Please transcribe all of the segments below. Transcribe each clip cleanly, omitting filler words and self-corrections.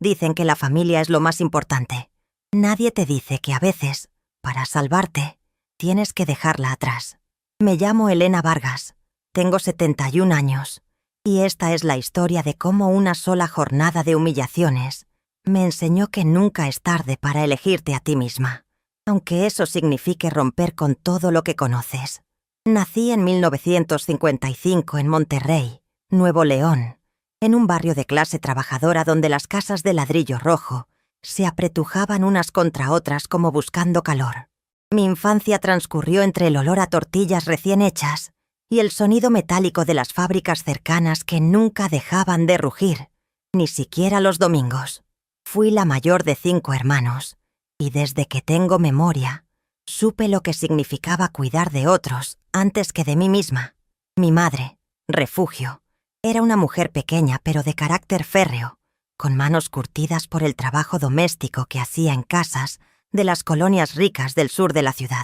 Dicen que la familia es lo más importante. Nadie te dice que a veces, para salvarte, tienes que dejarla atrás. Me llamo Elena Vargas, tengo 71 años, y esta es la historia de cómo una sola jornada de humillaciones me enseñó que nunca es tarde para elegirte a ti misma, aunque eso signifique romper con todo lo que conoces. Nací en 1955 en Monterrey, Nuevo León, en un barrio de clase trabajadora donde las casas de ladrillo rojo se apretujaban unas contra otras como buscando calor. Mi infancia transcurrió entre el olor a tortillas recién hechas y el sonido metálico de las fábricas cercanas que nunca dejaban de rugir, ni siquiera los domingos. Fui la mayor de 5 hermanos, y desde que tengo memoria, supe lo que significaba cuidar de otros antes que de mí misma. Mi madre, Refugio, era una mujer pequeña pero de carácter férreo, con manos curtidas por el trabajo doméstico que hacía en casas de las colonias ricas del sur de la ciudad.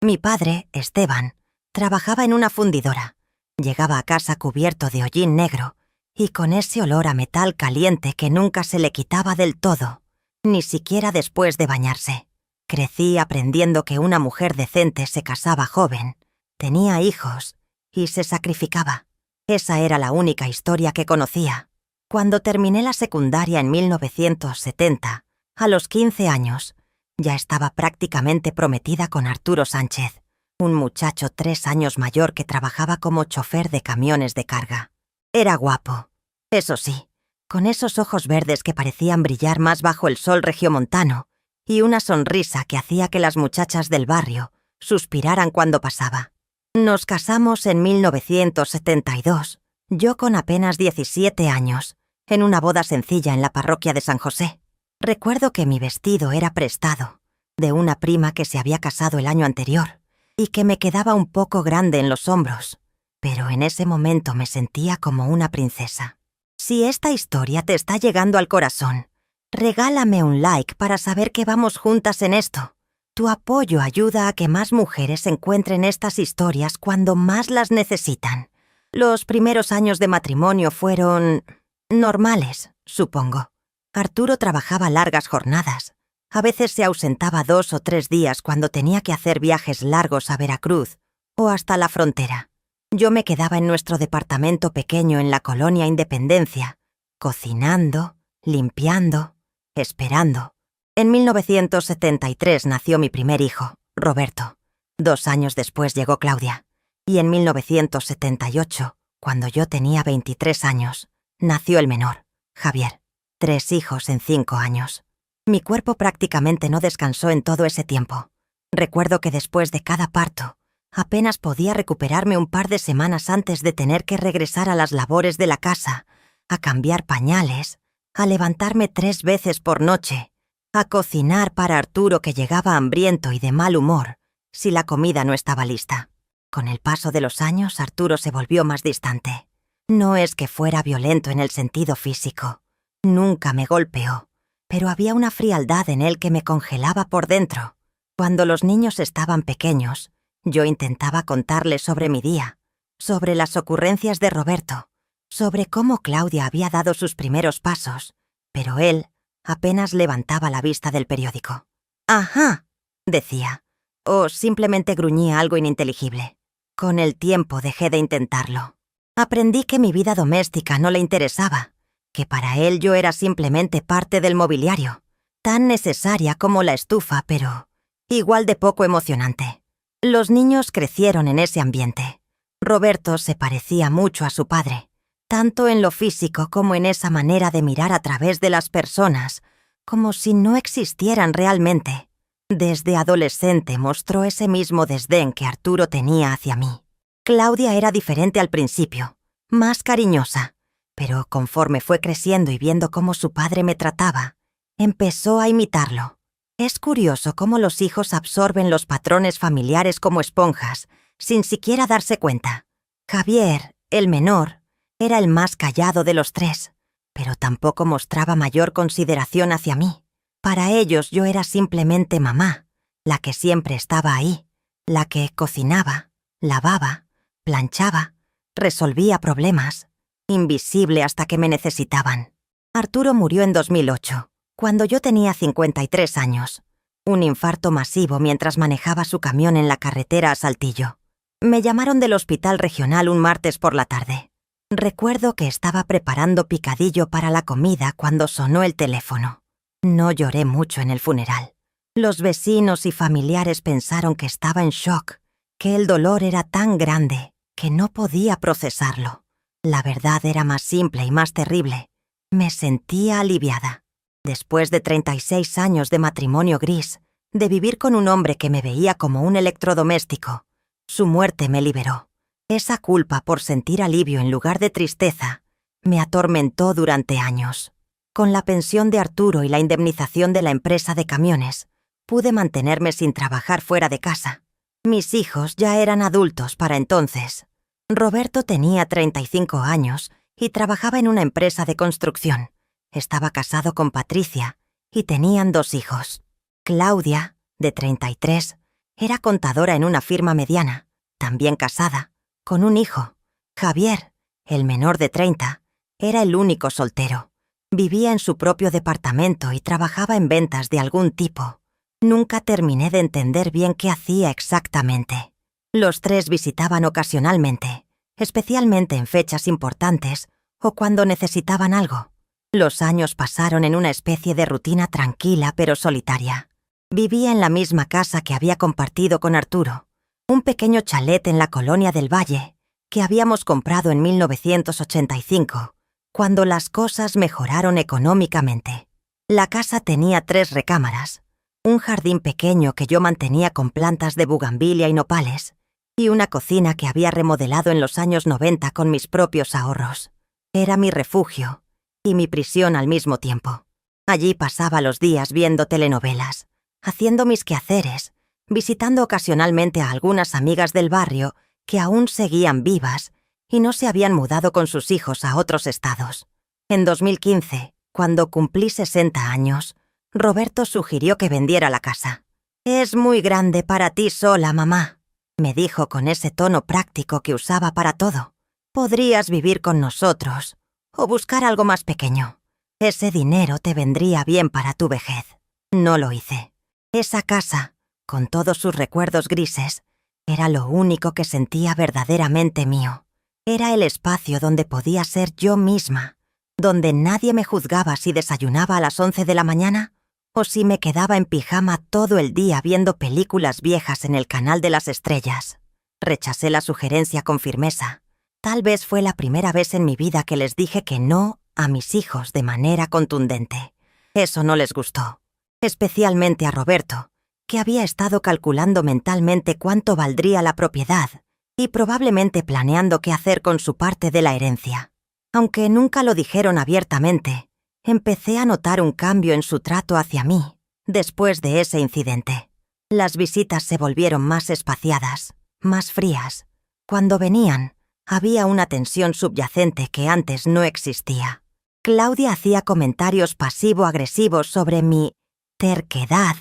Mi padre, Esteban, trabajaba en una fundidora. Llegaba a casa cubierto de hollín negro y con ese olor a metal caliente que nunca se le quitaba del todo, ni siquiera después de bañarse. Crecí aprendiendo que una mujer decente se casaba joven, tenía hijos y se sacrificaba. Esa era la única historia que conocía. Cuando terminé la secundaria en 1970, a los 15 años, ya estaba prácticamente prometida con Arturo Sánchez, un muchacho 3 años mayor que trabajaba como chofer de camiones de carga. Era guapo, eso sí, con esos ojos verdes que parecían brillar más bajo el sol regiomontano y una sonrisa que hacía que las muchachas del barrio suspiraran cuando pasaba. Nos casamos en 1972, yo con apenas 17 años, en una boda sencilla en la parroquia de San José. Recuerdo que mi vestido era prestado, de una prima que se había casado el año anterior, y que me quedaba un poco grande en los hombros, pero en ese momento me sentía como una princesa. Si esta historia te está llegando al corazón, regálame un like para saber que vamos juntas en esto. Tu apoyo ayuda a que más mujeres encuentren estas historias cuando más las necesitan. Los primeros años de matrimonio fueron normales, supongo. Arturo trabajaba largas jornadas. A veces se ausentaba 2 o 3 días cuando tenía que hacer viajes largos a Veracruz o hasta la frontera. Yo me quedaba en nuestro departamento pequeño en la colonia Independencia, cocinando, limpiando, esperando. En 1973 nació mi primer hijo, Roberto. 2 años después llegó Claudia. Y en 1978, cuando yo tenía 23 años, nació el menor, Javier. 3 hijos en 5 años. Mi cuerpo prácticamente no descansó en todo ese tiempo. Recuerdo que después de cada parto, apenas podía recuperarme un par de semanas antes de tener que regresar a las labores de la casa, a cambiar pañales, a levantarme 3 veces por noche, a cocinar para Arturo que llegaba hambriento y de mal humor si la comida no estaba lista. Con el paso de los años, Arturo se volvió más distante. No es que fuera violento en el sentido físico. Nunca me golpeó, pero había una frialdad en él que me congelaba por dentro. Cuando los niños estaban pequeños, yo intentaba contarles sobre mi día, sobre las ocurrencias de Roberto, sobre cómo Claudia había dado sus primeros pasos, pero él apenas levantaba la vista del periódico. «Ajá», decía, o simplemente gruñía algo ininteligible. Con el tiempo dejé de intentarlo. Aprendí que mi vida doméstica no le interesaba, que para él yo era simplemente parte del mobiliario, tan necesaria como la estufa, pero igual de poco emocionante. Los niños crecieron en ese ambiente. Roberto se parecía mucho a su padre, tanto en lo físico como en esa manera de mirar a través de las personas, como si no existieran realmente. Desde adolescente mostró ese mismo desdén que Arturo tenía hacia mí. Claudia era diferente al principio, más cariñosa, pero conforme fue creciendo y viendo cómo su padre me trataba, empezó a imitarlo. Es curioso cómo los hijos absorben los patrones familiares como esponjas, sin siquiera darse cuenta. Javier, el menor, era el más callado de los 3, pero tampoco mostraba mayor consideración hacia mí. Para ellos yo era simplemente mamá, la que siempre estaba ahí, la que cocinaba, lavaba, planchaba, resolvía problemas, invisible hasta que me necesitaban. Arturo murió en 2008, cuando yo tenía 53 años. Un infarto masivo mientras manejaba su camión en la carretera a Saltillo. Me llamaron del hospital regional un martes por la tarde. Recuerdo que estaba preparando picadillo para la comida cuando sonó el teléfono. No lloré mucho en el funeral. Los vecinos y familiares pensaron que estaba en shock, que el dolor era tan grande que no podía procesarlo. La verdad era más simple y más terrible. Me sentía aliviada. Después de 36 años de matrimonio gris, de vivir con un hombre que me veía como un electrodoméstico, su muerte me liberó. Esa culpa por sentir alivio en lugar de tristeza me atormentó durante años. Con la pensión de Arturo y la indemnización de la empresa de camiones, pude mantenerme sin trabajar fuera de casa. Mis hijos ya eran adultos para entonces. Roberto tenía 35 años y trabajaba en una empresa de construcción. Estaba casado con Patricia y tenían 2 hijos. Claudia, de 33, era contadora en una firma mediana, también casada, con un hijo. Javier, el menor de 30, era el único soltero. Vivía en su propio departamento y trabajaba en ventas de algún tipo. Nunca terminé de entender bien qué hacía exactamente. Los 3 visitaban ocasionalmente, especialmente en fechas importantes o cuando necesitaban algo. Los años pasaron en una especie de rutina tranquila pero solitaria. Vivía en la misma casa que había compartido con Arturo, un pequeño chalet en la colonia del Valle, que habíamos comprado en 1985, cuando las cosas mejoraron económicamente. La casa tenía 3 recámaras, un jardín pequeño que yo mantenía con plantas de bugambilia y nopales, y una cocina que había remodelado en los años 90 con mis propios ahorros. Era mi refugio y mi prisión al mismo tiempo. Allí pasaba los días viendo telenovelas, haciendo mis quehaceres, visitando ocasionalmente a algunas amigas del barrio que aún seguían vivas y no se habían mudado con sus hijos a otros estados. En 2015, cuando cumplí 60 años, Roberto sugirió que vendiera la casa. «Es muy grande para ti sola, mamá», me dijo con ese tono práctico que usaba para todo. «Podrías vivir con nosotros o buscar algo más pequeño. Ese dinero te vendría bien para tu vejez». No lo hice. Esa casa, con todos sus recuerdos grises, era lo único que sentía verdaderamente mío. Era el espacio donde podía ser yo misma, donde nadie me juzgaba si desayunaba a las 11 de la mañana o si me quedaba en pijama todo el día viendo películas viejas en el canal de las estrellas. Rechacé la sugerencia con firmeza. Tal vez fue la primera vez en mi vida que les dije que no a mis hijos de manera contundente. Eso no les gustó, especialmente a Roberto, que había estado calculando mentalmente cuánto valdría la propiedad y probablemente planeando qué hacer con su parte de la herencia. Aunque nunca lo dijeron abiertamente, empecé a notar un cambio en su trato hacia mí después de ese incidente. Las visitas se volvieron más espaciadas, más frías. Cuando venían, había una tensión subyacente que antes no existía. Claudia hacía comentarios pasivo-agresivos sobre mi terquedad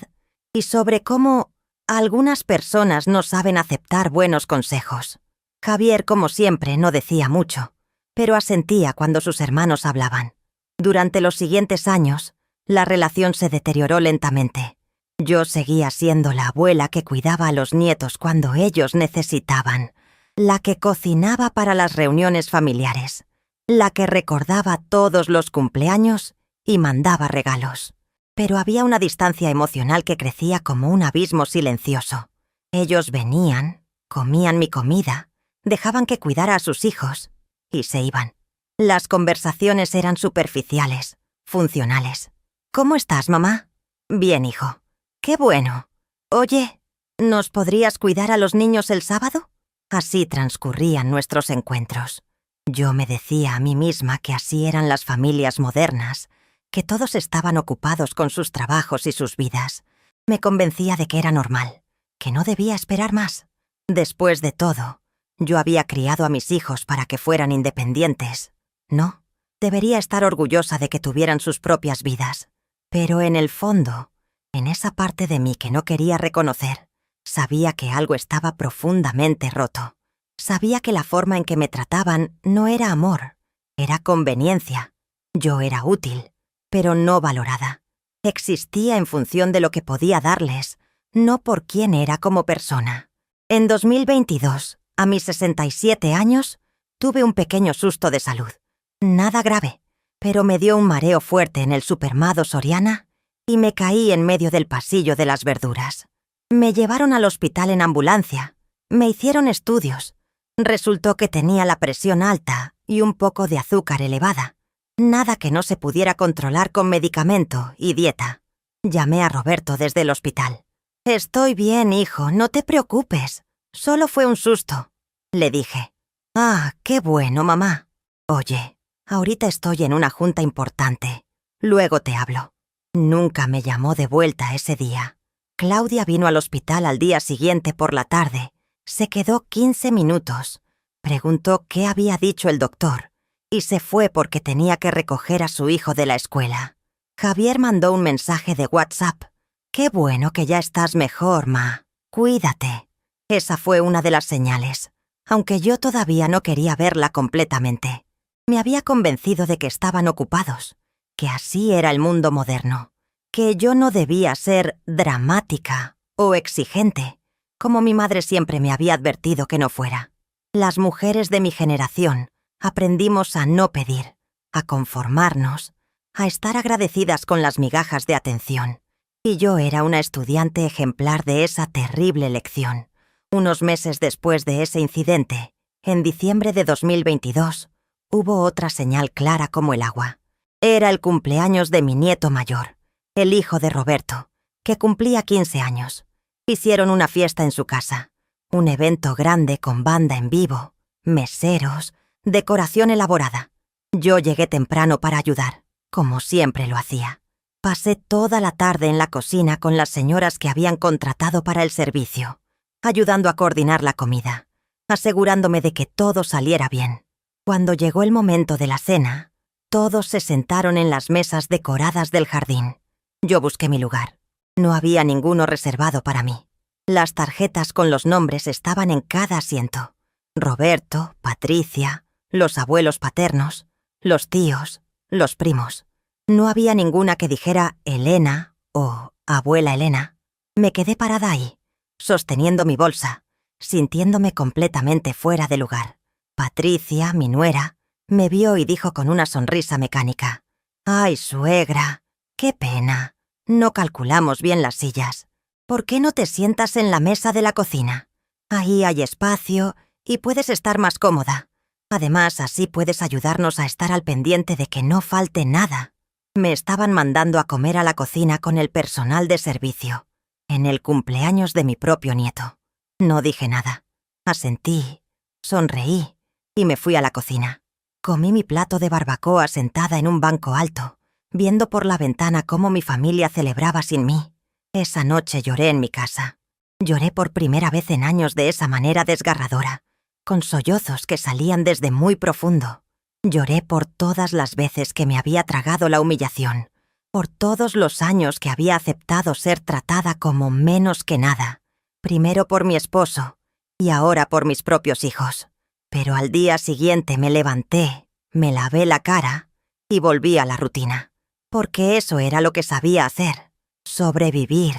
y sobre cómo algunas personas no saben aceptar buenos consejos. Javier, como siempre, no decía mucho, pero asentía cuando sus hermanos hablaban. Durante los siguientes años, la relación se deterioró lentamente. Yo seguía siendo la abuela que cuidaba a los nietos cuando ellos necesitaban, la que cocinaba para las reuniones familiares, la que recordaba todos los cumpleaños y mandaba regalos. Pero había una distancia emocional que crecía como un abismo silencioso. Ellos venían, comían mi comida, dejaban que cuidara a sus hijos y se iban. Las conversaciones eran superficiales, funcionales. «¿Cómo estás, mamá?» «Bien, hijo». «Qué bueno». «Oye, ¿nos podrías cuidar a los niños el sábado?» Así transcurrían nuestros encuentros. Yo me decía a mí misma que así eran las familias modernas, que todos estaban ocupados con sus trabajos y sus vidas. Me convencía de que era normal, que no debía esperar más. Después de todo, yo había criado a mis hijos para que fueran independientes. No, debería estar orgullosa de que tuvieran sus propias vidas. Pero en el fondo, en esa parte de mí que no quería reconocer, sabía que algo estaba profundamente roto. Sabía que la forma en que me trataban no era amor, era conveniencia. Yo era útil, pero no valorada. Existía en función de lo que podía darles, no por quién era como persona. En 2022, a mis 67 años, tuve un pequeño susto de salud. Nada grave, pero me dio un mareo fuerte en el supermercado Soriana y me caí en medio del pasillo de las verduras. Me llevaron al hospital en ambulancia. Me hicieron estudios. Resultó que tenía la presión alta y un poco de azúcar elevada. Nada que no se pudiera controlar con medicamento y dieta. Llamé a Roberto desde el hospital. «Estoy bien, hijo, no te preocupes. Solo fue un susto», le dije. «Ah, qué bueno, mamá. Oye, ahorita estoy en una junta importante. Luego te hablo». Nunca me llamó de vuelta ese día. Claudia vino al hospital al día siguiente por la tarde. Se quedó 15 minutos. Preguntó qué había dicho el doctor y se fue porque tenía que recoger a su hijo de la escuela. Javier mandó un mensaje de WhatsApp. «Qué bueno que ya estás mejor, ma. Cuídate». Esa fue una de las señales, aunque yo todavía no quería verla completamente. Me había convencido de que estaban ocupados, que así era el mundo moderno, que yo no debía ser dramática o exigente, como mi madre siempre me había advertido que no fuera. Las mujeres de mi generación aprendimos a no pedir, a conformarnos, a estar agradecidas con las migajas de atención. Y yo era una estudiante ejemplar de esa terrible lección. Unos meses después de ese incidente, en diciembre de 2022, hubo otra señal clara como el agua. Era el cumpleaños de mi nieto mayor, el hijo de Roberto, que cumplía 15 años. Hicieron una fiesta en su casa, un evento grande con banda en vivo, meseros, decoración elaborada. Yo llegué temprano para ayudar, como siempre lo hacía. Pasé toda la tarde en la cocina con las señoras que habían contratado para el servicio, ayudando a coordinar la comida, asegurándome de que todo saliera bien. Cuando llegó el momento de la cena, todos se sentaron en las mesas decoradas del jardín. Yo busqué mi lugar. No había ninguno reservado para mí. Las tarjetas con los nombres estaban en cada asiento. Roberto, Patricia, los abuelos paternos, los tíos, los primos. No había ninguna que dijera Elena o abuela Elena. Me quedé parada ahí, sosteniendo mi bolsa, sintiéndome completamente fuera de lugar. Patricia, mi nuera, me vio y dijo con una sonrisa mecánica: «Ay, suegra, qué pena. No calculamos bien las sillas. ¿Por qué no te sientas en la mesa de la cocina? Ahí hay espacio y puedes estar más cómoda. Además, así puedes ayudarnos a estar al pendiente de que no falte nada». Me estaban mandando a comer a la cocina con el personal de servicio, en el cumpleaños de mi propio nieto. No dije nada. Asentí, sonreí y me fui a la cocina. Comí mi plato de barbacoa sentada en un banco alto, viendo por la ventana cómo mi familia celebraba sin mí. Esa noche lloré en mi casa. Lloré por primera vez en años de esa manera desgarradora, con sollozos que salían desde muy profundo. Lloré por todas las veces que me había tragado la humillación, por todos los años que había aceptado ser tratada como menos que nada, primero por mi esposo y ahora por mis propios hijos. Pero al día siguiente me levanté, me lavé la cara y volví a la rutina, porque eso era lo que sabía hacer: sobrevivir,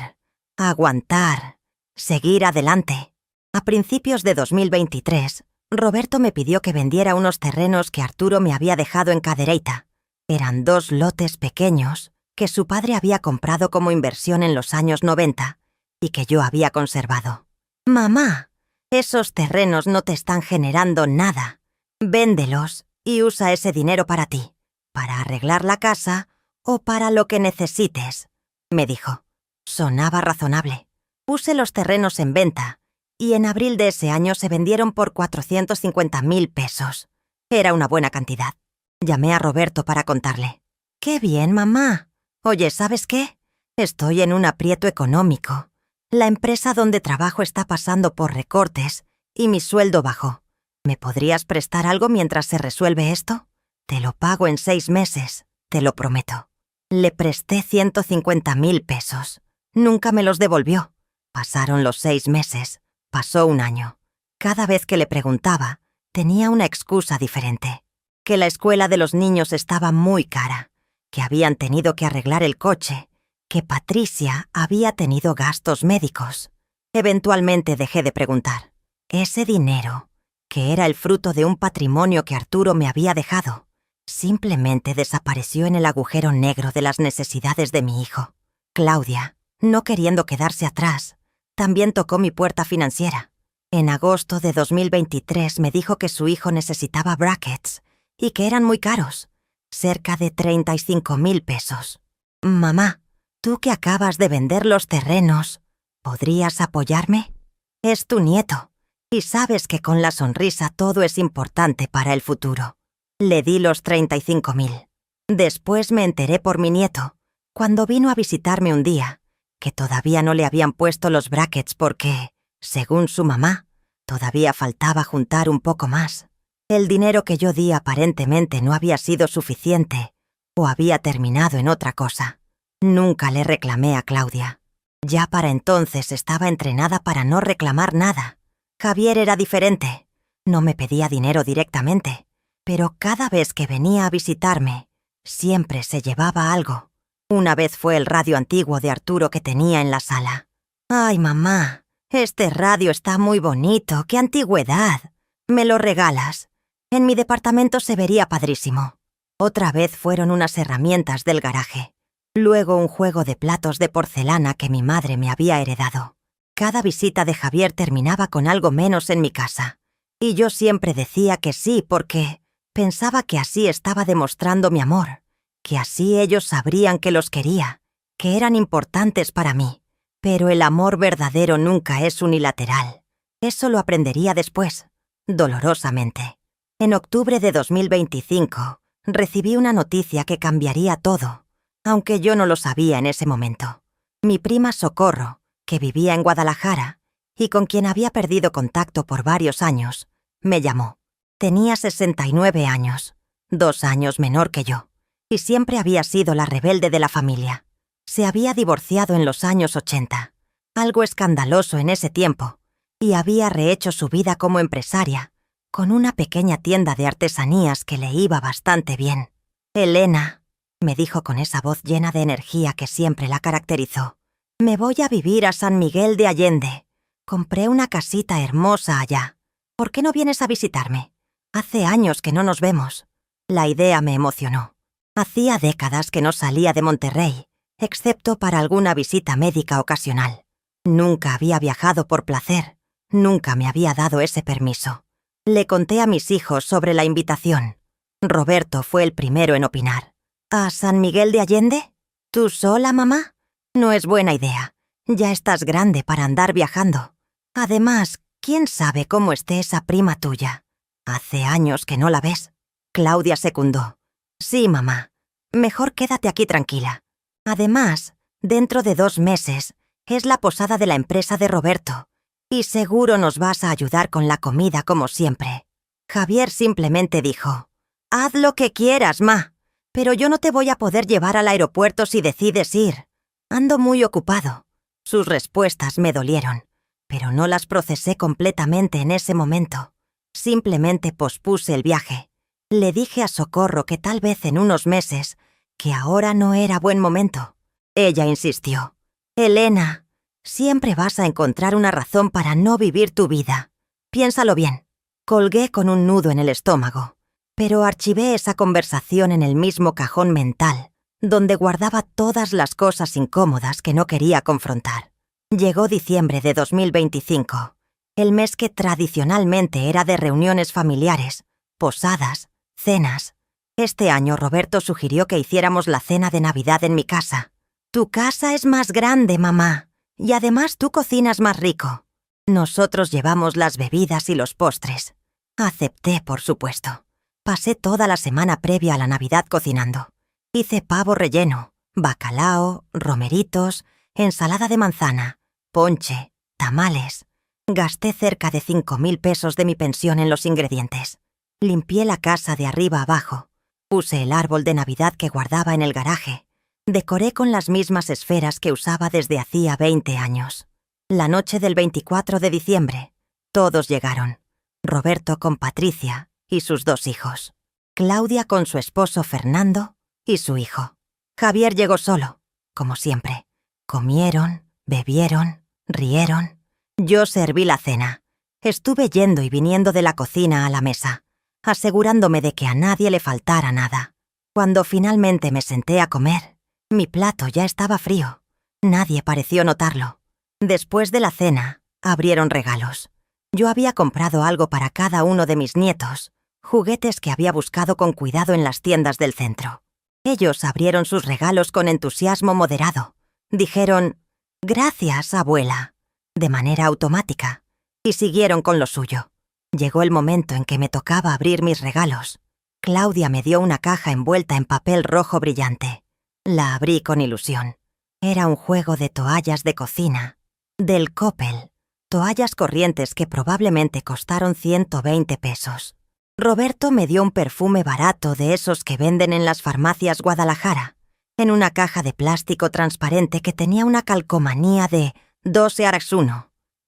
aguantar, seguir adelante. A principios de 2023, Roberto me pidió que vendiera unos terrenos que Arturo me había dejado en Cadereyta. Eran 2 lotes pequeños que su padre había comprado como inversión en los años 90 y que yo había conservado. «Mamá, esos terrenos no te están generando nada. Véndelos y usa ese dinero para ti, para arreglar la casa o para lo que necesites», me dijo. Sonaba razonable. Puse los terrenos en venta y en abril de ese año se vendieron por 450.000 pesos. Era una buena cantidad. Llamé a Roberto para contarle. «¡Qué bien, mamá! Oye, ¿sabes qué? Estoy en un aprieto económico. La empresa donde trabajo está pasando por recortes y mi sueldo bajó. ¿Me podrías prestar algo mientras se resuelve esto? Te lo pago en 6 meses, te lo prometo». Le presté 150.000 pesos. Nunca me los devolvió. Pasaron los 6 meses. Pasó un año. Cada vez que le preguntaba, tenía una excusa diferente. que la escuela de los niños estaba muy cara, que habían tenido que arreglar el coche, que Patricia había tenido gastos médicos. Eventualmente dejé de preguntar. Ese dinero, que era el fruto de un patrimonio que Arturo me había dejado, simplemente desapareció en el agujero negro de las necesidades de mi hijo. Claudia, no queriendo quedarse atrás, también tocó mi puerta financiera. En agosto de 2023 me dijo que su hijo necesitaba brackets y que eran muy caros, cerca de 35,000 pesos. Mamá, tú que acabas de vender los terrenos, ¿podrías apoyarme? Es tu nieto, y sabes que con la sonrisa todo es importante para el futuro. Le di los 35,000. Después me enteré por mi nieto, cuando vino a visitarme un día, que todavía no le habían puesto los brackets porque, según su mamá, todavía faltaba juntar un poco más. El dinero que yo di aparentemente no había sido suficiente o había terminado en otra cosa. Nunca le reclamé a Claudia. Ya para entonces estaba entrenada para no reclamar nada. Javier era diferente. No me pedía dinero directamente, pero cada vez que venía a visitarme, siempre se llevaba algo. Una vez fue el radio antiguo de Arturo que tenía en la sala. «Ay, mamá, este radio está muy bonito, qué antigüedad. ¿Me lo regalas? En mi departamento se vería padrísimo». Otra vez fueron unas herramientas del garaje. Luego un juego de platos de porcelana que mi madre me había heredado. Cada visita de Javier terminaba con algo menos en mi casa. Y yo siempre decía que sí porque pensaba que así estaba demostrando mi amor, que así ellos sabrían que los quería, que eran importantes para mí. Pero el amor verdadero nunca es unilateral. Eso lo aprendería después, dolorosamente. En octubre de 2025, recibí una noticia que cambiaría todo, aunque yo no lo sabía en ese momento. Mi prima Socorro, que vivía en Guadalajara y con quien había perdido contacto por varios años, me llamó. Tenía 69 años, 2 años menor que yo, y siempre había sido la rebelde de la familia. Se había divorciado en los años 80, algo escandaloso en ese tiempo, y había rehecho su vida como empresaria, con una pequeña tienda de artesanías que le iba bastante bien. «Elena», me dijo con esa voz llena de energía que siempre la caracterizó, «me voy a vivir a San Miguel de Allende. Compré una casita hermosa allá. ¿Por qué no vienes a visitarme? Hace años que no nos vemos». La idea me emocionó. Hacía décadas que no salía de Monterrey, excepto para alguna visita médica ocasional. Nunca había viajado por placer, nunca me había dado ese permiso. Le conté a mis hijos sobre la invitación. Roberto fue el primero en opinar. «¿A San Miguel de Allende? ¿Tú sola, mamá? No es buena idea. Ya estás grande para andar viajando. Además, ¿quién sabe cómo esté esa prima tuya? Hace años que no la ves». Claudia secundó. «Sí, mamá. Mejor quédate aquí tranquila. Además, dentro de 2 meses, es la posada de la empresa de Roberto, y seguro nos vas a ayudar con la comida como siempre». Javier simplemente dijo, «Haz lo que quieras, ma, pero yo no te voy a poder llevar al aeropuerto si decides ir. Ando muy ocupado». Sus respuestas me dolieron, pero no las procesé completamente en ese momento. Simplemente pospuse el viaje. Le dije a Socorro que tal vez en unos meses, que ahora no era buen momento. Ella insistió. «Elena, siempre vas a encontrar una razón para no vivir tu vida. Piénsalo bien». Colgué con un nudo en el estómago, pero archivé esa conversación en el mismo cajón mental, donde guardaba todas las cosas incómodas que no quería confrontar. Llegó diciembre de 2025, el mes que tradicionalmente era de reuniones familiares, posadas, cenas. Este año Roberto sugirió que hiciéramos la cena de Navidad en mi casa. «Tu casa es más grande, mamá, y además tú cocinas más rico. Nosotros llevamos las bebidas y los postres». Acepté, por supuesto. Pasé toda la semana previa a la Navidad cocinando. Hice pavo relleno, bacalao, romeritos, ensalada de manzana, ponche, tamales. Gasté cerca de 5,000 pesos de mi pensión en los ingredientes. Limpié la casa de arriba abajo. Puse el árbol de Navidad que guardaba en el garaje. Decoré con las mismas esferas que usaba desde hacía 20 años. La noche del 24 de diciembre, todos llegaron. Roberto con Patricia y sus 2 hijos. Claudia con su esposo Fernando y su hijo. Javier llegó solo, como siempre. Comieron, bebieron, rieron. Yo serví la cena. Estuve yendo y viniendo de la cocina a la mesa, asegurándome de que a nadie le faltara nada. Cuando finalmente me senté a comer, mi plato ya estaba frío. Nadie pareció notarlo. Después de la cena, abrieron regalos. Yo había comprado algo para cada uno de mis nietos, juguetes que había buscado con cuidado en las tiendas del centro. Ellos abrieron sus regalos con entusiasmo moderado. Dijeron, «Gracias, abuela», de manera automática, y siguieron con lo suyo. Llegó el momento en que me tocaba abrir mis regalos. Claudia me dio una caja envuelta en papel rojo brillante. La abrí con ilusión. Era un juego de toallas de cocina, del Coppel, toallas corrientes que probablemente costaron 120 pesos. Roberto me dio un perfume barato de esos que venden en las farmacias Guadalajara, en una caja de plástico transparente que tenía una calcomanía de 12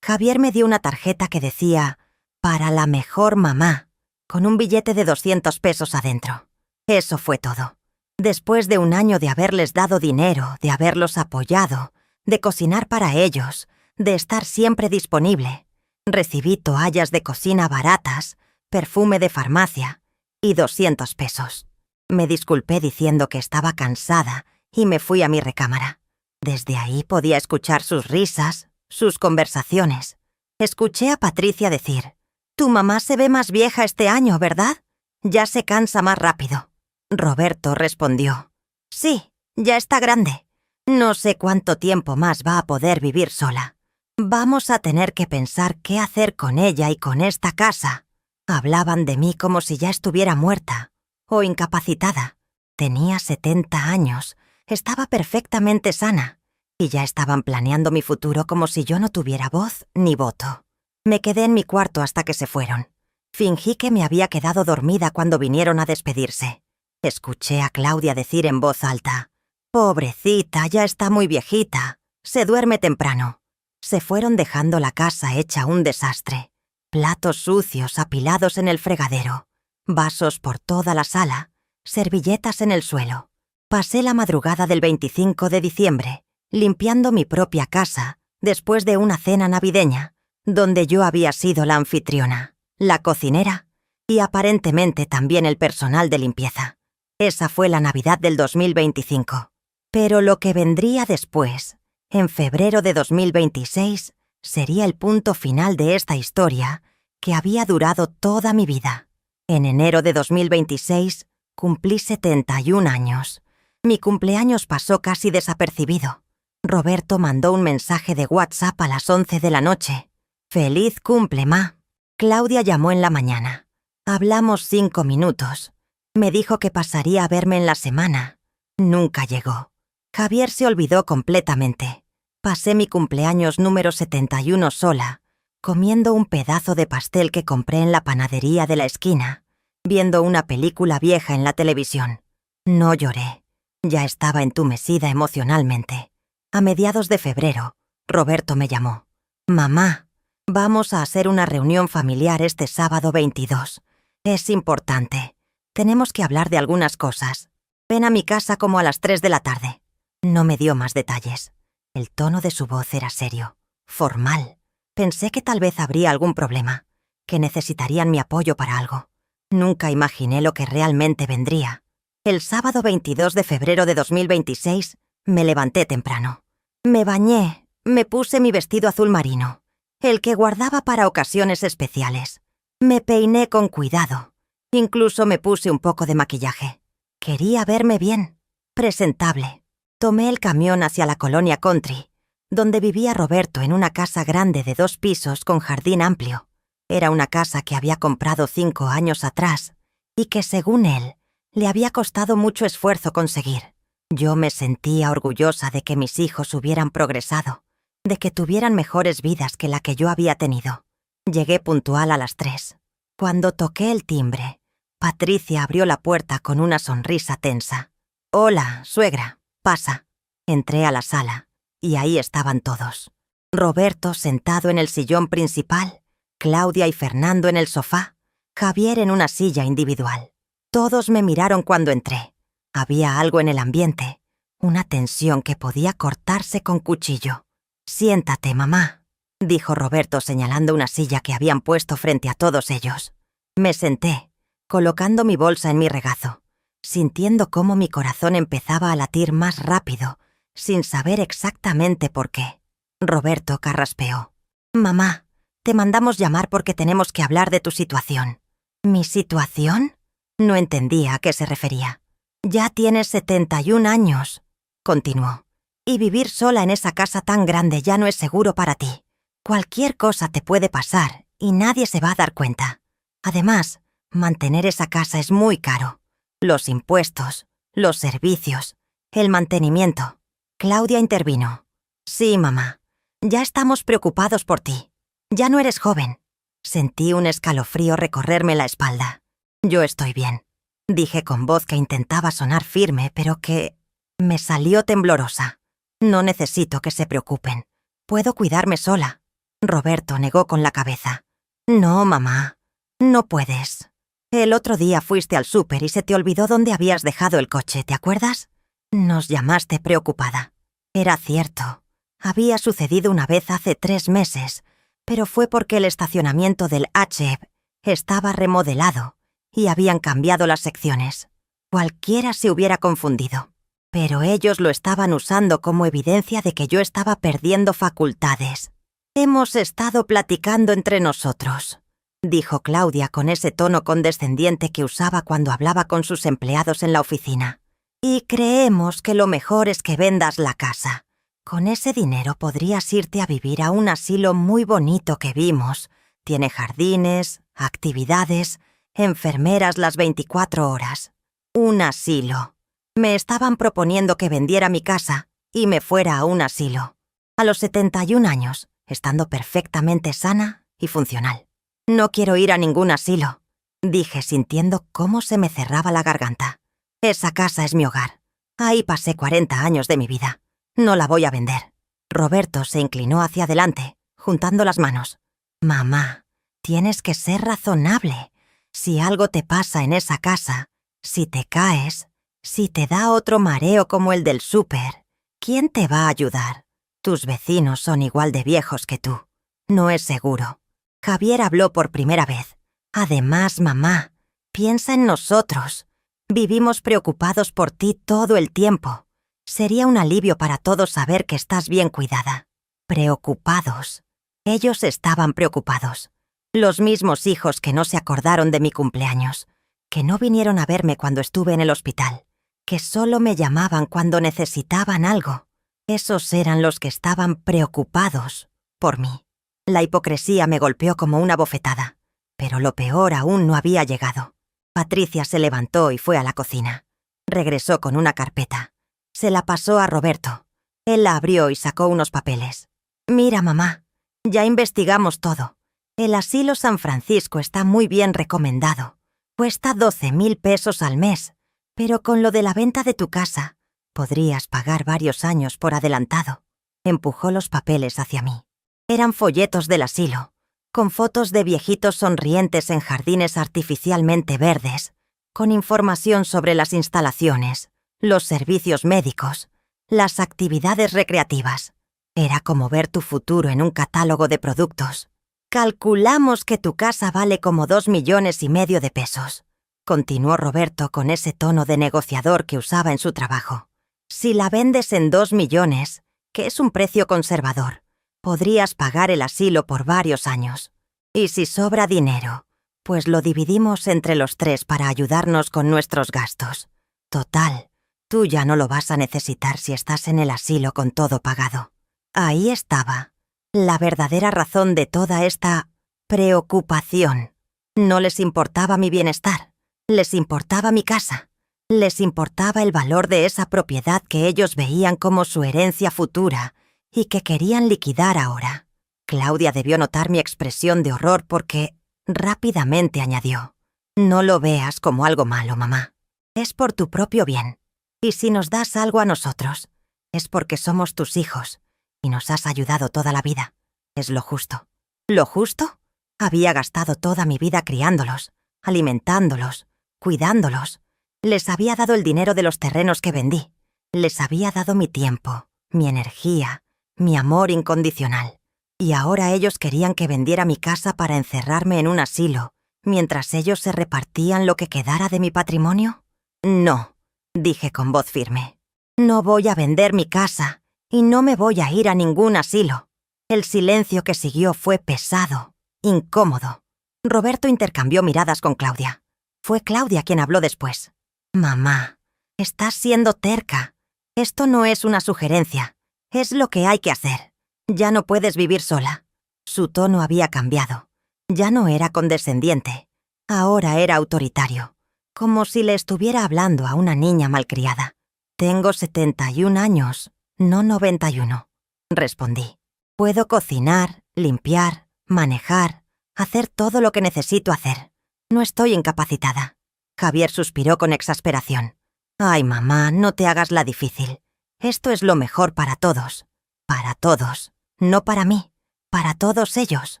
Javier me dio una tarjeta que decía «Para la mejor mamá», con un billete de 200 pesos adentro. Eso fue todo. Después de un año de haberles dado dinero, de haberlos apoyado, de cocinar para ellos, de estar siempre disponible, recibí toallas de cocina baratas, perfume de farmacia y 200 pesos. Me disculpé diciendo que estaba cansada y me fui a mi recámara. Desde ahí podía escuchar sus risas, sus conversaciones. Escuché a Patricia decir, «Tu mamá se ve más vieja este año, ¿verdad? Ya se cansa más rápido». Roberto respondió, «Sí, ya está grande. No sé cuánto tiempo más va a poder vivir sola. Vamos a tener que pensar qué hacer con ella y con esta casa». Hablaban de mí como si ya estuviera muerta o incapacitada. Tenía 70 años, estaba perfectamente sana y ya estaban planeando mi futuro como si yo no tuviera voz ni voto. Me quedé en mi cuarto hasta que se fueron. Fingí que me había quedado dormida cuando vinieron a despedirse. Escuché a Claudia decir en voz alta, «Pobrecita, ya está muy viejita, se duerme temprano». Se fueron dejando la casa hecha un desastre. Platos sucios apilados en el fregadero, vasos por toda la sala, servilletas en el suelo. Pasé la madrugada del 25 de diciembre, limpiando mi propia casa después de una cena navideña, donde yo había sido la anfitriona, la cocinera y aparentemente también el personal de limpieza. Esa fue la Navidad del 2025. Pero lo que vendría después, en febrero de 2026, sería el punto final de esta historia que había durado toda mi vida. En enero de 2026 cumplí 71 años. Mi cumpleaños pasó casi desapercibido. Roberto mandó un mensaje de WhatsApp a las 11 de la noche. «Feliz cumple, ma». Claudia llamó en la mañana. Hablamos 5 minutos. Me dijo que pasaría a verme en la semana. Nunca llegó. Javier se olvidó completamente. Pasé mi cumpleaños número 71 sola, comiendo un pedazo de pastel que compré en la panadería de la esquina, viendo una película vieja en la televisión. No lloré. Ya estaba entumecida emocionalmente. A mediados de febrero, Roberto me llamó. «Mamá, vamos a hacer una reunión familiar este sábado 22. Es importante. Tenemos que hablar de algunas cosas. Ven a mi casa como a las 3 de la tarde». No me dio más detalles. El tono de su voz era serio, formal. Pensé que tal vez habría algún problema, que necesitarían mi apoyo para algo. Nunca imaginé lo que realmente vendría. El sábado 22 de febrero de 2026 me levanté temprano. Me bañé, me puse mi vestido azul marino, el que guardaba para ocasiones especiales. Me peiné con cuidado. Incluso me puse un poco de maquillaje. Quería verme bien, presentable. Tomé el camión hacia la colonia Country, donde vivía Roberto en una casa grande de 2 pisos con jardín amplio. Era una casa que había comprado 5 años atrás y que, según él, le había costado mucho esfuerzo conseguir. Yo me sentía orgullosa de que mis hijos hubieran progresado, de que tuvieran mejores vidas que la que yo había tenido. Llegué puntual a las 3. Cuando toqué el timbre, Patricia abrió la puerta con una sonrisa tensa. «Hola, suegra, pasa». Entré a la sala, y ahí estaban todos. Roberto sentado en el sillón principal, Claudia y Fernando en el sofá, Javier en una silla individual. Todos me miraron cuando entré. Había algo en el ambiente, una tensión que podía cortarse con cuchillo. «Siéntate, mamá», dijo Roberto señalando una silla que habían puesto frente a todos ellos. Me senté, colocando mi bolsa en mi regazo, sintiendo cómo mi corazón empezaba a latir más rápido, sin saber exactamente por qué. Roberto carraspeó. «Mamá, te mandamos llamar porque tenemos que hablar de tu situación». ¿Mi situación? No entendía a qué se refería. «Ya tienes 71 años», continuó, «y vivir sola en esa casa tan grande ya no es seguro para ti. Cualquier cosa te puede pasar y nadie se va a dar cuenta. Además, mantener esa casa es muy caro. Los impuestos, los servicios, el mantenimiento». Claudia intervino. «Sí, mamá. Ya estamos preocupados por ti. Ya no eres joven». Sentí un escalofrío recorrerme la espalda. «Yo estoy bien», dije con voz que intentaba sonar firme, pero que me salió temblorosa. «No necesito que se preocupen. Puedo cuidarme sola». Roberto negó con la cabeza. «No, mamá. No puedes. El otro día fuiste al súper y se te olvidó dónde habías dejado el coche, ¿te acuerdas? Nos llamaste preocupada». Era cierto. Había sucedido una vez hace 3 meses, pero fue porque el estacionamiento del H.E.B. estaba remodelado y habían cambiado las secciones. Cualquiera se hubiera confundido, pero ellos lo estaban usando como evidencia de que yo estaba perdiendo facultades. «Hemos estado platicando entre nosotros», dijo Claudia con ese tono condescendiente que usaba cuando hablaba con sus empleados en la oficina. «Y creemos que lo mejor es que vendas la casa. Con ese dinero podrías irte a vivir a un asilo muy bonito que vimos. Tiene jardines, actividades, enfermeras las 24 horas. Un asilo. Me estaban proponiendo que vendiera mi casa y me fuera a un asilo. A los 71 años, estando perfectamente sana y funcional. No quiero ir a ningún asilo», dije sintiendo cómo se me cerraba la garganta. «Esa casa es mi hogar. Ahí pasé 40 años de mi vida. No la voy a vender». Roberto se inclinó hacia adelante, juntando las manos. «Mamá, tienes que ser razonable. Si algo te pasa en esa casa, si te caes, si te da otro mareo como el del súper, ¿quién te va a ayudar? Tus vecinos son igual de viejos que tú. No es seguro». Javier habló por primera vez. «Además, mamá, piensa en nosotros. Vivimos preocupados por ti todo el tiempo. Sería un alivio para todos saber que estás bien cuidada». Preocupados. Ellos estaban preocupados. Los mismos hijos que no se acordaron de mi cumpleaños, que no vinieron a verme cuando estuve en el hospital, que solo me llamaban cuando necesitaban algo. Esos eran los que estaban preocupados por mí. La hipocresía me golpeó como una bofetada, pero lo peor aún no había llegado. Patricia se levantó y fue a la cocina. Regresó con una carpeta. Se la pasó a Roberto. Él la abrió y sacó unos papeles. «Mira, mamá, ya investigamos todo. El asilo San Francisco está muy bien recomendado. Cuesta 12,000 pesos al mes, pero con lo de la venta de tu casa, podrías pagar varios años por adelantado». Empujó los papeles hacia mí. Eran folletos del asilo, con fotos de viejitos sonrientes en jardines artificialmente verdes, con información sobre las instalaciones, los servicios médicos, las actividades recreativas. Era como ver tu futuro en un catálogo de productos. «Calculamos que tu casa vale como 2,5 millones de pesos», continuó Roberto con ese tono de negociador que usaba en su trabajo. «Si la vendes en 2 millones, que es un precio conservador, podrías pagar el asilo por varios años. Y si sobra dinero, pues lo dividimos entre los 3 para ayudarnos con nuestros gastos. Total, tú ya no lo vas a necesitar si estás en el asilo con todo pagado». Ahí estaba, la verdadera razón de toda esta preocupación. No les importaba mi bienestar, les importaba mi casa, les importaba el valor de esa propiedad que ellos veían como su herencia futura y que querían liquidar ahora. Claudia debió notar mi expresión de horror porque rápidamente añadió: «No lo veas como algo malo, mamá. Es por tu propio bien. Y si nos das algo a nosotros, es porque somos tus hijos y nos has ayudado toda la vida. Es lo justo». ¿Lo justo? Había gastado toda mi vida criándolos, alimentándolos, cuidándolos. Les había dado el dinero de los terrenos que vendí. Les había dado mi tiempo, mi energía, mi amor incondicional. Y ahora ellos querían que vendiera mi casa para encerrarme en un asilo, mientras ellos se repartían lo que quedara de mi patrimonio. No, dije con voz firme. No voy a vender mi casa y no me voy a ir a ningún asilo. El silencio que siguió fue pesado, incómodo. Roberto intercambió miradas con Claudia. Fue Claudia quien habló después. Mamá, estás siendo terca. Esto no es una sugerencia. Es lo que hay que hacer. Ya no puedes vivir sola. Su tono había cambiado. Ya no era condescendiente. Ahora era autoritario. Como si le estuviera hablando a una niña malcriada. Tengo 71 años, no 91, respondí. Puedo cocinar, limpiar, manejar, hacer todo lo que necesito hacer. No estoy incapacitada. Javier suspiró con exasperación. Ay, mamá, no te hagas la difícil. Esto es lo mejor para todos. Para todos. No para mí. Para todos ellos.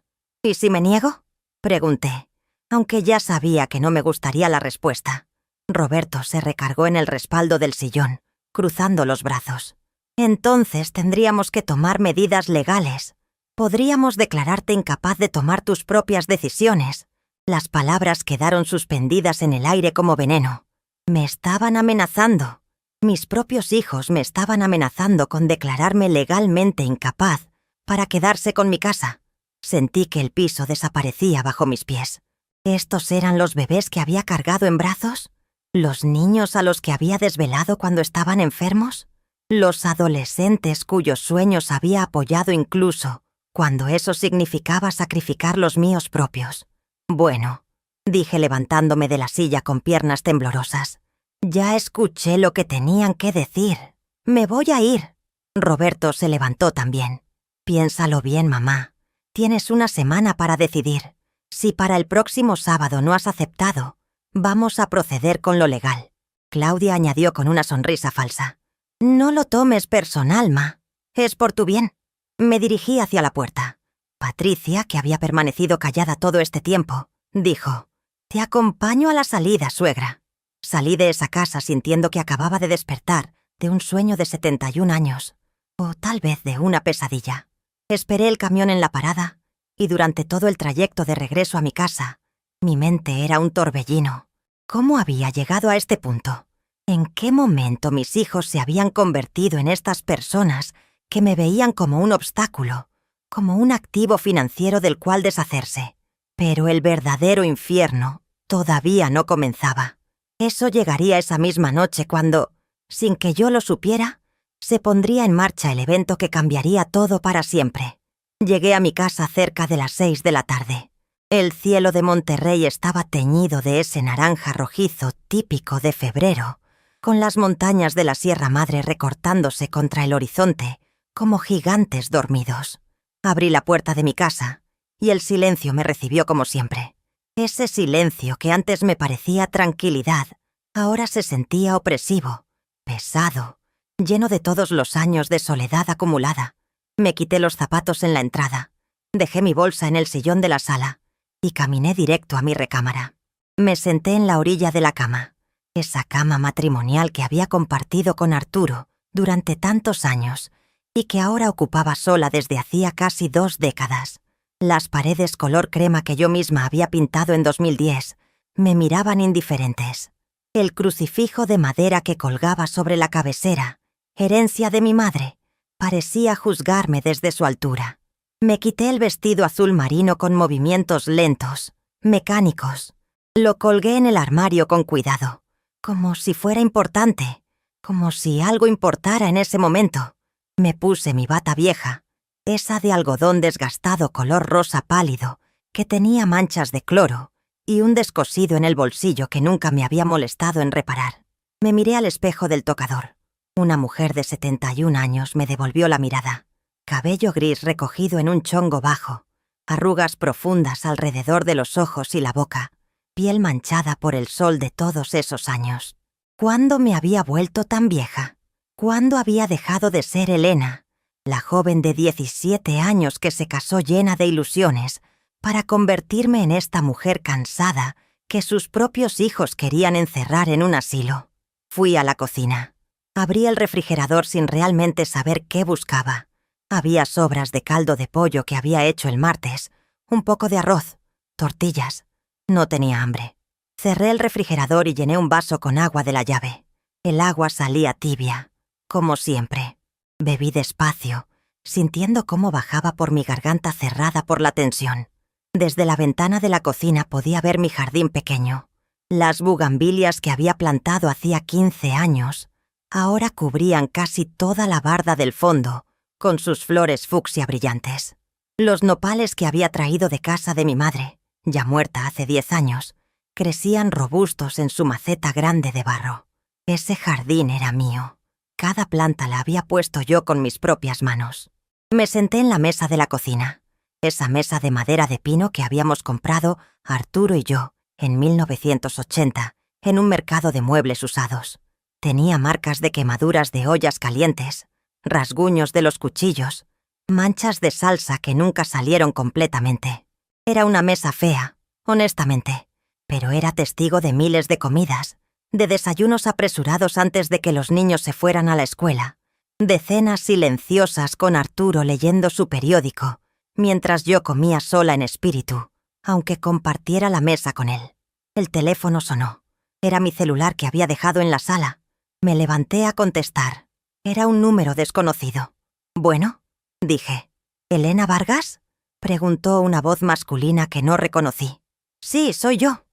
¿Y si me niego? Pregunté, aunque ya sabía que no me gustaría la respuesta. Roberto se recargó en el respaldo del sillón, cruzando los brazos. Entonces tendríamos que tomar medidas legales. Podríamos declararte incapaz de tomar tus propias decisiones. Las palabras quedaron suspendidas en el aire como veneno. Me estaban amenazando. Mis propios hijos me estaban amenazando con declararme legalmente incapaz para quedarse con mi casa. Sentí que el piso desaparecía bajo mis pies. ¿Estos eran los bebés que había cargado en brazos? ¿Los niños a los que había desvelado cuando estaban enfermos? ¿Los adolescentes cuyos sueños había apoyado incluso cuando eso significaba sacrificar los míos propios? Bueno, dije levantándome de la silla con piernas temblorosas. Ya escuché lo que tenían que decir. Me voy a ir. Roberto se levantó también. Piénsalo bien, mamá. Tienes una semana para decidir. Si para el próximo sábado no has aceptado, vamos a proceder con lo legal. Claudia añadió con una sonrisa falsa. No lo tomes personal, ma. Es por tu bien. Me dirigí hacia la puerta. Patricia, que había permanecido callada todo este tiempo, dijo: «Te acompaño a la salida, suegra». Salí de esa casa sintiendo que acababa de despertar de un sueño de 71 años, o tal vez de una pesadilla. Esperé el camión en la parada, y durante todo el trayecto de regreso a mi casa, mi mente era un torbellino. ¿Cómo había llegado a este punto? ¿En qué momento mis hijos se habían convertido en estas personas que me veían como un obstáculo, como un activo financiero del cual deshacerse? Pero el verdadero infierno todavía no comenzaba. Eso llegaría esa misma noche cuando, sin que yo lo supiera, se pondría en marcha el evento que cambiaría todo para siempre. Llegué a mi casa cerca de las 6 de la tarde. El cielo de Monterrey estaba teñido de ese naranja rojizo típico de febrero, con las montañas de la Sierra Madre recortándose contra el horizonte como gigantes dormidos. Abrí la puerta de mi casa y el silencio me recibió como siempre. Ese silencio que antes me parecía tranquilidad, ahora se sentía opresivo, pesado, lleno de todos los años de soledad acumulada. Me quité los zapatos en la entrada, dejé mi bolsa en el sillón de la sala y caminé directo a mi recámara. Me senté en la orilla de la cama, esa cama matrimonial que había compartido con Arturo durante tantos años y que ahora ocupaba sola desde hacía casi 2 décadas. Las paredes color crema que yo misma había pintado en 2010 me miraban indiferentes. El crucifijo de madera que colgaba sobre la cabecera, herencia de mi madre, parecía juzgarme desde su altura. Me quité el vestido azul marino con movimientos lentos, mecánicos. Lo colgué en el armario con cuidado, como si fuera importante, como si algo importara en ese momento. Me puse mi bata vieja, esa de algodón desgastado color rosa pálido, que tenía manchas de cloro, y un descosido en el bolsillo que nunca me había molestado en reparar. Me miré al espejo del tocador. Una mujer de 71 años me devolvió la mirada. Cabello gris recogido en un chongo bajo, arrugas profundas alrededor de los ojos y la boca, piel manchada por el sol de todos esos años. ¿Cuándo me había vuelto tan vieja? ¿Cuándo había dejado de ser Elena, la joven de 17 años que se casó llena de ilusiones, para convertirme en esta mujer cansada que sus propios hijos querían encerrar en un asilo. Fui a la cocina. Abrí el refrigerador sin realmente saber qué buscaba. Había sobras de caldo de pollo que había hecho el martes, un poco de arroz, tortillas. No tenía hambre. Cerré el refrigerador y llené un vaso con agua de la llave. El agua salía tibia, como siempre. Bebí despacio, sintiendo cómo bajaba por mi garganta cerrada por la tensión. Desde la ventana de la cocina podía ver mi jardín pequeño. Las bugambilias que había plantado hacía 15 años ahora cubrían casi toda la barda del fondo con sus flores fucsia brillantes. Los nopales que había traído de casa de mi madre, ya muerta hace 10 años, crecían robustos en su maceta grande de barro. Ese jardín era mío. Cada planta la había puesto yo con mis propias manos. Me senté en la mesa de la cocina, esa mesa de madera de pino que habíamos comprado Arturo y yo en 1980 en un mercado de muebles usados. Tenía marcas de quemaduras de ollas calientes, rasguños de los cuchillos, manchas de salsa que nunca salieron completamente. Era una mesa fea, honestamente, pero era testigo de miles de comidas, de desayunos apresurados antes de que los niños se fueran a la escuela, de cenas silenciosas con Arturo leyendo su periódico, mientras yo comía sola en espíritu, aunque compartiera la mesa con él. El teléfono sonó. Era mi celular que había dejado en la sala. Me levanté a contestar. Era un número desconocido. «Bueno», dije. «¿Elena Vargas?», preguntó una voz masculina que no reconocí. «Sí, soy yo».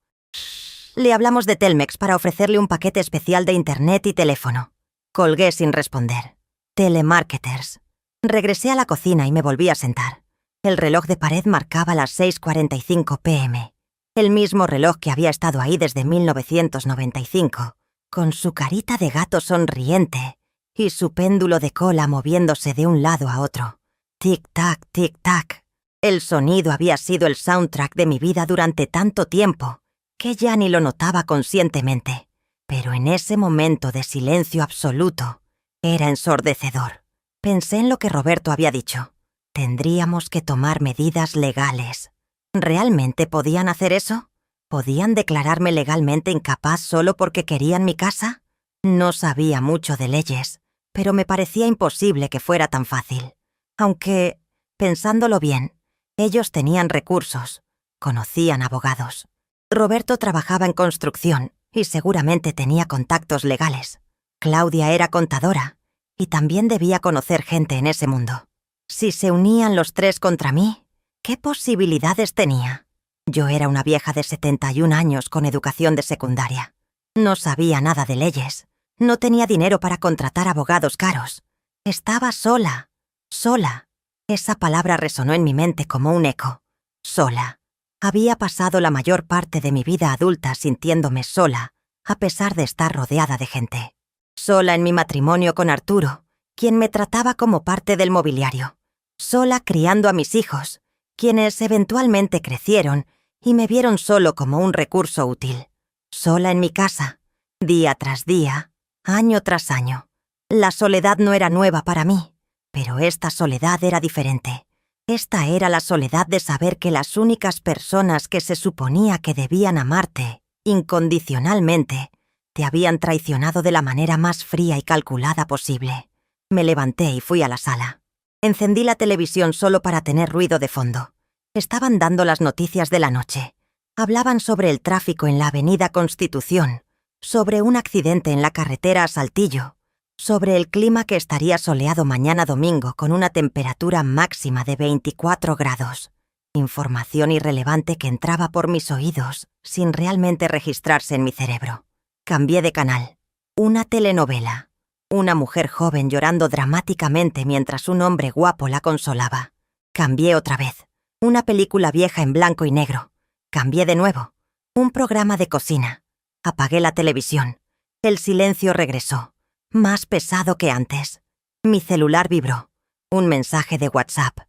«Le hablamos de Telmex para ofrecerle un paquete especial de internet y teléfono». Colgué sin responder. «Telemarketers». Regresé a la cocina y me volví a sentar. El reloj de pared marcaba las 6:45 p.m. El mismo reloj que había estado ahí desde 1995, con su carita de gato sonriente y su péndulo de cola moviéndose de un lado a otro. Tic-tac, tic-tac. El sonido había sido el soundtrack de mi vida durante tanto tiempo que ya ni lo notaba conscientemente. Pero en ese momento de silencio absoluto, era ensordecedor. Pensé en lo que Roberto había dicho. Tendríamos que tomar medidas legales. ¿Realmente podían hacer eso? ¿Podían declararme legalmente incapaz solo porque querían mi casa? No sabía mucho de leyes, pero me parecía imposible que fuera tan fácil. Aunque, pensándolo bien, ellos tenían recursos, conocían abogados. Roberto trabajaba en construcción y seguramente tenía contactos legales. Claudia era contadora y también debía conocer gente en ese mundo. Si se unían los tres contra mí, ¿qué posibilidades tenía? Yo era una vieja de 71 años con educación de secundaria. No sabía nada de leyes. No tenía dinero para contratar abogados caros. Estaba sola. Sola. Esa palabra resonó en mi mente como un eco. Sola. Había pasado la mayor parte de mi vida adulta sintiéndome sola, a pesar de estar rodeada de gente. Sola en mi matrimonio con Arturo, quien me trataba como parte del mobiliario. Sola criando a mis hijos, quienes eventualmente crecieron y me vieron solo como un recurso útil. Sola en mi casa, día tras día, año tras año. La soledad no era nueva para mí, pero esta soledad era diferente. Esta era la soledad de saber que las únicas personas que se suponía que debían amarte incondicionalmente te habían traicionado de la manera más fría y calculada posible. Me levanté y fui a la sala. Encendí la televisión solo para tener ruido de fondo. Estaban dando las noticias de la noche. Hablaban sobre el tráfico en la avenida Constitución, sobre un accidente en la carretera a Saltillo, sobre el clima que estaría soleado mañana domingo con una temperatura máxima de 24 grados. Información irrelevante que entraba por mis oídos sin realmente registrarse en mi cerebro. Cambié de canal. Una telenovela. Una mujer joven llorando dramáticamente mientras un hombre guapo la consolaba. Cambié otra vez. Una película vieja en blanco y negro. Cambié de nuevo. Un programa de cocina. Apagué la televisión. El silencio regresó, más pesado que antes. Mi celular vibró. Un mensaje de WhatsApp.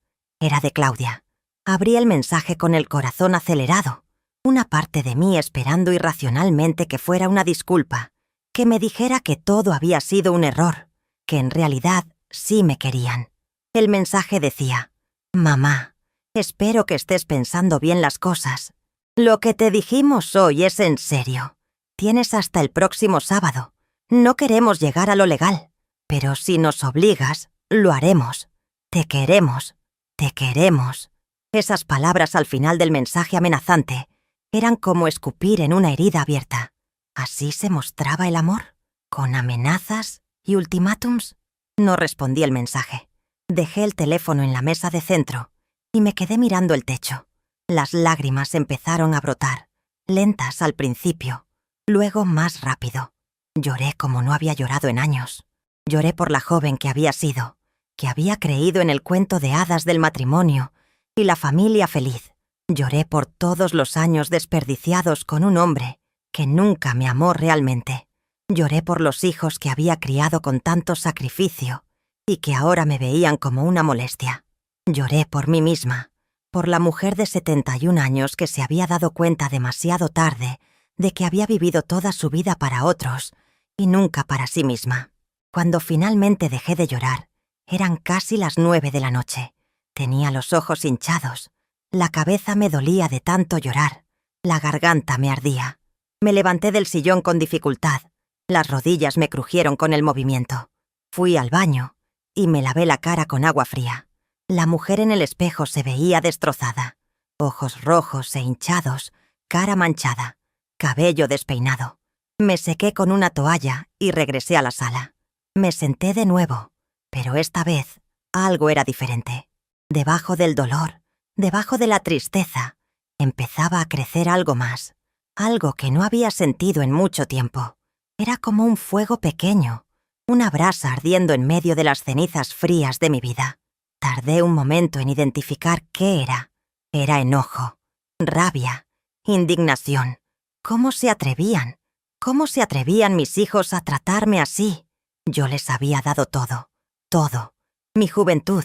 Era de Claudia. Abrí el mensaje con el corazón acelerado. Una parte de mí esperando irracionalmente que fuera una disculpa, que me dijera que todo había sido un error, que en realidad sí me querían. El mensaje decía: «Mamá, espero que estés pensando bien las cosas. Lo que te dijimos hoy es en serio. Tienes hasta el próximo sábado. No queremos llegar a lo legal, pero si nos obligas, lo haremos. Te queremos. Te queremos. Esas palabras al final del mensaje amenazante eran como escupir en una herida abierta. ¿Así se mostraba el amor? ¿Con amenazas y ultimátums? No respondí el mensaje. Dejé el teléfono en la mesa de centro y me quedé mirando el techo. Las lágrimas empezaron a brotar, lentas al principio, luego más rápido. Lloré como no había llorado en años. Lloré por la joven que había sido, que había creído en el cuento de hadas del matrimonio y la familia feliz. Lloré por todos los años desperdiciados con un hombre que nunca me amó realmente. Lloré por los hijos que había criado con tanto sacrificio y que ahora me veían como una molestia. Lloré por mí misma, por la mujer de 71 años que se había dado cuenta demasiado tarde de que había vivido toda su vida para otros y nunca para sí misma. Cuando finalmente dejé de llorar, eran casi las 9 de la noche. Tenía los ojos hinchados, la cabeza me dolía de tanto llorar, la garganta me ardía. Me levanté del sillón con dificultad, las rodillas me crujieron con el movimiento. Fui al baño y me lavé la cara con agua fría. La mujer en el espejo se veía destrozada. Ojos rojos e hinchados, cara manchada, cabello despeinado. Me sequé con una toalla y regresé a la sala. Me senté de nuevo, pero esta vez algo era diferente. Debajo del dolor, debajo de la tristeza, empezaba a crecer algo más, algo que no había sentido en mucho tiempo. Era como un fuego pequeño, una brasa ardiendo en medio de las cenizas frías de mi vida. Tardé un momento en identificar qué era. Era enojo, rabia, indignación. ¿Cómo se atrevían? ¿Cómo se atrevían mis hijos a tratarme así? Yo les había dado todo, todo. Mi juventud,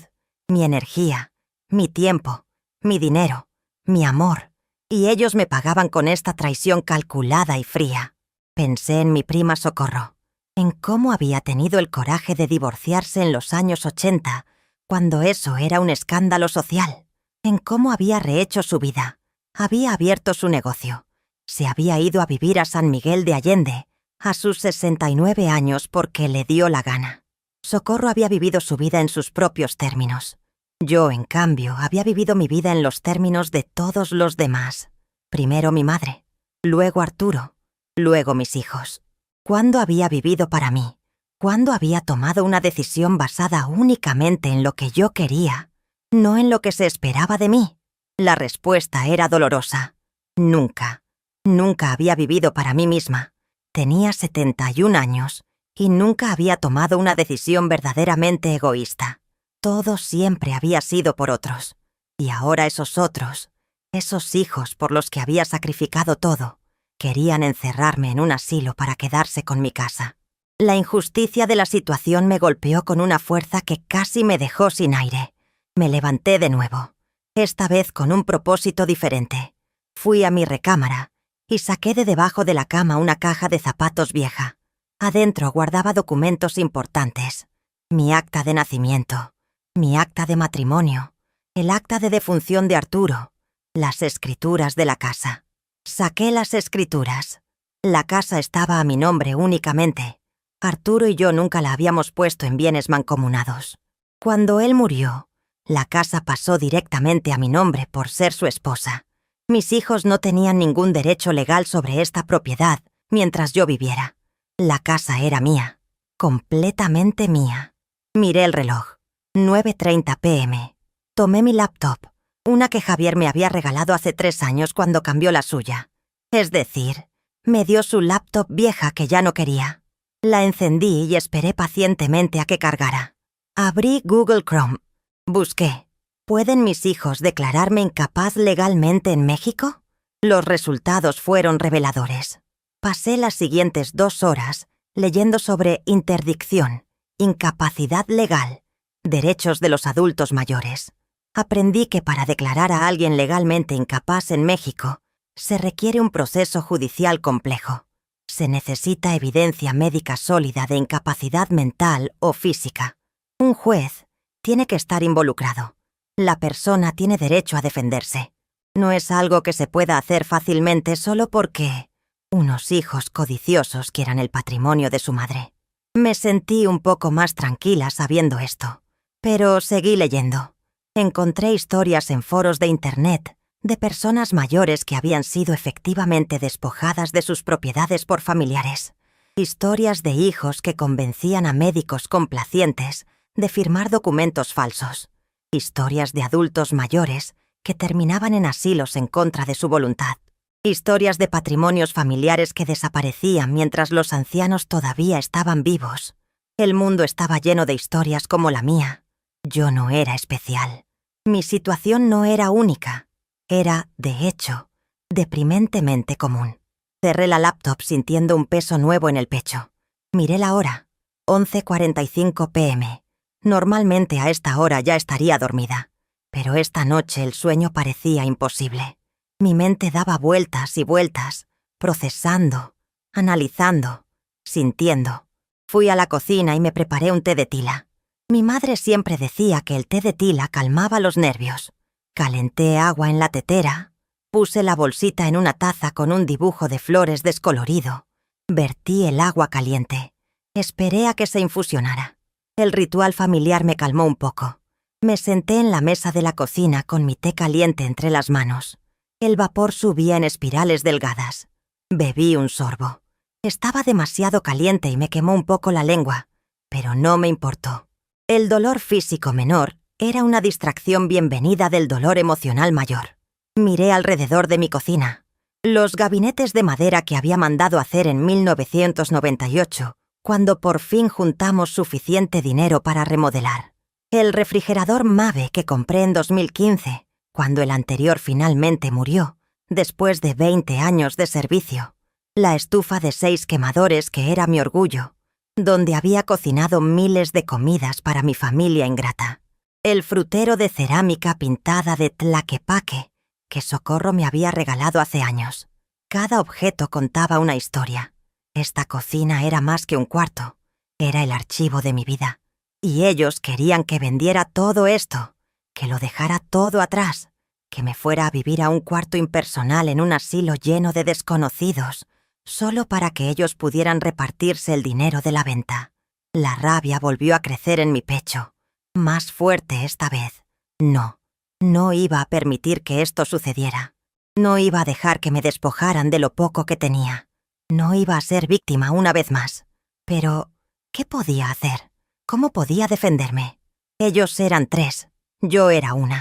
mi energía, mi tiempo, mi dinero, mi amor. Y ellos me pagaban con esta traición calculada y fría. Pensé en mi prima Socorro, en cómo había tenido el coraje de divorciarse en los años 80, cuando eso era un escándalo social, en cómo había rehecho su vida, había abierto su negocio, se había ido a vivir a San Miguel de Allende, a sus 69 años porque le dio la gana. Socorro había vivido su vida en sus propios términos. Yo, en cambio, había vivido mi vida en los términos de todos los demás. Primero mi madre, luego Arturo, luego mis hijos. ¿Cuándo había vivido para mí? ¿Cuándo había tomado una decisión basada únicamente en lo que yo quería, no en lo que se esperaba de mí? La respuesta era dolorosa. Nunca. Nunca había vivido para mí misma. Tenía 71 años y nunca había tomado una decisión verdaderamente egoísta. Todo siempre había sido por otros. Y ahora esos otros, esos hijos por los que había sacrificado todo, querían encerrarme en un asilo para quedarse con mi casa. La injusticia de la situación me golpeó con una fuerza que casi me dejó sin aire. Me levanté de nuevo, esta vez con un propósito diferente. Fui a mi recámara y saqué de debajo de la cama una caja de zapatos vieja. Adentro guardaba documentos importantes. Mi acta de nacimiento, mi acta de matrimonio, el acta de defunción de Arturo, las escrituras de la casa. Saqué las escrituras. La casa estaba a mi nombre únicamente. Arturo y yo nunca la habíamos puesto en bienes mancomunados. Cuando él murió, la casa pasó directamente a mi nombre por ser su esposa. Mis hijos no tenían ningún derecho legal sobre esta propiedad mientras yo viviera. La casa era mía, completamente mía. Miré el reloj. 9:30 p.m. Tomé mi laptop, una que Javier me había regalado hace 3 años cuando cambió la suya. Es decir, me dio su laptop vieja que ya no quería. La encendí y esperé pacientemente a que cargara. Abrí Google Chrome. Busqué. ¿Pueden mis hijos declararme incapaz legalmente en México? Los resultados fueron reveladores. Pasé las siguientes 2 horas leyendo sobre interdicción, incapacidad legal, derechos de los adultos mayores. Aprendí que para declarar a alguien legalmente incapaz en México, se requiere un proceso judicial complejo. Se necesita evidencia médica sólida de incapacidad mental o física. Un juez tiene que estar involucrado. La persona tiene derecho a defenderse. No es algo que se pueda hacer fácilmente solo porque unos hijos codiciosos quieran el patrimonio de su madre. Me sentí un poco más tranquila sabiendo esto, pero seguí leyendo. Encontré historias en foros de Internet de personas mayores que habían sido efectivamente despojadas de sus propiedades por familiares. Historias de hijos que convencían a médicos complacientes de firmar documentos falsos. Historias de adultos mayores que terminaban en asilos en contra de su voluntad. Historias de patrimonios familiares que desaparecían mientras los ancianos todavía estaban vivos. El mundo estaba lleno de historias como la mía. Yo no era especial. Mi situación no era única. Era, de hecho, deprimentemente común. Cerré la laptop sintiendo un peso nuevo en el pecho. Miré la hora. 11:45 p.m. Normalmente a esta hora ya estaría dormida. Pero esta noche el sueño parecía imposible. Mi mente daba vueltas y vueltas, procesando, analizando, sintiendo. Fui a la cocina y me preparé un té de tila. Mi madre siempre decía que el té de tila calmaba los nervios. Calenté agua en la tetera, puse la bolsita en una taza con un dibujo de flores descolorido. Vertí el agua caliente. Esperé a que se infusionara. El ritual familiar me calmó un poco. Me senté en la mesa de la cocina con mi té caliente entre las manos. El vapor subía en espirales delgadas. Bebí un sorbo. Estaba demasiado caliente y me quemó un poco la lengua, pero no me importó. El dolor físico menor era una distracción bienvenida del dolor emocional mayor. Miré alrededor de mi cocina. Los gabinetes de madera que había mandado hacer en 1998, cuando por fin juntamos suficiente dinero para remodelar. El refrigerador Mave que compré en 2015, cuando el anterior finalmente murió, después de 20 años de servicio. La estufa de 6 quemadores que era mi orgullo, donde había cocinado miles de comidas para mi familia ingrata. El frutero de cerámica pintada de Tlaquepaque, que Socorro me había regalado hace años. Cada objeto contaba una historia. Esta cocina era más que un cuarto, era el archivo de mi vida. Y ellos querían que vendiera todo esto, que lo dejara todo atrás, que me fuera a vivir a un cuarto impersonal en un asilo lleno de desconocidos, solo para que ellos pudieran repartirse el dinero de la venta. La rabia volvió a crecer en mi pecho, más fuerte esta vez. No iba a permitir que esto sucediera. No iba a dejar que me despojaran de lo poco que tenía. No iba a ser víctima una vez más. Pero, ¿qué podía hacer? ¿Cómo podía defenderme? Ellos eran 3, yo era 1.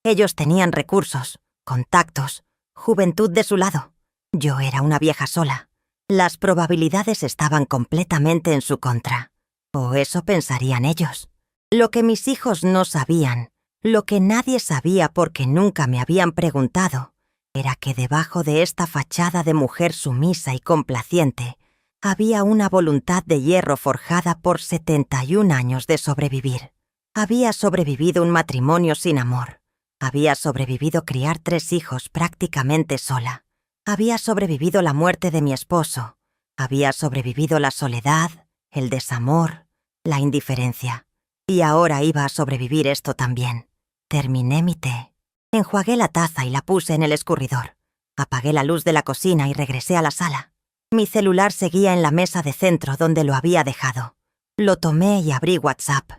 Ellos tenían recursos, contactos, juventud de su lado. Yo era una vieja sola. Las probabilidades estaban completamente en su contra. O eso pensarían ellos. Lo que mis hijos no sabían, lo que nadie sabía porque nunca me habían preguntado, era que debajo de esta fachada de mujer sumisa y complaciente, había una voluntad de hierro forjada por 71 años de sobrevivir. Había sobrevivido un matrimonio sin amor. Había sobrevivido criar 3 hijos prácticamente sola. Había sobrevivido la muerte de mi esposo. Había sobrevivido la soledad, el desamor, la indiferencia. Y ahora iba a sobrevivir esto también. Terminé mi té. Enjuagué la taza y la puse en el escurridor. Apagué la luz de la cocina y regresé a la sala. Mi celular seguía en la mesa de centro donde lo había dejado. Lo tomé y abrí WhatsApp.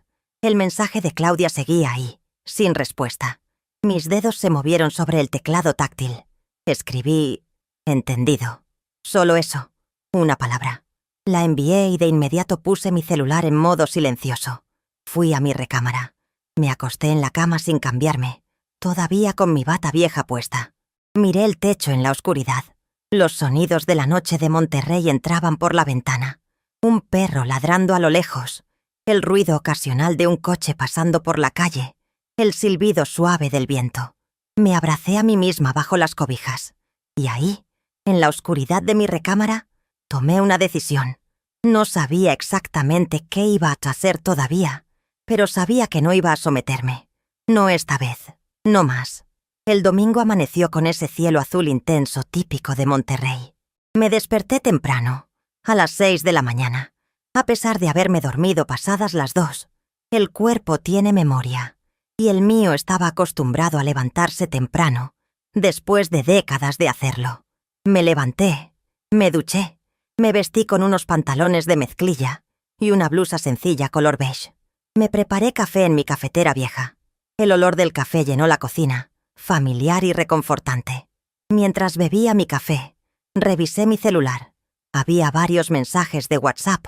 El mensaje de Claudia seguía ahí, sin respuesta. Mis dedos se movieron sobre el teclado táctil. Escribí «entendido». Solo eso, una palabra. La envié y de inmediato puse mi celular en modo silencioso. Fui a mi recámara. Me acosté en la cama sin cambiarme, todavía con mi bata vieja puesta. Miré el techo en la oscuridad. Los sonidos de la noche de Monterrey entraban por la ventana. Un perro ladrando a lo lejos, el ruido ocasional de un coche pasando por la calle, el silbido suave del viento. Me abracé a mí misma bajo las cobijas. Y ahí, en la oscuridad de mi recámara, tomé una decisión. No sabía exactamente qué iba a hacer todavía, pero sabía que no iba a someterme. No esta vez, no más. El domingo amaneció con ese cielo azul intenso típico de Monterrey. Me desperté temprano, a las 6 de la mañana, a pesar de haberme dormido pasadas las 2. El cuerpo tiene memoria, y el mío estaba acostumbrado a levantarse temprano, después de décadas de hacerlo. Me levanté, me duché, me vestí con unos pantalones de mezclilla y una blusa sencilla color beige. Me preparé café en mi cafetera vieja. El olor del café llenó la cocina, familiar y reconfortante. Mientras bebía mi café, revisé mi celular. Había varios mensajes de WhatsApp.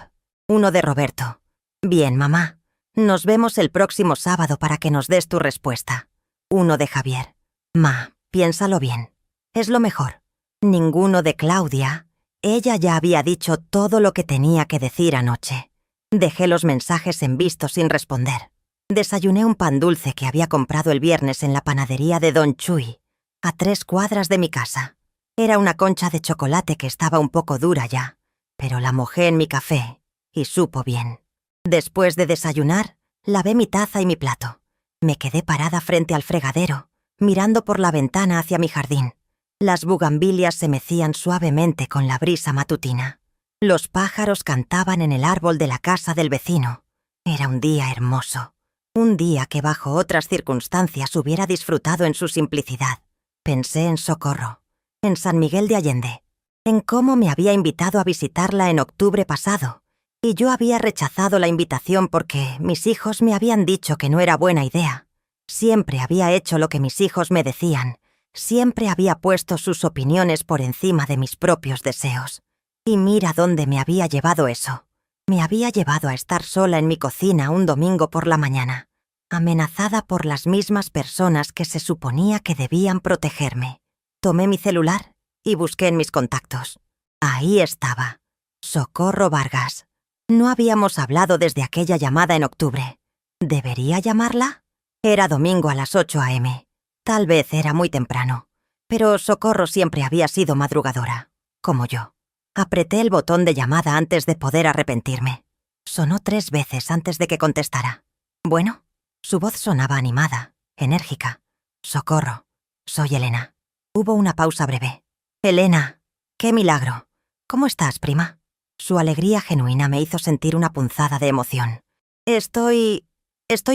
Uno de Roberto. Bien, mamá. Nos vemos el próximo sábado para que nos des tu respuesta. Uno de Javier. Ma, piénsalo bien. Es lo mejor. Ninguno de Claudia. Ella ya había dicho todo lo que tenía que decir anoche. Dejé los mensajes en visto sin responder. Desayuné un pan dulce que había comprado el viernes en la panadería de Don Chuy, a 3 cuadras de mi casa. Era una concha de chocolate que estaba un poco dura ya, pero la mojé en mi café y supo bien. Después de desayunar, lavé mi taza y mi plato. Me quedé parada frente al fregadero, mirando por la ventana hacia mi jardín. Las bugambilias se mecían suavemente con la brisa matutina. Los pájaros cantaban en el árbol de la casa del vecino. Era un día hermoso. Un día que bajo otras circunstancias hubiera disfrutado en su simplicidad. Pensé en Socorro, en San Miguel de Allende, en cómo me había invitado a visitarla en octubre pasado, y yo había rechazado la invitación porque mis hijos me habían dicho que no era buena idea. Siempre había hecho lo que mis hijos me decían, siempre había puesto sus opiniones por encima de mis propios deseos. Y mira dónde me había llevado eso. Me había llevado a estar sola en mi cocina un domingo por la mañana, amenazada por las mismas personas que se suponía que debían protegerme. Tomé mi celular y busqué en mis contactos. Ahí estaba. Socorro Vargas. No habíamos hablado desde aquella llamada en octubre. ¿Debería llamarla? Era domingo a las 8 a.m. Tal vez era muy temprano, pero Socorro siempre había sido madrugadora, como yo. Apreté el botón de llamada antes de poder arrepentirme. Sonó 3 veces antes de que contestara. Bueno, su voz sonaba animada, enérgica. Socorro, soy Elena. Hubo una pausa breve. Elena, qué milagro. ¿Cómo estás, prima? Su alegría genuina me hizo sentir una punzada de emoción. Estoy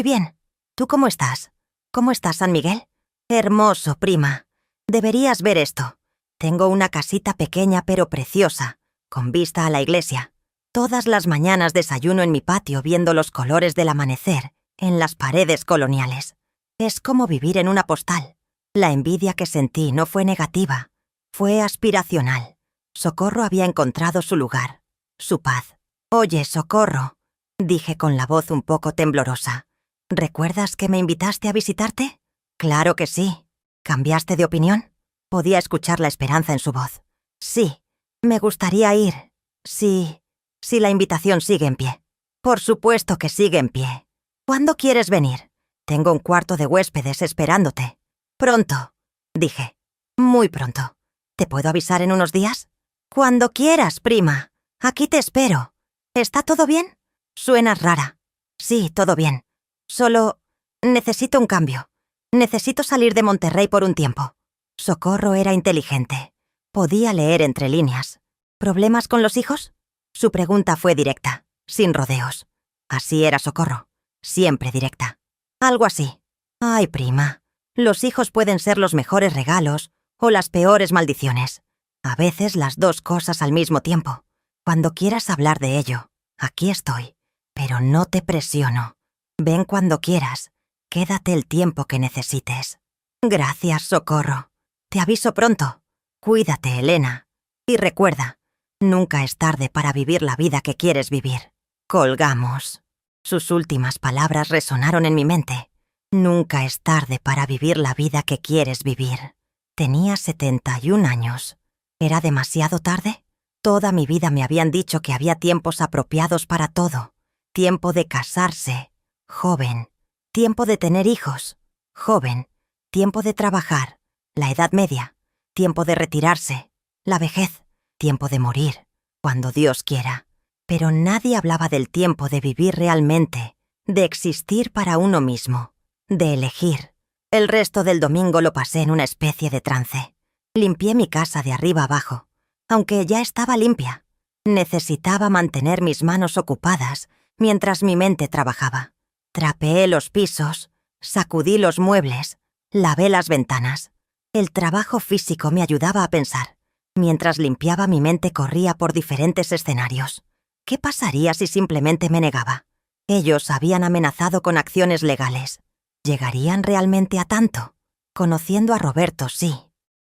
bien. ¿Tú cómo estás? ¿Cómo estás, San Miguel? Hermoso, prima. Deberías ver esto. Tengo una casita pequeña pero preciosa, con vista a la iglesia. Todas las mañanas desayuno en mi patio viendo los colores del amanecer en las paredes coloniales. Es como vivir en una postal. La envidia que sentí no fue negativa, fue aspiracional. Socorro había encontrado su lugar, su paz. Oye, Socorro, dije con la voz un poco temblorosa. ¿Recuerdas que me invitaste a visitarte? Claro que sí. ¿Cambiaste de opinión? Podía escuchar la esperanza en su voz. Sí, me gustaría ir. Sí, si la invitación sigue en pie. Por supuesto que sigue en pie. ¿Cuándo quieres venir? Tengo un cuarto de huéspedes esperándote. Pronto, dije. Muy pronto. ¿Te puedo avisar en unos días? Cuando quieras, prima. Aquí te espero. ¿Está todo bien? Suenas rara. Sí, todo bien. Solo necesito un cambio. Necesito salir de Monterrey por un tiempo. Socorro era inteligente. Podía leer entre líneas. ¿Problemas con los hijos? Su pregunta fue directa, sin rodeos. Así era Socorro. Siempre directa. Algo así. Ay, prima. Los hijos pueden ser los mejores regalos o las peores maldiciones. A veces las dos cosas al mismo tiempo. Cuando quieras hablar de ello, aquí estoy. Pero no te presiono. Ven cuando quieras. Quédate el tiempo que necesites. Gracias, Socorro. Te aviso pronto. Cuídate, Elena. Y recuerda, nunca es tarde para vivir la vida que quieres vivir. Colgamos. Sus últimas palabras resonaron en mi mente. Nunca es tarde para vivir la vida que quieres vivir. Tenía 71 años. ¿Era demasiado tarde? Toda mi vida me habían dicho que había tiempos apropiados para todo. Tiempo de casarse, joven. Tiempo de tener hijos, joven. Tiempo de trabajar, la edad media. Tiempo de retirarse, la vejez. Tiempo de morir, cuando Dios quiera. Pero nadie hablaba del tiempo de vivir realmente, de existir para uno mismo, de elegir. El resto del domingo lo pasé en una especie de trance. Limpié mi casa de arriba abajo, aunque ya estaba limpia. Necesitaba mantener mis manos ocupadas mientras mi mente trabajaba. Trapeé los pisos, sacudí los muebles, lavé las ventanas. El trabajo físico me ayudaba a pensar. Mientras limpiaba, mi mente corría por diferentes escenarios. ¿Qué pasaría si simplemente me negaba? Ellos habían amenazado con acciones legales. ¿Llegarían realmente a tanto? Conociendo a Roberto, sí.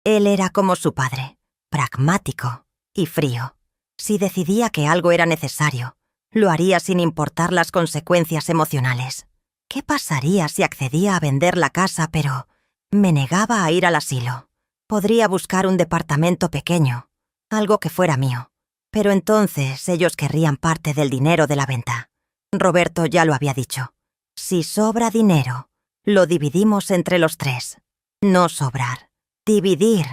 Él era como su padre, pragmático y frío. Si decidía que algo era necesario, lo haría sin importar las consecuencias emocionales. ¿Qué pasaría si accedía a vender la casa pero me negaba a ir al asilo? Podría buscar un departamento pequeño, algo que fuera mío, pero entonces ellos querrían parte del dinero de la venta. Roberto ya lo había dicho. Si sobra dinero, lo dividimos entre los tres. No sobrar. Dividir.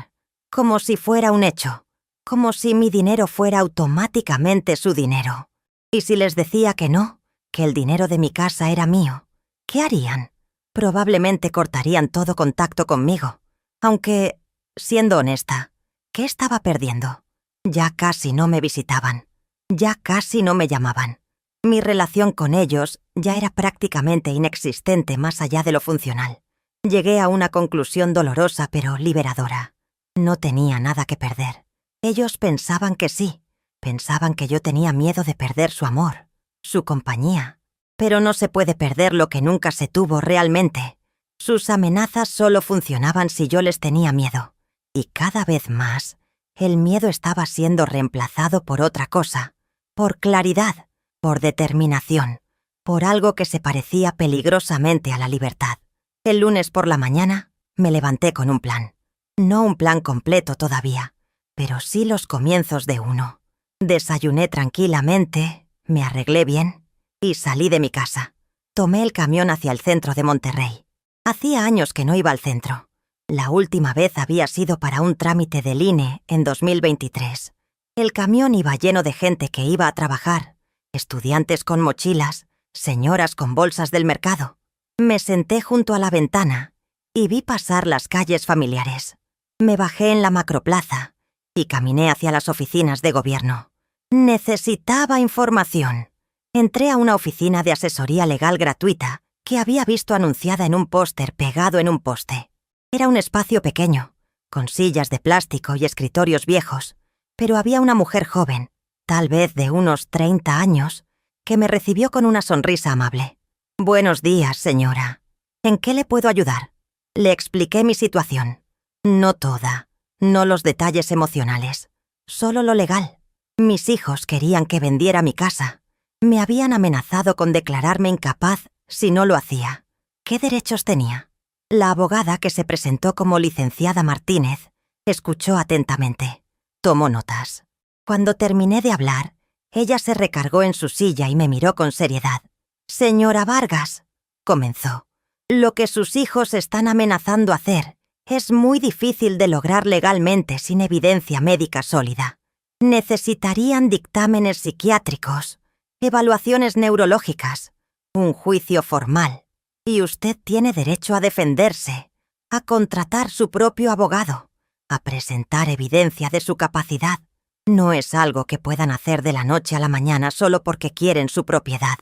Como si fuera un hecho. Como si mi dinero fuera automáticamente su dinero. Y si les decía que no, que el dinero de mi casa era mío, ¿qué harían? Probablemente cortarían todo contacto conmigo. Aunque, siendo honesta, ¿qué estaba perdiendo? Ya casi no me visitaban. Ya casi no me llamaban. Mi relación con ellos ya era prácticamente inexistente más allá de lo funcional. Llegué a una conclusión dolorosa pero liberadora. No tenía nada que perder. Ellos pensaban que sí. Pensaban que yo tenía miedo de perder su amor, su compañía. Pero no se puede perder lo que nunca se tuvo realmente. Sus amenazas solo funcionaban si yo les tenía miedo. Y cada vez más, el miedo estaba siendo reemplazado por otra cosa. Por claridad, por determinación, por algo que se parecía peligrosamente a la libertad. El lunes por la mañana, me levanté con un plan. No un plan completo todavía, pero sí los comienzos de uno. Desayuné tranquilamente, me arreglé bien y salí de mi casa. Tomé el camión hacia el centro de Monterrey. Hacía años que no iba al centro. La última vez había sido para un trámite del INE en 2023. El camión iba lleno de gente que iba a trabajar, estudiantes con mochilas, señoras con bolsas del mercado. Me senté junto a la ventana y vi pasar las calles familiares. Me bajé en la macroplaza y caminé hacia las oficinas de gobierno. Necesitaba información. Entré a una oficina de asesoría legal gratuita que había visto anunciada en un póster pegado en un poste. Era un espacio pequeño, con sillas de plástico y escritorios viejos, pero había una mujer joven, tal vez de unos 30 años, que me recibió con una sonrisa amable. «Buenos días, señora. ¿En qué le puedo ayudar?» Le expliqué mi situación. No toda, no los detalles emocionales, solo lo legal. Mis hijos querían que vendiera mi casa. Me habían amenazado con declararme incapaz si no lo hacía. ¿Qué derechos tenía? La abogada, que se presentó como licenciada Martínez, escuchó atentamente. Tomó notas. Cuando terminé de hablar, ella se recargó en su silla y me miró con seriedad. «Señora Vargas», comenzó, «lo que sus hijos están amenazando hacer es muy difícil de lograr legalmente sin evidencia médica sólida. Necesitarían dictámenes psiquiátricos, evaluaciones neurológicas, un juicio formal, y usted tiene derecho a defenderse, a contratar su propio abogado, a presentar evidencia de su capacidad. No es algo que puedan hacer de la noche a la mañana solo porque quieren su propiedad».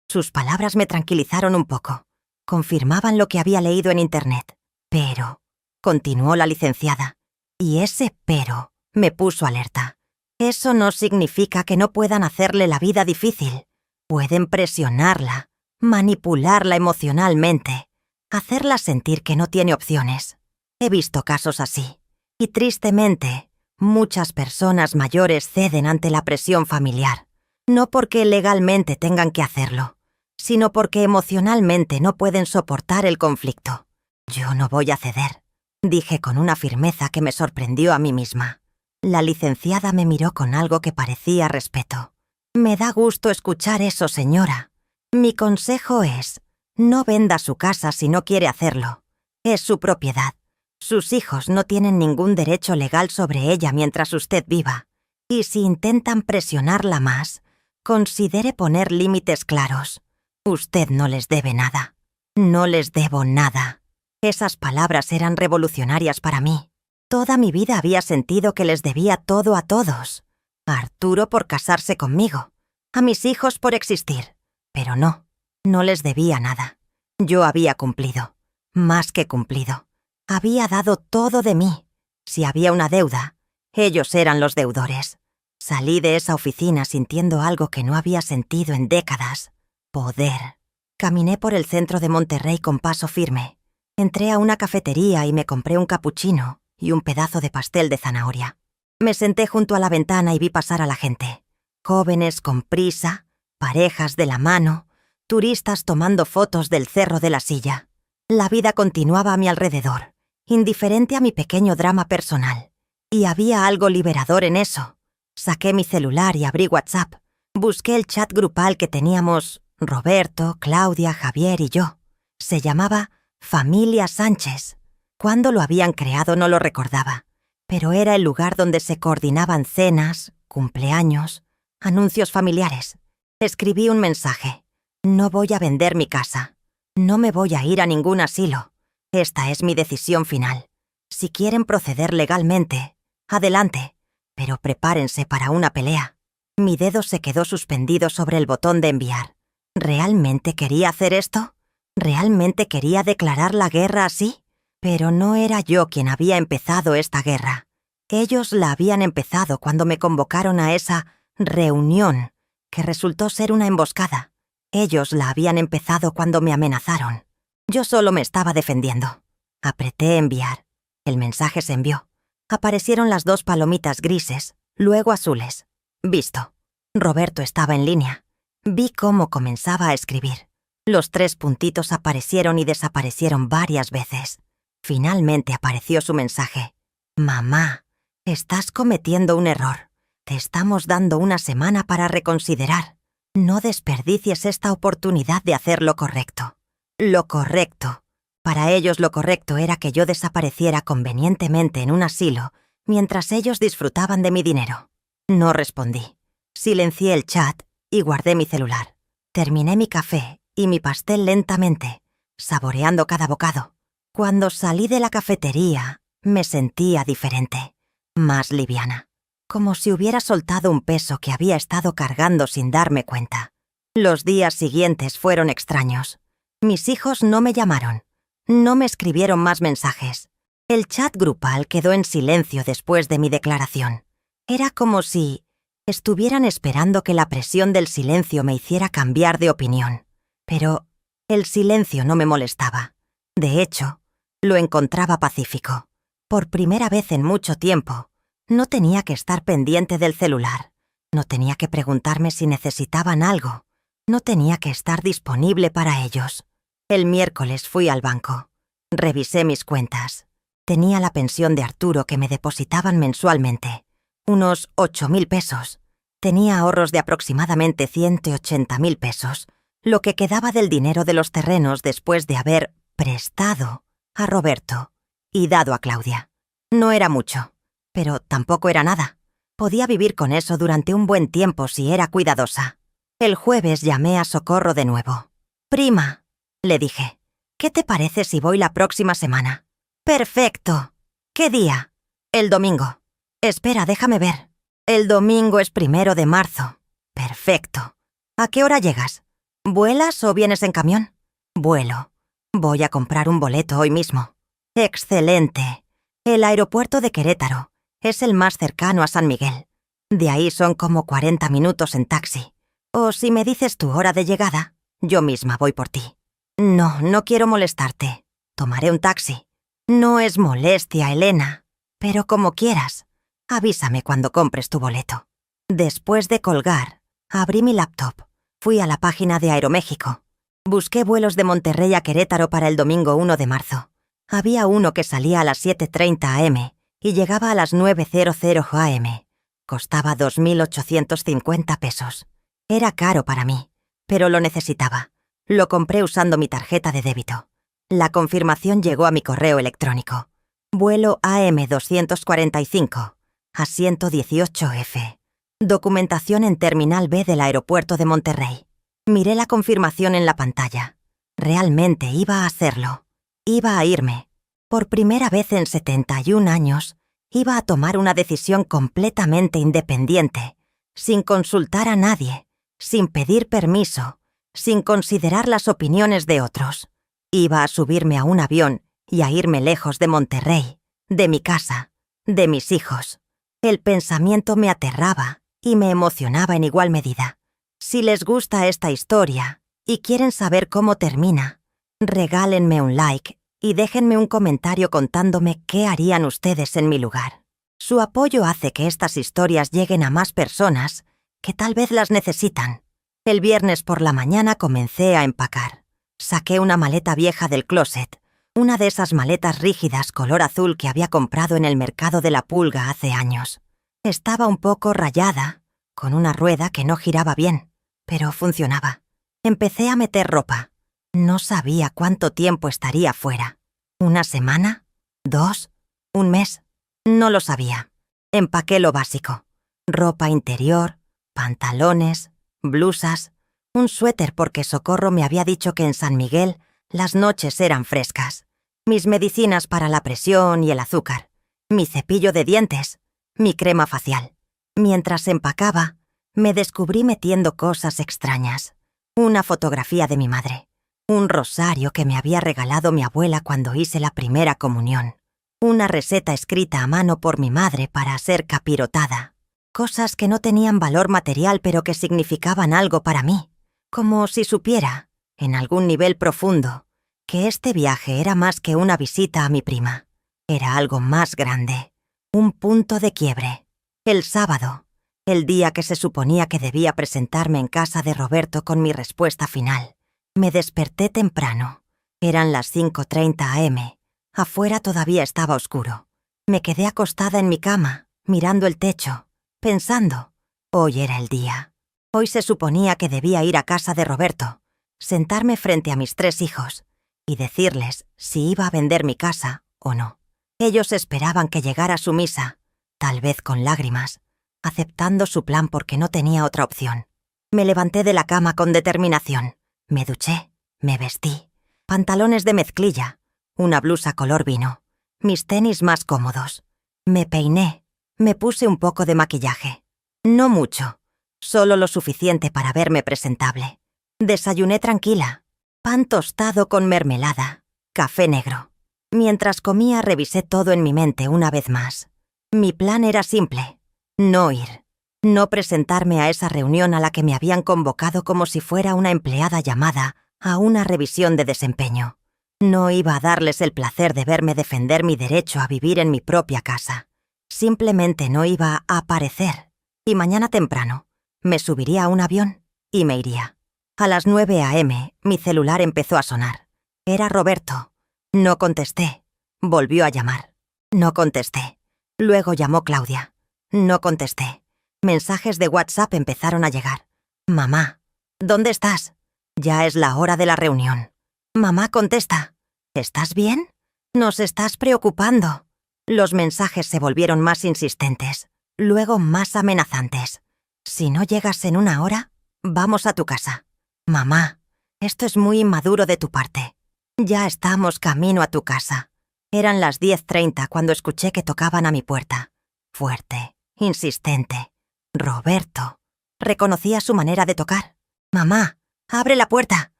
Sus palabras me tranquilizaron un poco. Confirmaban lo que había leído en Internet. «Pero», continuó la licenciada, y ese pero me puso alerta. «Eso no significa que no puedan hacerle la vida difícil. Pueden presionarla, manipularla emocionalmente, hacerla sentir que no tiene opciones. He visto casos así. Y tristemente, muchas personas mayores ceden ante la presión familiar, no porque legalmente tengan que hacerlo, sino porque emocionalmente no pueden soportar el conflicto. Yo no voy a ceder», dije con una firmeza que me sorprendió a mí misma. La licenciada me miró con algo que parecía respeto. «Me da gusto escuchar eso, señora. Mi consejo es, no venda su casa si no quiere hacerlo. Es su propiedad. Sus hijos no tienen ningún derecho legal sobre ella mientras usted viva. Y si intentan presionarla más, considere poner límites claros. Usted no les debe nada». «No les debo nada». Esas palabras eran revolucionarias para mí. Toda mi vida había sentido que les debía todo a todos. A Arturo por casarse conmigo, a mis hijos por existir. Pero no les debía nada. Yo había cumplido, más que cumplido. Había dado todo de mí. Si había una deuda, ellos eran los deudores. Salí de esa oficina sintiendo algo que no había sentido en décadas. Poder. Caminé por el centro de Monterrey con paso firme. Entré a una cafetería y me compré un capuchino y un pedazo de pastel de zanahoria. Me senté junto a la ventana y vi pasar a la gente. Jóvenes con prisa, parejas de la mano, turistas tomando fotos del Cerro de la Silla. La vida continuaba a mi alrededor, indiferente a mi pequeño drama personal. Y había algo liberador en eso. Saqué mi celular y abrí WhatsApp. Busqué el chat grupal que teníamos Roberto, Claudia, Javier y yo. Se llamaba Familia Sánchez. Cuándo lo habían creado no lo recordaba, pero era el lugar donde se coordinaban cenas, cumpleaños, anuncios familiares. Escribí un mensaje. No voy a vender mi casa. No me voy a ir a ningún asilo. Esta es mi decisión final. Si quieren proceder legalmente, adelante, pero prepárense para una pelea. Mi dedo se quedó suspendido sobre el botón de enviar. ¿Realmente quería hacer esto? ¿Realmente quería declarar la guerra así? Pero no era yo quien había empezado esta guerra. Ellos la habían empezado cuando me convocaron a esa reunión, que resultó ser una emboscada. Ellos la habían empezado cuando me amenazaron. Yo solo me estaba defendiendo. Apreté enviar. El mensaje se envió. Aparecieron las 2 palomitas grises, luego azules. Visto. Roberto estaba en línea. Vi cómo comenzaba a escribir. Los 3 puntitos aparecieron y desaparecieron varias veces. Finalmente apareció su mensaje. Mamá, estás cometiendo un error. Te estamos dando una semana para reconsiderar. No desperdicies esta oportunidad de hacer lo correcto. Lo correcto. Para ellos lo correcto era que yo desapareciera convenientemente en un asilo mientras ellos disfrutaban de mi dinero. No respondí. Silencié el chat y guardé mi celular. Terminé mi café y mi pastel lentamente, saboreando cada bocado. Cuando salí de la cafetería, me sentía diferente, más liviana, como si hubiera soltado un peso que había estado cargando sin darme cuenta. Los días siguientes fueron extraños. Mis hijos no me llamaron. No me escribieron más mensajes. El chat grupal quedó en silencio después de mi declaración. Era como si estuvieran esperando que la presión del silencio me hiciera cambiar de opinión. Pero el silencio no me molestaba. De hecho, lo encontraba pacífico. Por primera vez en mucho tiempo, no tenía que estar pendiente del celular. No tenía que preguntarme si necesitaban algo. No tenía que estar disponible para ellos. El miércoles fui al banco. Revisé mis cuentas. Tenía la pensión de Arturo que me depositaban mensualmente. Unos 8.000 pesos. Tenía ahorros de aproximadamente 180.000 pesos. Lo que quedaba del dinero de los terrenos después de haber prestado a Roberto y dado a Claudia. No era mucho, pero tampoco era nada. Podía vivir con eso durante un buen tiempo si era cuidadosa. El jueves llamé a Socorro de nuevo. «Prima», le dije, «¿qué te parece si voy la próxima semana?» «Perfecto. ¿Qué día?» «El domingo». «Espera, déjame ver. El domingo es 1 de marzo. Perfecto. ¿A qué hora llegas? ¿Vuelas o vienes en camión?» «Vuelo. Voy a comprar un boleto hoy mismo». «Excelente. El aeropuerto de Querétaro es el más cercano a San Miguel. De ahí son como 40 minutos en taxi. O si me dices tu hora de llegada, yo misma voy por ti». «No, no quiero molestarte. Tomaré un taxi». «No es molestia, Elena. Pero como quieras. Avísame cuando compres tu boleto». Después de colgar, abrí mi laptop. Fui a la página de Aeroméxico. Busqué vuelos de Monterrey a Querétaro para el domingo 1 de marzo. Había uno que salía a las 7:30 am y llegaba a las 9:00 am. Costaba 2.850 pesos. Era caro para mí, pero lo necesitaba. Lo compré usando mi tarjeta de débito. La confirmación llegó a mi correo electrónico. Vuelo AM 245, asiento 18F. Documentación en Terminal B del aeropuerto de Monterrey. Miré la confirmación en la pantalla. Realmente iba a hacerlo. Iba a irme. Por primera vez en 71 años, iba a tomar una decisión completamente independiente, sin consultar a nadie, sin pedir permiso, sin considerar las opiniones de otros. Iba a subirme a un avión y a irme lejos de Monterrey, de mi casa, de mis hijos. El pensamiento me aterraba y me emocionaba en igual medida. Si les gusta esta historia y quieren saber cómo termina, regálenme un like y déjenme un comentario contándome qué harían ustedes en mi lugar. Su apoyo hace que estas historias lleguen a más personas que tal vez las necesitan. El viernes por la mañana comencé a empacar. Saqué una maleta vieja del closet, una de esas maletas rígidas color azul que había comprado en el mercado de la Pulga hace años. Estaba un poco rayada, con una rueda que no giraba bien, pero funcionaba. Empecé a meter ropa. No sabía cuánto tiempo estaría fuera. ¿Una semana? ¿2? ¿Un mes? No lo sabía. Empaqué lo básico. Ropa interior, pantalones, blusas, un suéter porque Socorro me había dicho que en San Miguel las noches eran frescas, mis medicinas para la presión y el azúcar, mi cepillo de dientes, mi crema facial. Mientras empacaba, me descubrí metiendo cosas extrañas. Una fotografía de mi madre, un rosario que me había regalado mi abuela cuando hice la primera comunión, una receta escrita a mano por mi madre para ser capirotada. Cosas que no tenían valor material pero que significaban algo para mí, como si supiera, en algún nivel profundo, que este viaje era más que una visita a mi prima. Era algo más grande, un punto de quiebre. El sábado, el día que se suponía que debía presentarme en casa de Roberto con mi respuesta final, me desperté temprano. Eran las 5:30 am. Afuera todavía estaba oscuro. Me quedé acostada en mi cama, mirando el techo, pensando, hoy era el día. Hoy se suponía que debía ir a casa de Roberto, sentarme frente a mis 3 hijos y decirles si iba a vender mi casa o no. Ellos esperaban que llegara su misa, tal vez con lágrimas, aceptando su plan porque no tenía otra opción. Me levanté de la cama con determinación. Me duché, me vestí. Pantalones de mezclilla, una blusa color vino, mis tenis más cómodos. Me peiné, me puse un poco de maquillaje. No mucho, solo lo suficiente para verme presentable. Desayuné tranquila, pan tostado con mermelada, café negro. Mientras comía revisé todo en mi mente una vez más. Mi plan era simple, no ir, no presentarme a esa reunión a la que me habían convocado como si fuera una empleada llamada a una revisión de desempeño. No iba a darles el placer de verme defender mi derecho a vivir en mi propia casa. Simplemente no iba a aparecer. Y mañana temprano me subiría a un avión y me iría. A las 9 am mi celular empezó a sonar. Era Roberto. No contesté. Volvió a llamar. No contesté. Luego llamó Claudia. No contesté. Mensajes de WhatsApp empezaron a llegar. Mamá, ¿dónde estás? Ya es la hora de la reunión. Mamá, contesta. ¿Estás bien? Nos estás preocupando. Los mensajes se volvieron más insistentes, luego más amenazantes. Si no llegas en 1 hora, vamos a tu casa. Mamá, esto es muy inmaduro de tu parte. Ya estamos camino a tu casa. Eran las 10:30 cuando escuché que tocaban a mi puerta. Fuerte, insistente. Roberto. Reconocía su manera de tocar. Mamá, abre la puerta.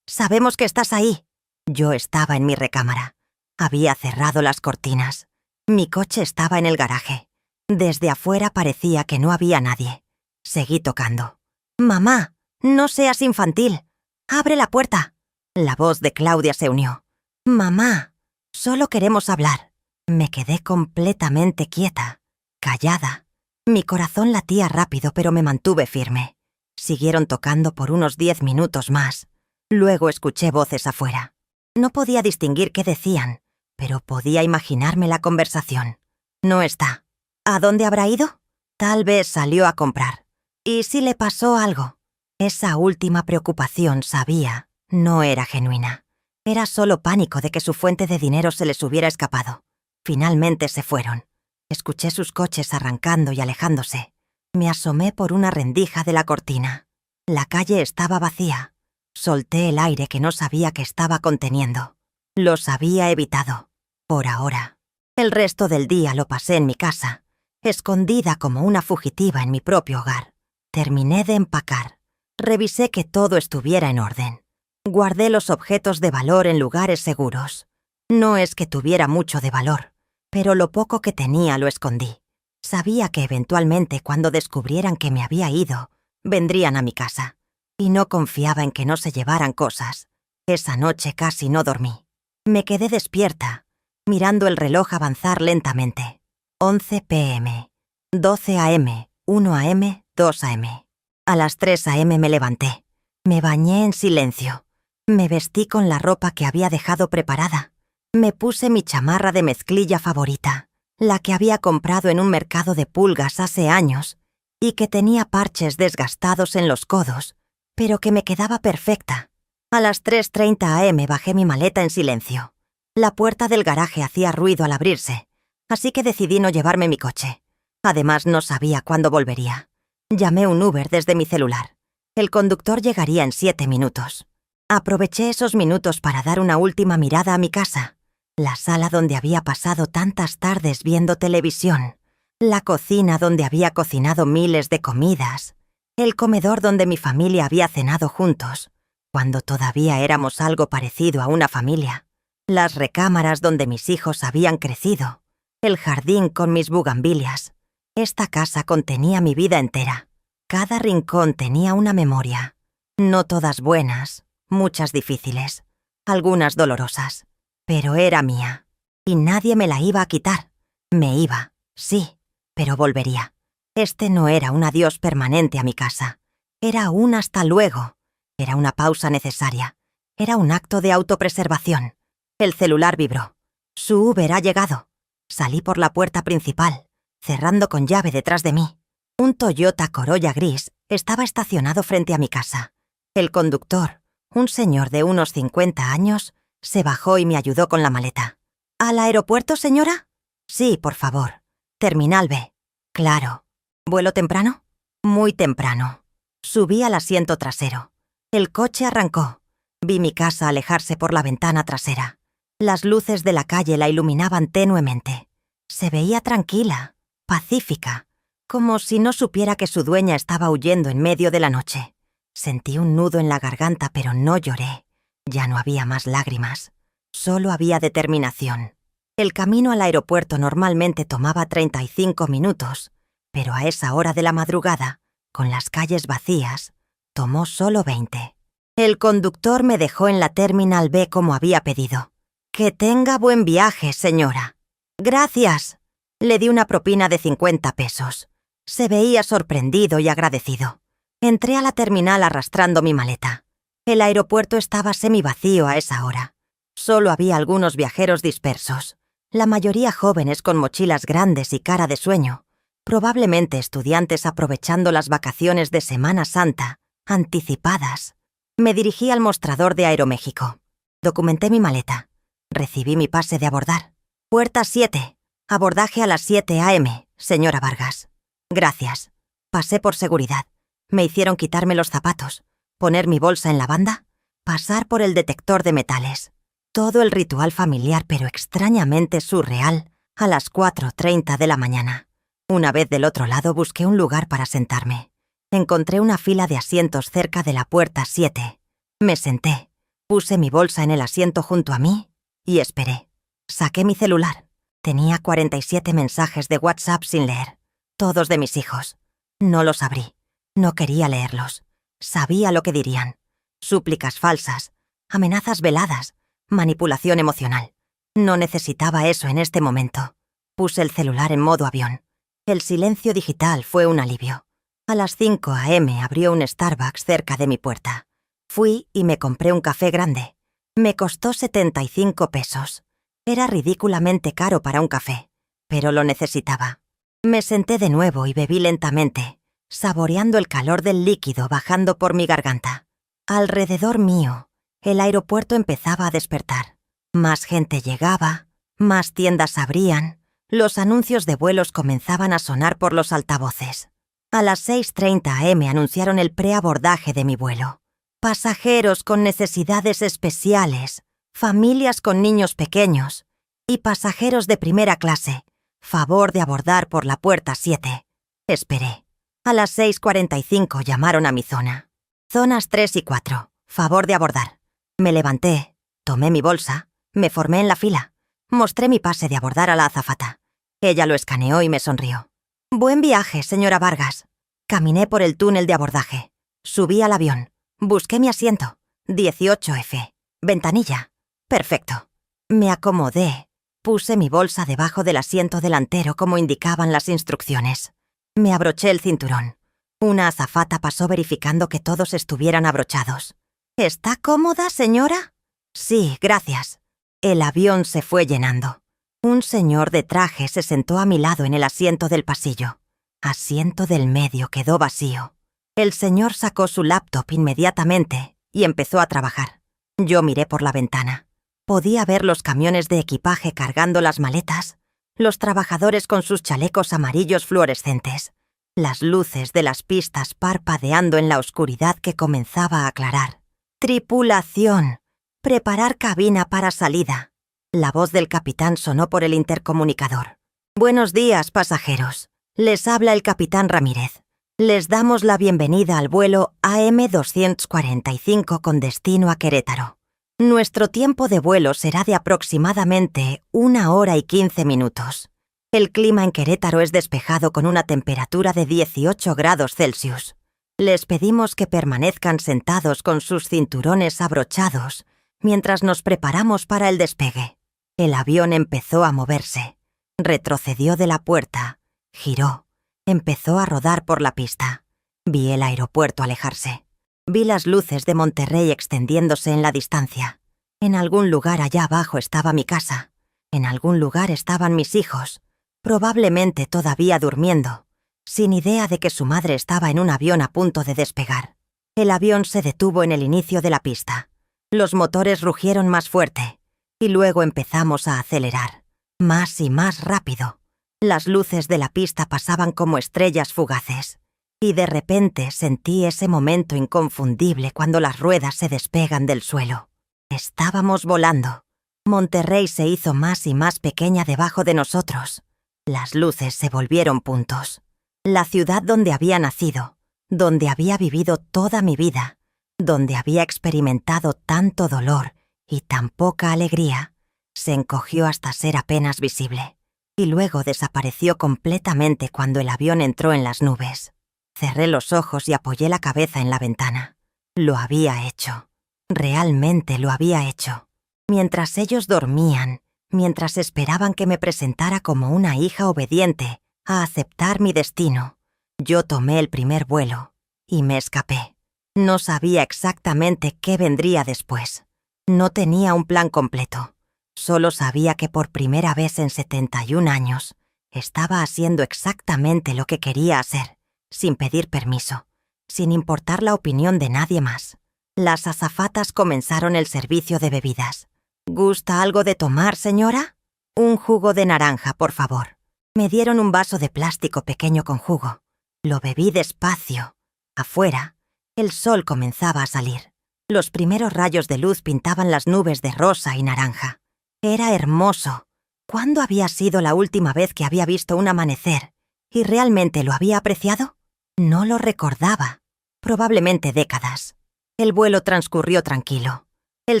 Sabemos que estás ahí. Yo estaba en mi recámara. Había cerrado las cortinas. Mi coche estaba en el garaje. Desde afuera parecía que no había nadie. Seguí tocando. Mamá, no seas infantil. Abre la puerta. La voz de Claudia se unió. Mamá, solo queremos hablar. Me quedé completamente quieta, callada. Mi corazón latía rápido, pero me mantuve firme. Siguieron tocando por unos 10 minutos más. Luego escuché voces afuera. No podía distinguir qué decían, pero podía imaginarme la conversación. No está. ¿A dónde habrá ido? Tal vez salió a comprar. ¿Y si le pasó algo? Esa última preocupación, sabía, no era genuina. Era solo pánico de que su fuente de dinero se les hubiera escapado. Finalmente se fueron. Escuché sus coches arrancando y alejándose. Me asomé por una rendija de la cortina. La calle estaba vacía. Solté el aire que no sabía que estaba conteniendo. Los había evitado, por ahora. El resto del día lo pasé en mi casa, escondida como una fugitiva en mi propio hogar. Terminé de empacar. Revisé que todo estuviera en orden. Guardé los objetos de valor en lugares seguros. No es que tuviera mucho de valor, pero lo poco que tenía lo escondí. Sabía que eventualmente cuando descubrieran que me había ido, vendrían a mi casa. Y no confiaba en que no se llevaran cosas. Esa noche casi no dormí. Me quedé despierta, mirando el reloj avanzar lentamente. 11 p.m., 12 a.m., 1 a.m., 2 a.m. A las 3 a.m. me levanté. Me bañé en silencio. Me vestí con la ropa que había dejado preparada. Me puse mi chamarra de mezclilla favorita, la que había comprado en un mercado de pulgas hace años y que tenía parches desgastados en los codos, pero que me quedaba perfecta. A las 3:30 a.m. bajé mi maleta en silencio. La puerta del garaje hacía ruido al abrirse, así que decidí no llevarme mi coche. Además, no sabía cuándo volvería. Llamé un Uber desde mi celular. El conductor llegaría en 7 minutos. Aproveché esos minutos para dar una última mirada a mi casa. La sala donde había pasado tantas tardes viendo televisión. La cocina donde había cocinado miles de comidas. El comedor donde mi familia había cenado juntos, cuando todavía éramos algo parecido a una familia. Las recámaras donde mis hijos habían crecido. El jardín con mis bugambilias. Esta casa contenía mi vida entera. Cada rincón tenía una memoria. No todas buenas, muchas difíciles, algunas dolorosas. Pero era mía. Y nadie me la iba a quitar. Me iba, sí, pero volvería. Este no era un adiós permanente a mi casa. Era un hasta luego. Era una pausa necesaria. Era un acto de autopreservación. El celular vibró. Su Uber ha llegado. Salí por la puerta principal, cerrando con llave detrás de mí. Un Toyota Corolla gris estaba estacionado frente a mi casa. El conductor, un señor de unos 50 años, se bajó y me ayudó con la maleta. ¿Al aeropuerto, señora? Sí, por favor. Terminal B. Claro. ¿Vuelo temprano? Muy temprano. Subí al asiento trasero. El coche arrancó. Vi mi casa alejarse por la ventana trasera. Las luces de la calle la iluminaban tenuemente. Se veía tranquila, pacífica, como si no supiera que su dueña estaba huyendo en medio de la noche. Sentí un nudo en la garganta, pero no lloré. Ya no había más lágrimas. Solo había determinación. El camino al aeropuerto normalmente tomaba 35 minutos, pero a esa hora de la madrugada, con las calles vacías, tomó solo 20. El conductor me dejó en la Terminal B como había pedido. «Que tenga buen viaje, señora». «Gracias». Le di una propina de 50 pesos. Se veía sorprendido y agradecido. Entré a la terminal arrastrando mi maleta. El aeropuerto estaba semivacío a esa hora. Solo había algunos viajeros dispersos, la mayoría jóvenes con mochilas grandes y cara de sueño, probablemente estudiantes aprovechando las vacaciones de Semana Santa, anticipadas. Me dirigí al mostrador de Aeroméxico. Documenté mi maleta. Recibí mi pase de abordar. Puerta 7. Abordaje a las 7 a.m., señora Vargas. Gracias. Pasé por seguridad. Me hicieron quitarme los zapatos, poner mi bolsa en la banda, pasar por el detector de metales. Todo el ritual familiar, pero extrañamente surreal, a las 4:30 de la mañana. Una vez del otro lado busqué un lugar para sentarme. Encontré una fila de asientos cerca de la puerta 7. Me senté, puse mi bolsa en el asiento junto a mí y esperé. Saqué mi celular. Tenía 47 mensajes de WhatsApp sin leer, todos de mis hijos. No los abrí. No quería leerlos. Sabía lo que dirían. Súplicas falsas, amenazas veladas, manipulación emocional. No necesitaba eso en este momento. Puse el celular en modo avión. El silencio digital fue un alivio. A las 5 a.m. abrió un Starbucks cerca de mi puerta. Fui y me compré un café grande. Me costó 75 pesos. Era ridículamente caro para un café, pero lo necesitaba. Me senté de nuevo y bebí lentamente, saboreando el calor del líquido bajando por mi garganta. Alrededor mío, el aeropuerto empezaba a despertar. Más gente llegaba, más tiendas abrían, los anuncios de vuelos comenzaban a sonar por los altavoces. A las 6:30 a.m. anunciaron el preabordaje de mi vuelo. Pasajeros con necesidades especiales, familias con niños pequeños y pasajeros de primera clase, favor de abordar por la puerta 7. Esperé. A las 6:45 llamaron a mi zona. Zonas 3 y 4, favor de abordar. Me levanté, tomé mi bolsa, Me formé en la fila. Mostré mi pase de abordar a la azafata. Ella lo escaneó y me sonrió. «Buen viaje, señora Vargas». Caminé por el túnel de abordaje. Subí al avión. Busqué mi asiento. 18F. Ventanilla. Perfecto. Me acomodé. Puse mi bolsa debajo del asiento delantero como indicaban las instrucciones. Me abroché el cinturón. Una azafata pasó verificando que todos estuvieran abrochados. «¿Está cómoda, señora?» «Sí, gracias». El avión se fue llenando. Un señor de traje se sentó a mi lado en el asiento del pasillo. Asiento del medio quedó vacío. El señor sacó su laptop inmediatamente y empezó a trabajar. Yo miré por la ventana. Podía ver los camiones de equipaje cargando las maletas, los trabajadores con sus chalecos amarillos fluorescentes, las luces de las pistas parpadeando en la oscuridad que comenzaba a aclarar. «Tripulación, preparar cabina para salida». La voz del capitán sonó por el intercomunicador. «Buenos días, pasajeros. Les habla el capitán Ramírez. Les damos la bienvenida al vuelo AM245 con destino a Querétaro. Nuestro tiempo de vuelo será de aproximadamente 1 hora y 15 minutos. El clima en Querétaro es despejado con una temperatura de 18 grados Celsius. Les pedimos que permanezcan sentados con sus cinturones abrochados mientras nos preparamos para el despegue». El avión empezó a moverse. Retrocedió de la puerta. Giró. Empezó a rodar por la pista. Vi el aeropuerto alejarse. Vi las luces de Monterrey extendiéndose en la distancia. En algún lugar allá abajo estaba mi casa. En algún lugar estaban mis hijos, probablemente todavía durmiendo, sin idea de que su madre estaba en un avión a punto de despegar. El avión se detuvo en el inicio de la pista. Los motores rugieron más fuerte. Y luego empezamos a acelerar. Más y más rápido. Las luces de la pista pasaban como estrellas fugaces. Y de repente sentí ese momento inconfundible cuando las ruedas se despegan del suelo. Estábamos volando. Monterrey se hizo más y más pequeña debajo de nosotros. Las luces se volvieron puntos. La ciudad donde había nacido, donde había vivido toda mi vida, donde había experimentado tanto dolor y tan poca alegría, se encogió hasta ser apenas visible, y luego desapareció completamente cuando el avión entró en las nubes. Cerré los ojos y apoyé la cabeza en la ventana. Lo había hecho. Realmente lo había hecho. Mientras ellos dormían, mientras esperaban que me presentara como una hija obediente a aceptar mi destino, yo tomé el primer vuelo y me escapé. No sabía exactamente qué vendría después. No tenía un plan completo. Solo sabía que por primera vez en 71 años estaba haciendo exactamente lo que quería hacer, sin pedir permiso, sin importar la opinión de nadie más. Las azafatas comenzaron el servicio de bebidas. «¿Gusta algo de tomar, señora?» «Un jugo de naranja, por favor». Me dieron un vaso de plástico pequeño con jugo. Lo bebí despacio. Afuera, el sol comenzaba a salir. Los primeros rayos de luz pintaban las nubes de rosa y naranja. Era hermoso. ¿Cuándo había sido la última vez que había visto un amanecer y realmente lo había apreciado? No lo recordaba. Probablemente décadas. El vuelo transcurrió tranquilo. El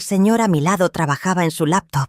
señor a mi lado trabajaba en su laptop,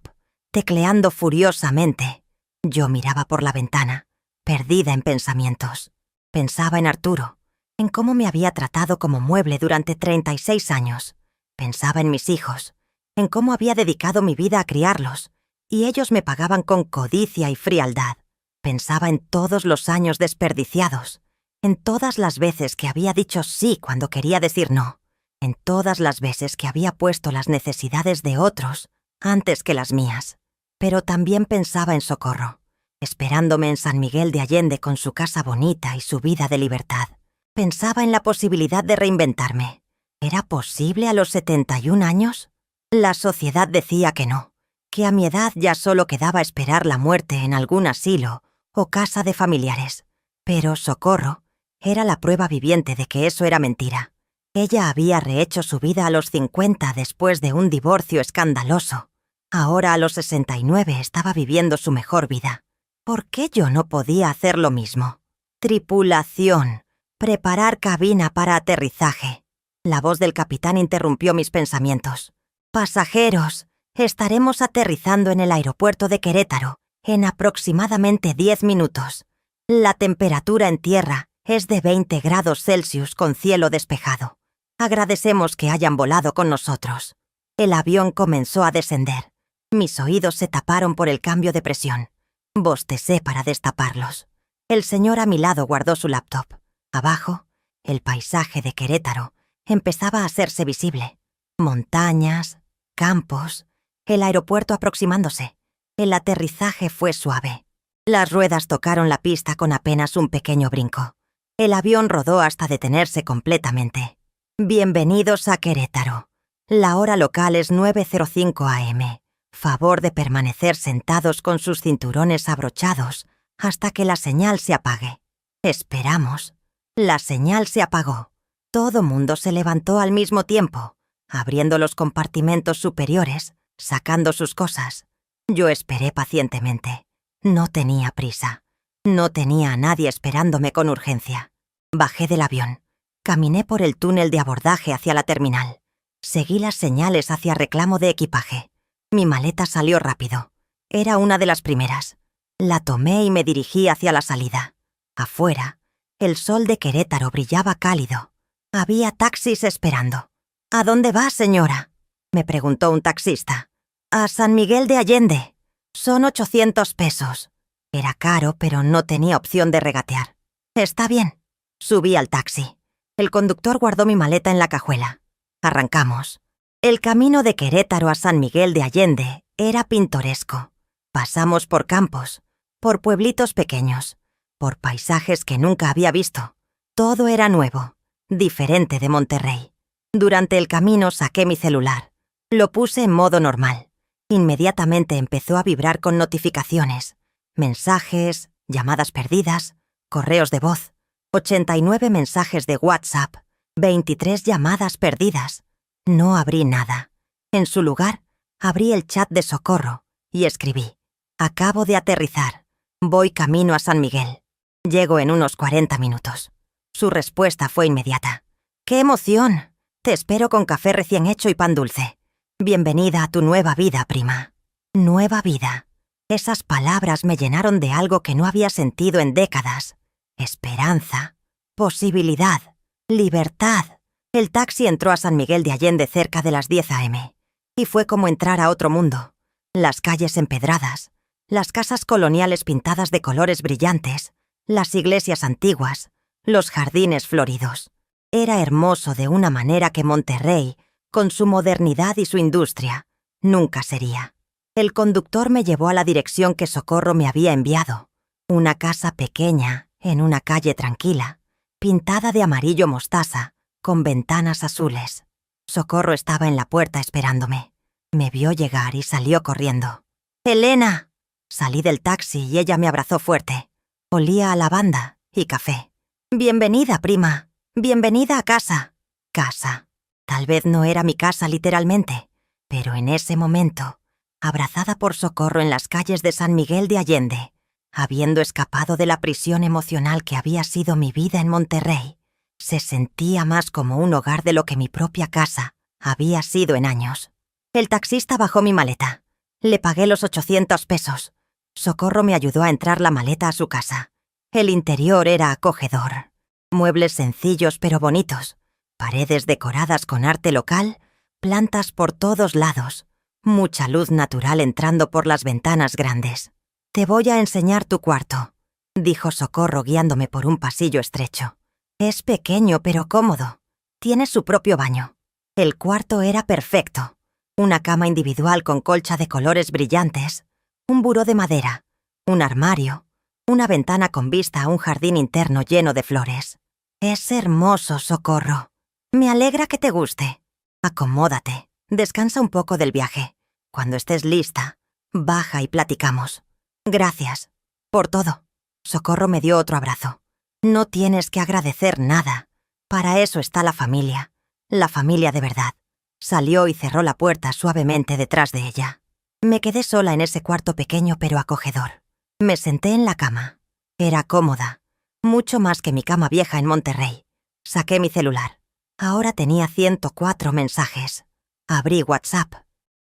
tecleando furiosamente. Yo miraba por la ventana, perdida en pensamientos. Pensaba en Arturo, en cómo me había tratado como mueble durante 36 años. Pensaba en mis hijos, en cómo había dedicado mi vida a criarlos, y ellos me pagaban con codicia y frialdad. Pensaba en todos los años desperdiciados, en todas las veces que había dicho sí cuando quería decir no, en todas las veces que había puesto las necesidades de otros antes que las mías. Pero también pensaba en Socorro, esperándome en San Miguel de Allende con su casa bonita y su vida de libertad. Pensaba en la posibilidad de reinventarme. ¿Era posible a los 71 años? La sociedad decía que no, que a mi edad ya solo quedaba esperar la muerte en algún asilo o casa de familiares. Pero Socorro era la prueba viviente de que eso era mentira. Ella había rehecho su vida a los 50 después de un divorcio escandaloso. Ahora a los 69 estaba viviendo su mejor vida. ¿Por qué yo no podía hacer lo mismo? Tripulación. Preparar cabina para aterrizaje. La voz del capitán interrumpió mis pensamientos. Pasajeros, Estaremos aterrizando en el aeropuerto de Querétaro en aproximadamente 10 minutos. La temperatura en tierra es de 20 grados Celsius con cielo despejado. Agradecemos que hayan volado con nosotros. El avión comenzó a descender. Mis oídos se taparon por el cambio de presión. Bostecé para destaparlos. El señor a mi lado guardó su laptop. Abajo, el paisaje de Querétaro empezaba a hacerse visible. Montañas, campos, el aeropuerto aproximándose. El aterrizaje fue suave. Las ruedas tocaron la pista con apenas un pequeño brinco. El avión rodó hasta detenerse completamente. Bienvenidos a Querétaro. La hora local es 9:05 am. Favor de permanecer sentados con sus cinturones abrochados hasta que la señal se apague. Esperamos. La señal se apagó. Todo mundo se levantó al mismo tiempo, abriendo los compartimentos superiores, sacando sus cosas. Yo esperé pacientemente. No tenía prisa. No tenía a nadie esperándome con urgencia. Bajé del avión. Caminé por el túnel de abordaje hacia la terminal. Seguí las señales hacia reclamo de equipaje. Mi maleta salió rápido. Era una de las primeras. La tomé y me dirigí hacia la salida. Afuera, el sol de Querétaro brillaba cálido. Había taxis esperando. ¿A dónde va, señora?, me preguntó un taxista. A San Miguel de Allende. Son 800 pesos. Era caro, pero no tenía opción de regatear. Está bien. Subí al taxi. El conductor guardó mi maleta en la cajuela. Arrancamos. El camino de Querétaro a San Miguel de Allende era pintoresco. Pasamos por campos, por pueblitos pequeños, por paisajes que nunca había visto. Todo era nuevo, diferente de Monterrey. Durante el camino saqué mi celular. Lo puse en modo normal. Inmediatamente empezó a vibrar con notificaciones, mensajes, llamadas perdidas, correos de voz, 89 mensajes de WhatsApp, 23 llamadas perdidas. No abrí nada. En su lugar, abrí el chat de Socorro y escribí: acabo de aterrizar. Voy camino a San Miguel. Llego en unos 40 minutos. Su respuesta fue inmediata. ¡Qué emoción! Te espero con café recién hecho y pan dulce. Bienvenida a tu nueva vida, prima. Nueva vida. Esas palabras me llenaron de algo que no había sentido en décadas. Esperanza, posibilidad, libertad. El taxi entró a San Miguel de Allende cerca de las 10 am. Y fue como entrar a otro mundo. Las calles empedradas, las casas coloniales pintadas de colores brillantes, las iglesias antiguas, los jardines floridos. Era hermoso de una manera que Monterrey, con su modernidad y su industria, nunca sería. El conductor me llevó a la dirección que Socorro me había enviado. Una casa pequeña, en una calle tranquila, pintada de amarillo mostaza, con ventanas azules. Socorro estaba en la puerta esperándome. Me vio llegar y salió corriendo. ¡Elena! Salí del taxi y ella me abrazó fuerte. Olía a lavanda y café. Bienvenida, prima. Bienvenida a casa. Casa. Tal vez no era mi casa literalmente, pero en ese momento, abrazada por Socorro en las calles de San Miguel de Allende, habiendo escapado de la prisión emocional que había sido mi vida en Monterrey, se sentía más como un hogar de lo que mi propia casa había sido en años. El taxista bajó mi maleta. Le pagué los 800 pesos. Socorro me ayudó a entrar la maleta a su casa. El interior era acogedor. Muebles sencillos pero bonitos. Paredes decoradas con arte local, plantas por todos lados. Mucha luz natural entrando por las ventanas grandes. «Te voy a enseñar tu cuarto», dijo Socorro guiándome por un pasillo estrecho. «Es pequeño pero cómodo. Tiene su propio baño». El cuarto era perfecto. Una cama individual con colcha de colores brillantes, un buró de madera, un armario, una ventana con vista a un jardín interno lleno de flores. «Es hermoso, Socorro. Me alegra que te guste. Acomódate, descansa un poco del viaje. Cuando estés lista, baja y platicamos. Gracias por todo». Socorro me dio otro abrazo. «No tienes que agradecer nada. Para eso está la familia de verdad». Salió y cerró la puerta suavemente detrás de ella. Me quedé sola en ese cuarto pequeño pero acogedor. Me senté en la cama. Era cómoda, mucho más que mi cama vieja en Monterrey. Saqué mi celular. Ahora tenía 104 mensajes. Abrí WhatsApp.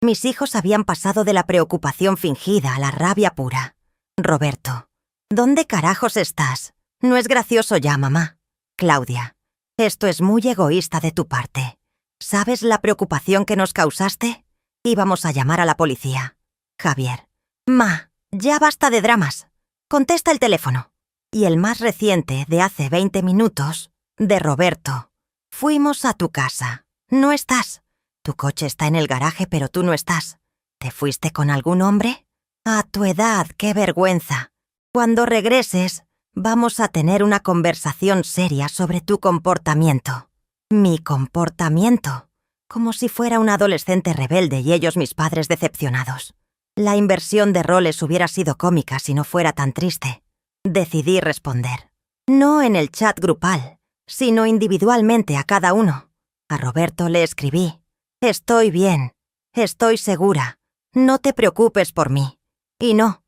Mis hijos habían pasado de la preocupación fingida a la rabia pura. Roberto: ¿dónde carajos estás? No es gracioso ya, mamá. Claudia: esto es muy egoísta de tu parte. ¿Sabes la preocupación que nos causaste? Íbamos a llamar a la policía. Javier: Ma, ya basta de dramas. Contesta el teléfono. Y el más reciente, de hace 20 minutos, de Roberto: fuimos a tu casa. No estás. Tu coche está en el garaje, pero tú no estás. ¿Te fuiste con algún hombre? A tu edad, qué vergüenza. Cuando regreses, vamos a tener una conversación seria sobre tu comportamiento. ¿Mi comportamiento? Como si fuera un adolescente rebelde y ellos mis padres decepcionados. La inversión de roles hubiera sido cómica si no fuera tan triste. Decidí responder. No en el chat grupal, sino individualmente a cada uno. A Roberto le escribí: estoy bien, estoy segura, no te preocupes por mí. Y no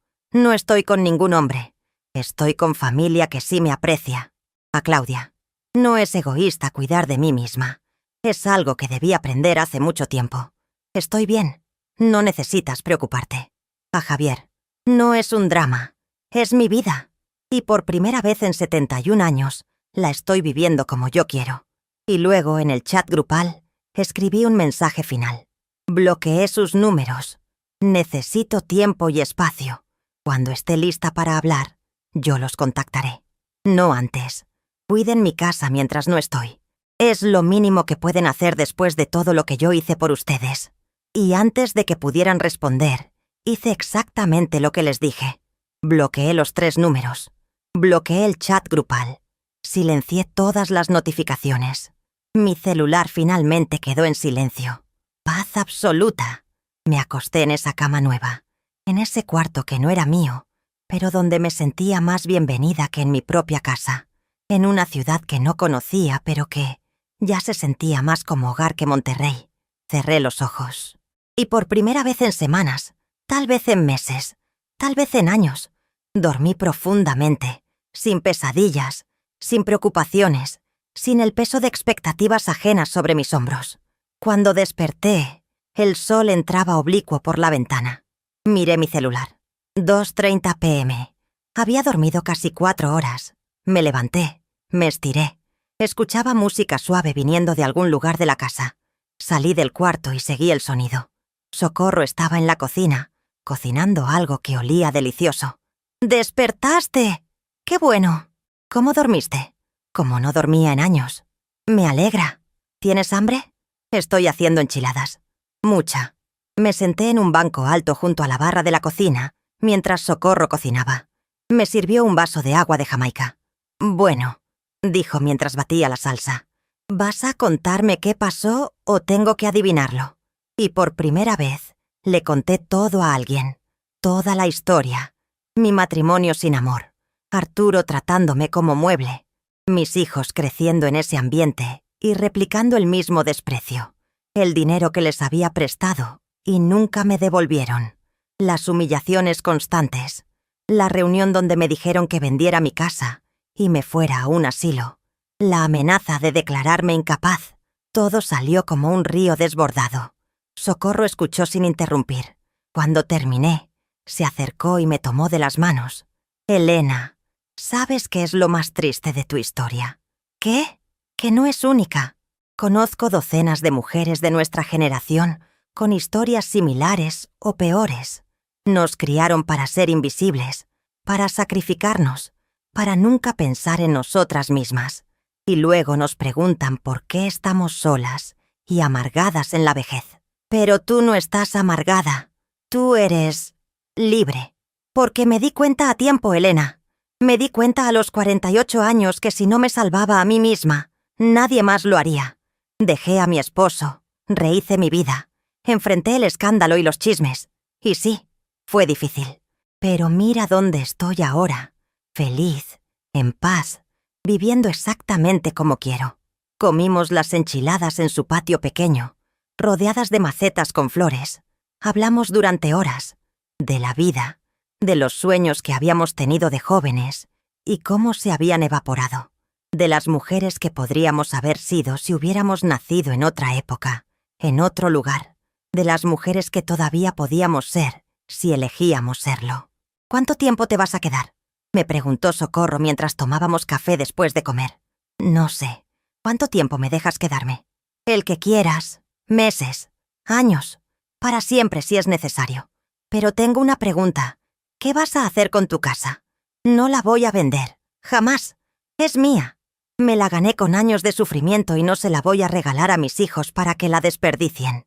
estoy con ningún hombre. Estoy con familia que sí me aprecia. A Claudia: no es egoísta cuidar de mí misma. Es algo que debí aprender hace mucho tiempo. Estoy bien, no necesitas preocuparte. A Javier: no es un drama, es mi vida. Y por primera vez en 71 años, la estoy viviendo como yo quiero. Y luego, en el chat grupal, escribí un mensaje final. Bloqueé sus números. Necesito tiempo y espacio. Cuando esté lista para hablar, yo los contactaré. No antes. Cuiden mi casa mientras no estoy. Es lo mínimo que pueden hacer después de todo lo que yo hice por ustedes. Y antes de que pudieran responder, hice exactamente lo que les dije. Bloqueé los 3 números. Bloqueé el chat grupal. Silencié todas las notificaciones. Mi celular finalmente quedó en silencio. Paz absoluta. Me acosté en esa cama nueva, en ese cuarto que no era mío, pero donde me sentía más bienvenida que en mi propia casa, en una ciudad que no conocía, pero que ya se sentía más como hogar que Monterrey. Cerré los ojos. Y por primera vez en semanas, tal vez en meses, tal vez en años, dormí profundamente, sin pesadillas, sin preocupaciones, sin el peso de expectativas ajenas sobre mis hombros. Cuando desperté, el sol entraba oblicuo por la ventana. Miré mi celular. 2:30 p.m. Había dormido casi 4 horas. Me levanté, me estiré. Escuchaba música suave viniendo de algún lugar de la casa. Salí del cuarto y seguí el sonido. Socorro estaba en la cocina, cocinando algo que olía delicioso. ¡Despertaste! ¡Qué bueno! ¿Cómo dormiste? Como no dormía en años. Me alegra. ¿Tienes hambre? Estoy haciendo enchiladas. Mucha. Me senté en un banco alto junto a la barra de la cocina, mientras Socorro cocinaba. Me sirvió un vaso de agua de Jamaica. Bueno, dijo mientras batía la salsa. ¿Vas a contarme qué pasó o tengo que adivinarlo? Y por primera vez, le conté todo a alguien. Toda la historia. Mi matrimonio sin amor. Arturo tratándome como mueble. Mis hijos creciendo en ese ambiente y replicando el mismo desprecio. El dinero que les había prestado y nunca me devolvieron. Las humillaciones constantes. La reunión donde me dijeron que vendiera mi casa y me fuera a un asilo. La amenaza de declararme incapaz. Todo salió como un río desbordado. Socorro escuchó sin interrumpir. Cuando terminé, se acercó y me tomó de las manos. Elena, ¿sabes qué es lo más triste de tu historia? ¿Qué? Que no es única. Conozco docenas de mujeres de nuestra generación con historias similares o peores. Nos criaron para ser invisibles, para sacrificarnos, para nunca pensar en nosotras mismas. Y luego nos preguntan por qué estamos solas y amargadas en la vejez. Pero tú no estás amargada. Tú eres libre. Porque me di cuenta a tiempo, Elena. Me di cuenta a los 48 años que si no me salvaba a mí misma, nadie más lo haría. Dejé a mi esposo, rehice mi vida, enfrenté el escándalo y los chismes. Y sí, fue difícil. Pero mira dónde estoy ahora, feliz, en paz, viviendo exactamente como quiero. Comimos las enchiladas en su patio pequeño, rodeadas de macetas con flores. Hablamos durante horas, de la vida, de los sueños que habíamos tenido de jóvenes y cómo se habían evaporado. De las mujeres que podríamos haber sido si hubiéramos nacido en otra época, en otro lugar. de las mujeres que todavía podíamos ser si elegíamos serlo. ¿Cuánto tiempo te vas a quedar?, me preguntó Socorro mientras tomábamos café después de comer. No sé. ¿Cuánto tiempo me dejas quedarme? El que quieras. Meses. Años. Para siempre si es necesario. Pero tengo una pregunta. ¿Qué vas a hacer con tu casa? No la voy a vender. Jamás. Es mía. Me la gané con años de sufrimiento y no se la voy a regalar a mis hijos para que la desperdicien.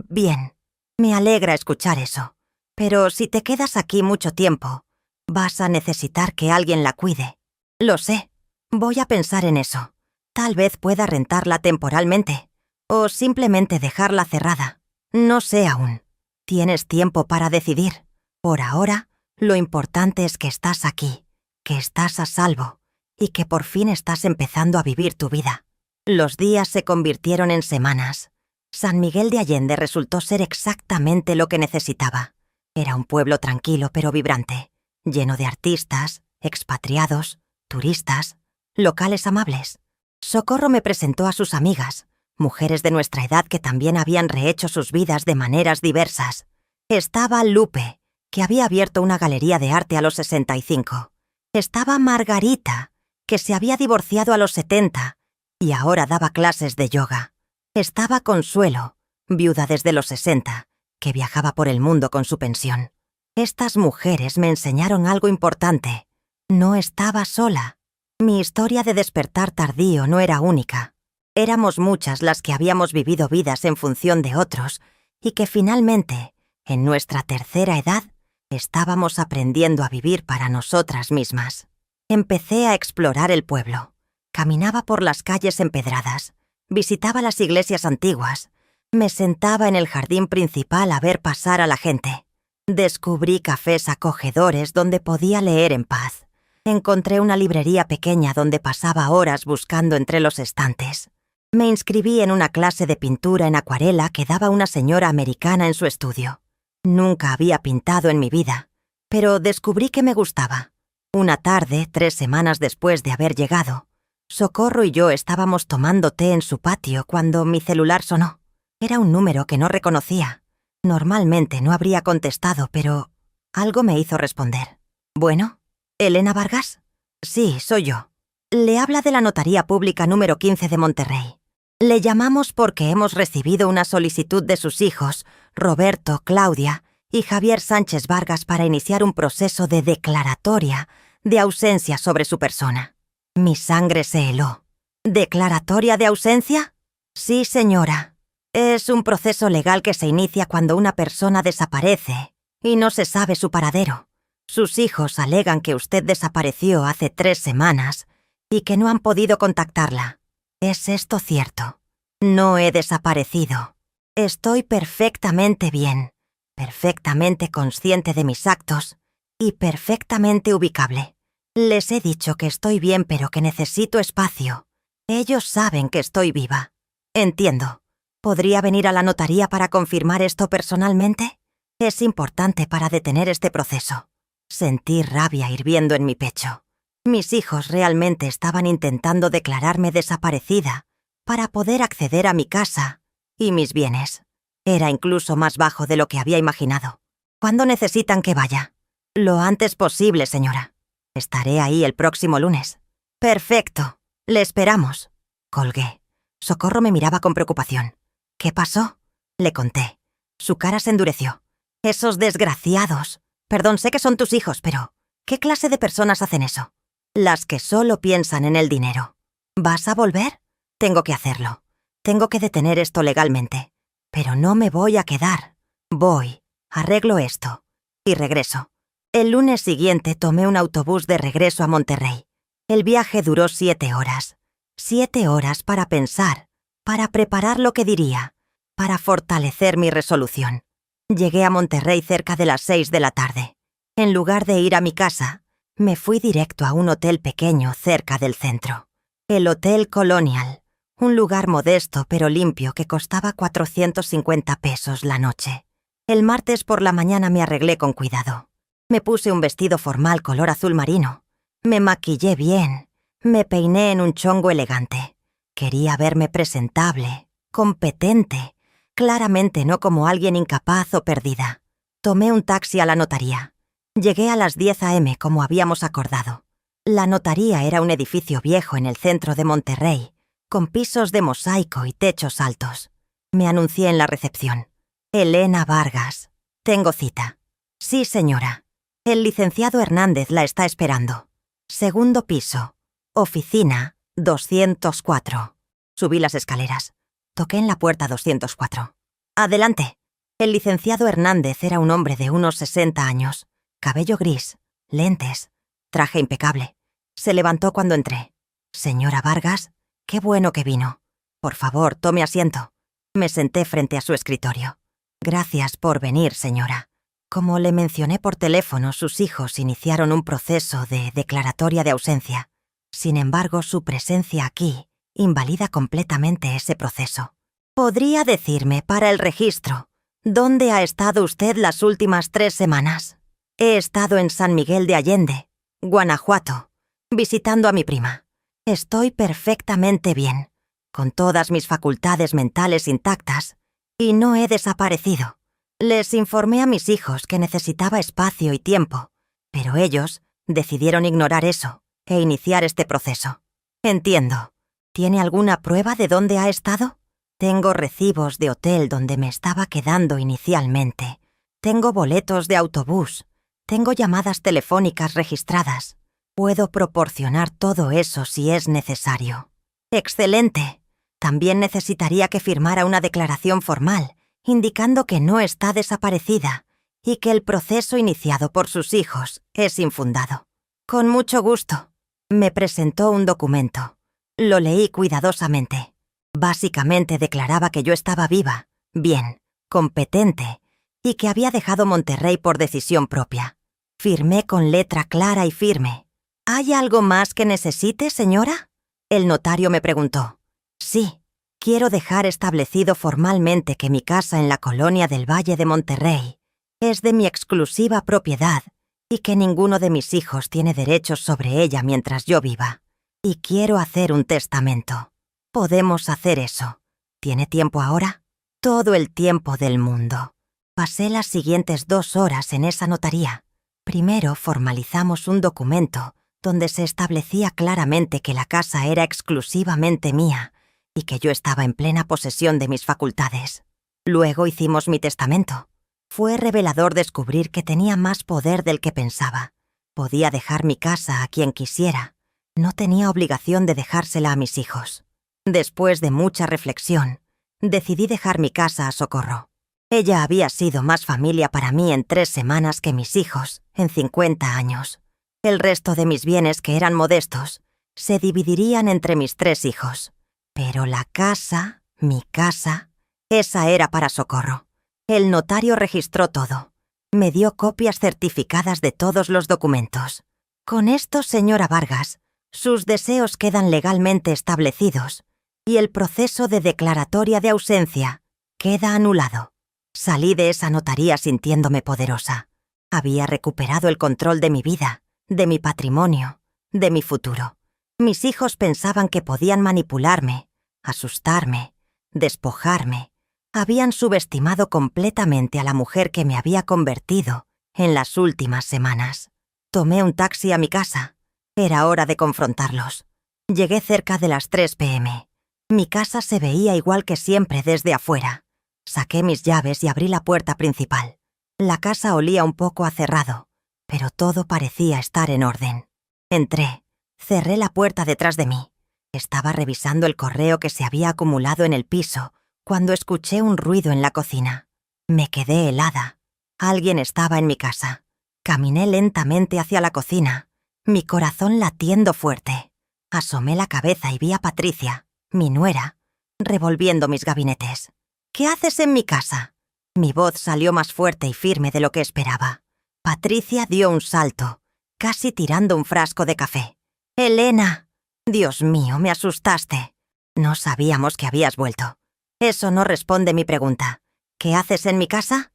Bien. Me alegra escuchar eso. Pero si te quedas aquí mucho tiempo, vas a necesitar que alguien la cuide. Lo sé. Voy a pensar en eso. Tal vez pueda rentarla temporalmente. O simplemente dejarla cerrada. No sé aún. Tienes tiempo para decidir. Por ahora, lo importante es que estás aquí, que estás a salvo y que por fin estás empezando a vivir tu vida. Los días se convirtieron en semanas. San Miguel de Allende resultó ser exactamente lo que necesitaba. Era un pueblo tranquilo pero vibrante, lleno de artistas, expatriados, turistas, locales amables. Socorro me presentó a sus amigas, mujeres de nuestra edad que también habían rehecho sus vidas de maneras diversas. Estaba Lupe, que había abierto una galería de arte a los 65. Estaba Margarita, que se había divorciado a los 70 y ahora daba clases de yoga. Estaba Consuelo, viuda desde los 60, que viajaba por el mundo con su pensión. Estas mujeres me enseñaron algo importante. No estaba sola. Mi historia de despertar tardío no era única. Éramos muchas las que habíamos vivido vidas en función de otros y que finalmente, en nuestra tercera edad, estábamos aprendiendo a vivir para nosotras mismas. Empecé a explorar el pueblo. Caminaba por las calles empedradas, visitaba las iglesias antiguas, me sentaba en el jardín principal a ver pasar a la gente. Descubrí cafés acogedores donde podía leer en paz. Encontré una librería pequeña donde pasaba horas buscando entre los estantes. Me inscribí en una clase de pintura en acuarela que daba una señora americana en su estudio. Nunca había pintado en mi vida, pero descubrí que me gustaba. Una tarde, 3 semanas después de haber llegado, Socorro y yo estábamos tomando té en su patio cuando mi celular sonó. Era un número que no reconocía. Normalmente no habría contestado, pero algo me hizo responder. ¿Bueno? ¿Elena Vargas? Sí, soy yo. Le habla de la Notaría Pública número 15 de Monterrey. Le llamamos porque hemos recibido una solicitud de sus hijos, Roberto, Claudia y Javier Sánchez Vargas, para iniciar un proceso de declaratoria de ausencia sobre su persona. Mi sangre se heló. ¿Declaratoria de ausencia? Sí, señora. Es un proceso legal que se inicia cuando una persona desaparece y no se sabe su paradero. Sus hijos alegan que usted desapareció hace 3 semanas y que no han podido contactarla. ¿Es esto cierto? No he desaparecido. Estoy perfectamente bien, perfectamente consciente de mis actos y perfectamente ubicable. Les he dicho que estoy bien pero que necesito espacio. Ellos saben que estoy viva. Entiendo. ¿Podría venir a la notaría para confirmar esto personalmente? Es importante para detener este proceso. Sentí rabia hirviendo en mi pecho. Mis hijos realmente estaban intentando declararme desaparecida para poder acceder a mi casa y mis bienes. Era incluso más bajo de lo que había imaginado. ¿Cuándo necesitan que vaya? Lo antes posible, señora. Estaré ahí el próximo lunes. Perfecto. Le esperamos. Colgué. Socorro me miraba con preocupación. ¿Qué pasó? Le conté. Su cara se endureció. Esos desgraciados. Perdón, sé que son tus hijos, pero ¿qué clase de personas hacen eso? Las que solo piensan en el dinero. ¿Vas a volver? Tengo que hacerlo. Tengo que detener esto legalmente. Pero no me voy a quedar. Voy, arreglo esto y regreso. El lunes siguiente tomé un autobús de regreso a Monterrey. El viaje duró 7 horas. 7 horas para pensar, para preparar lo que diría, para fortalecer mi resolución. Llegué a Monterrey cerca de las 6 de la tarde. En lugar de ir a mi casa, me fui directo a un hotel pequeño cerca del centro. El Hotel Colonial, un lugar modesto pero limpio que costaba 450 pesos la noche. El martes por la mañana me arreglé con cuidado. Me puse un vestido formal color azul marino. Me maquillé bien. Me peiné en un chongo elegante. Quería verme presentable, competente, Claramente no como alguien incapaz o perdida. Tomé un taxi a la notaría. Llegué a las 10 a.m. como habíamos acordado. La notaría era un edificio viejo en el centro de Monterrey, con pisos de mosaico y techos altos. Me anuncié en la recepción. Elena Vargas. Tengo cita. Sí, señora. El licenciado Hernández la está esperando. Segundo piso. Oficina 204. Subí las escaleras. Toqué en la puerta 204. Adelante. El licenciado Hernández era un hombre de unos 60 años. Cabello gris, lentes, traje impecable. Se levantó cuando entré. Señora Vargas, qué bueno que vino. Por favor, tome asiento. Me senté frente a su escritorio. Gracias por venir, señora. Como le mencioné por teléfono, sus hijos iniciaron un proceso de declaratoria de ausencia. Sin embargo, su presencia aquí invalida completamente ese proceso. ¿Podría decirme, para el registro, dónde ha estado usted las últimas 3 semanas? He estado en San Miguel de Allende, Guanajuato, visitando a mi prima. Estoy perfectamente bien, con todas mis facultades mentales intactas, y no he desaparecido. Les informé a mis hijos que necesitaba espacio y tiempo, pero ellos decidieron ignorar eso e iniciar este proceso. Entiendo. ¿Tiene alguna prueba de dónde ha estado? Tengo recibos de hotel donde me estaba quedando inicialmente. Tengo boletos de autobús. Tengo llamadas telefónicas registradas. Puedo proporcionar todo eso si es necesario. ¡Excelente! También necesitaría que firmara una declaración formal, indicando que no está desaparecida y que el proceso iniciado por sus hijos es infundado. Con mucho gusto. Me presentó un documento. Lo leí cuidadosamente. Básicamente declaraba que yo estaba viva, bien, competente, y que había dejado Monterrey por decisión propia. Firmé con letra clara y firme. ¿Hay algo más que necesite, señora? El notario me preguntó. Sí, quiero dejar establecido formalmente que mi casa en la colonia del Valle de Monterrey es de mi exclusiva propiedad y que ninguno de mis hijos tiene derechos sobre ella mientras yo viva. Y quiero hacer un testamento. Podemos hacer eso. ¿Tiene tiempo ahora? Todo el tiempo del mundo. Pasé las siguientes 2 horas en esa notaría. Primero formalizamos un documento donde se establecía claramente que la casa era exclusivamente mía y que yo estaba en plena posesión de mis facultades. Luego hicimos mi testamento. Fue revelador descubrir que tenía más poder del que pensaba. Podía dejar mi casa a quien quisiera. No tenía obligación de dejársela a mis hijos. Después de mucha reflexión, decidí dejar mi casa a Socorro. Ella había sido más familia para mí en 3 semanas que mis hijos en 50 años. El resto de mis bienes, que eran modestos, se dividirían entre mis 3 hijos. Pero la casa, mi casa, esa era para Socorro. El notario registró todo. Me dio copias certificadas de todos los documentos. Con esto, señora Vargas, sus deseos quedan legalmente establecidos y el proceso de declaratoria de ausencia queda anulado. Salí de esa notaría sintiéndome poderosa. Había recuperado el control de mi vida, de mi patrimonio, de mi futuro. Mis hijos pensaban que podían manipularme, asustarme, despojarme. Habían subestimado completamente a la mujer que me había convertido en las últimas semanas. Tomé un taxi a mi casa. Era hora de confrontarlos. Llegué cerca de las 3 p.m. Mi casa se veía igual que siempre desde afuera. Saqué mis llaves y abrí la puerta principal. La casa olía un poco a cerrado, pero todo parecía estar en orden. Entré, cerré la puerta detrás de mí. Estaba revisando el correo que se había acumulado en el piso cuando escuché un ruido en la cocina. Me quedé helada. Alguien estaba en mi casa. Caminé lentamente hacia la cocina, mi corazón latiendo fuerte. Asomé la cabeza y vi a Patricia, mi nuera, revolviendo mis gabinetes. ¿Qué haces en mi casa? Mi voz salió más fuerte y firme de lo que esperaba. Patricia dio un salto, casi tirando un frasco de café. «¡Elena! Dios mío, me asustaste. No sabíamos que habías vuelto. Eso no responde mi pregunta. ¿Qué haces en mi casa?»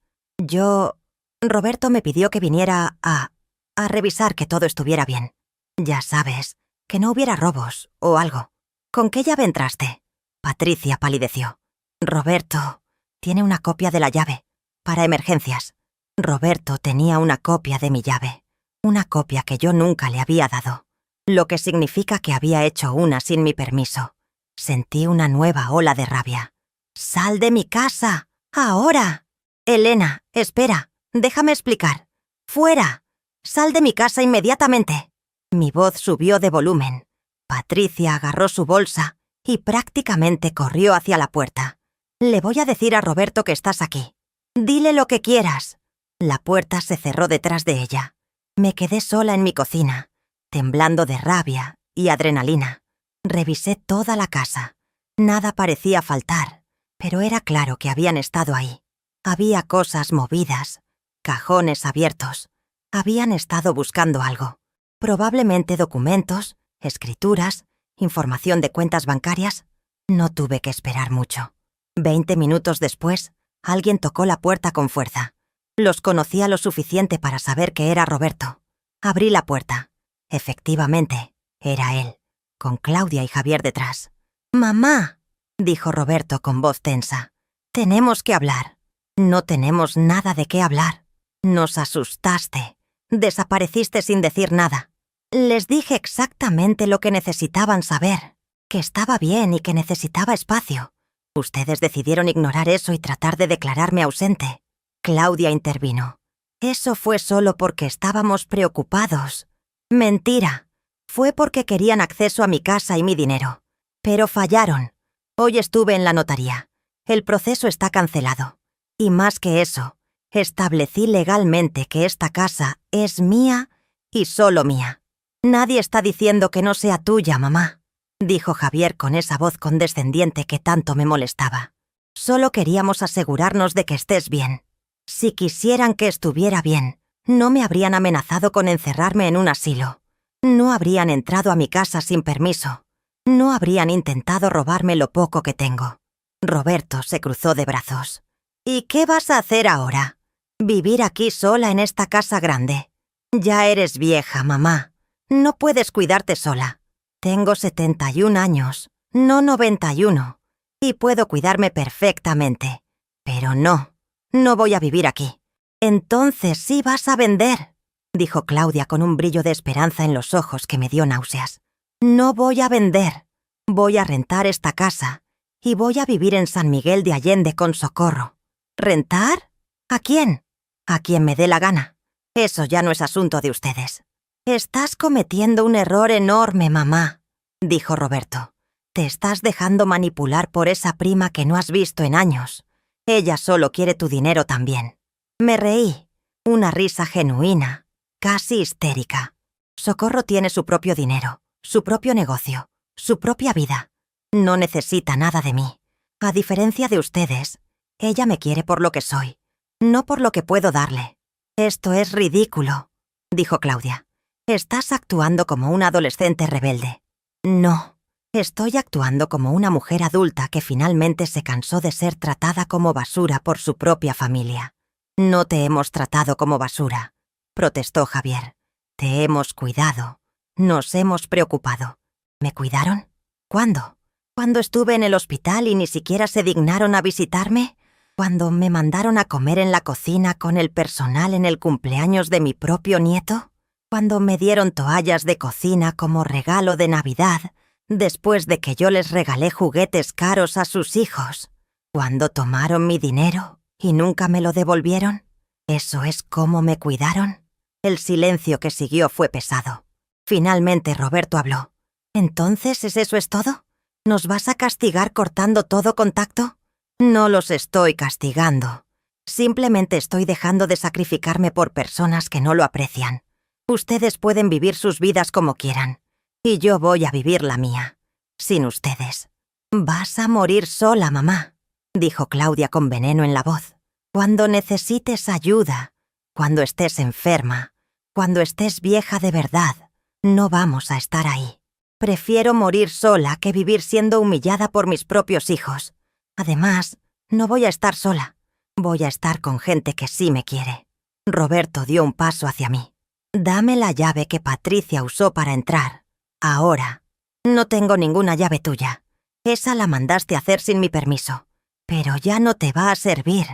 Roberto me pidió que viniera a revisar que todo estuviera bien. Ya sabes, que no hubiera robos o algo. ¿Con qué llave entraste? Patricia palideció. Roberto, Tiene una copia de la llave. Para emergencias. Roberto tenía una copia de mi llave. Una copia que yo nunca le había dado. Lo que significa que había hecho una sin mi permiso. Sentí una nueva ola de rabia. ¡Sal de mi casa! ¡Ahora! Elena, espera. Déjame explicar. ¡Fuera! ¡Sal de mi casa inmediatamente! Mi voz subió de volumen. Patricia agarró su bolsa y prácticamente corrió hacia la puerta. Le voy a decir a Roberto que estás aquí. Dile lo que quieras. La puerta se cerró detrás de ella. Me quedé sola en mi cocina, temblando de rabia y adrenalina. Revisé toda la casa. Nada parecía faltar, pero era claro que habían estado ahí. Había cosas movidas, cajones abiertos. Habían estado buscando algo. Probablemente documentos, escrituras, información de cuentas bancarias. No tuve que esperar mucho. 20 minutos después, alguien tocó la puerta con fuerza. Los conocía lo suficiente para saber que era Roberto. Abrí la puerta. Efectivamente, era él, con Claudia y Javier detrás. «Mamá», dijo Roberto con voz tensa. «Tenemos que hablar». «No tenemos nada de qué hablar. Nos asustaste. Desapareciste sin decir nada. Les dije exactamente lo que necesitaban saber, que estaba bien y que necesitaba espacio. Ustedes decidieron ignorar eso y tratar de declararme ausente». Claudia intervino. «Eso fue solo porque estábamos preocupados». «Mentira. Fue porque querían acceso a mi casa y mi dinero. Pero fallaron. Hoy estuve en la notaría. El proceso está cancelado. Y más que eso, establecí legalmente que esta casa es mía y solo mía». «Nadie está diciendo que no sea tuya, mamá», dijo Javier con esa voz condescendiente que tanto me molestaba. «Solo queríamos asegurarnos de que estés bien. Si quisieran que estuviera bien, no me habrían amenazado con encerrarme en un asilo. No habrían entrado a mi casa sin permiso. No habrían intentado robarme lo poco que tengo». Roberto se cruzó de brazos. «¿Y qué vas a hacer ahora? ¿Vivir aquí sola en esta casa grande? Ya eres vieja, mamá. No puedes cuidarte sola. Tengo 71 años, no 91, y puedo cuidarme perfectamente. Pero no voy a vivir aquí». «Entonces sí vas a vender», dijo Claudia con un brillo de esperanza en los ojos que me dio náuseas. «No voy a vender. Voy a rentar esta casa y voy a vivir en San Miguel de Allende con Socorro». «¿Rentar? ¿A quién?» «A quien me dé la gana. Eso ya no es asunto de ustedes». «Estás cometiendo un error enorme, mamá», dijo Roberto. «Te estás dejando manipular por esa prima que no has visto en años. Ella solo quiere tu dinero también». Me reí. Una risa genuina, casi histérica. Socorro tiene su propio dinero, su propio negocio, su propia vida. No necesita nada de mí. A diferencia de ustedes, ella me quiere por lo que soy, no por lo que puedo darle. «Esto es ridículo», dijo Claudia. «Estás actuando como una adolescente rebelde». «No, estoy actuando como una mujer adulta que finalmente se cansó de ser tratada como basura por su propia familia». «No te hemos tratado como basura», protestó Javier. «Te hemos cuidado. Nos hemos preocupado». ¿Me cuidaron? ¿Cuándo? ¿Cuando estuve en el hospital y ni siquiera se dignaron a visitarme? ¿Cuando me mandaron a comer en la cocina con el personal en el cumpleaños de mi propio nieto? ¿Cuando me dieron toallas de cocina como regalo de Navidad, después de que yo les regalé juguetes caros a sus hijos? ¿Cuando tomaron mi dinero y nunca me lo devolvieron? ¿Eso es cómo me cuidaron? El silencio que siguió fue pesado. Finalmente Roberto habló. «¿Entonces eso es todo? ¿Nos vas a castigar cortando todo contacto?» «No los estoy castigando. Simplemente estoy dejando de sacrificarme por personas que no lo aprecian. Ustedes pueden vivir sus vidas como quieran, y yo voy a vivir la mía, sin ustedes». «Vas a morir sola, mamá», dijo Claudia con veneno en la voz. «Cuando necesites ayuda, cuando estés enferma, cuando estés vieja de verdad, no vamos a estar ahí. Prefiero morir sola que vivir siendo humillada por mis propios hijos. Además, no voy a estar sola. Voy a estar con gente que sí me quiere». Roberto dio un paso hacia mí. «Dame la llave que Patricia usó para entrar. Ahora. No tengo ninguna llave tuya. Esa la mandaste a hacer sin mi permiso. Pero ya no te va a servir.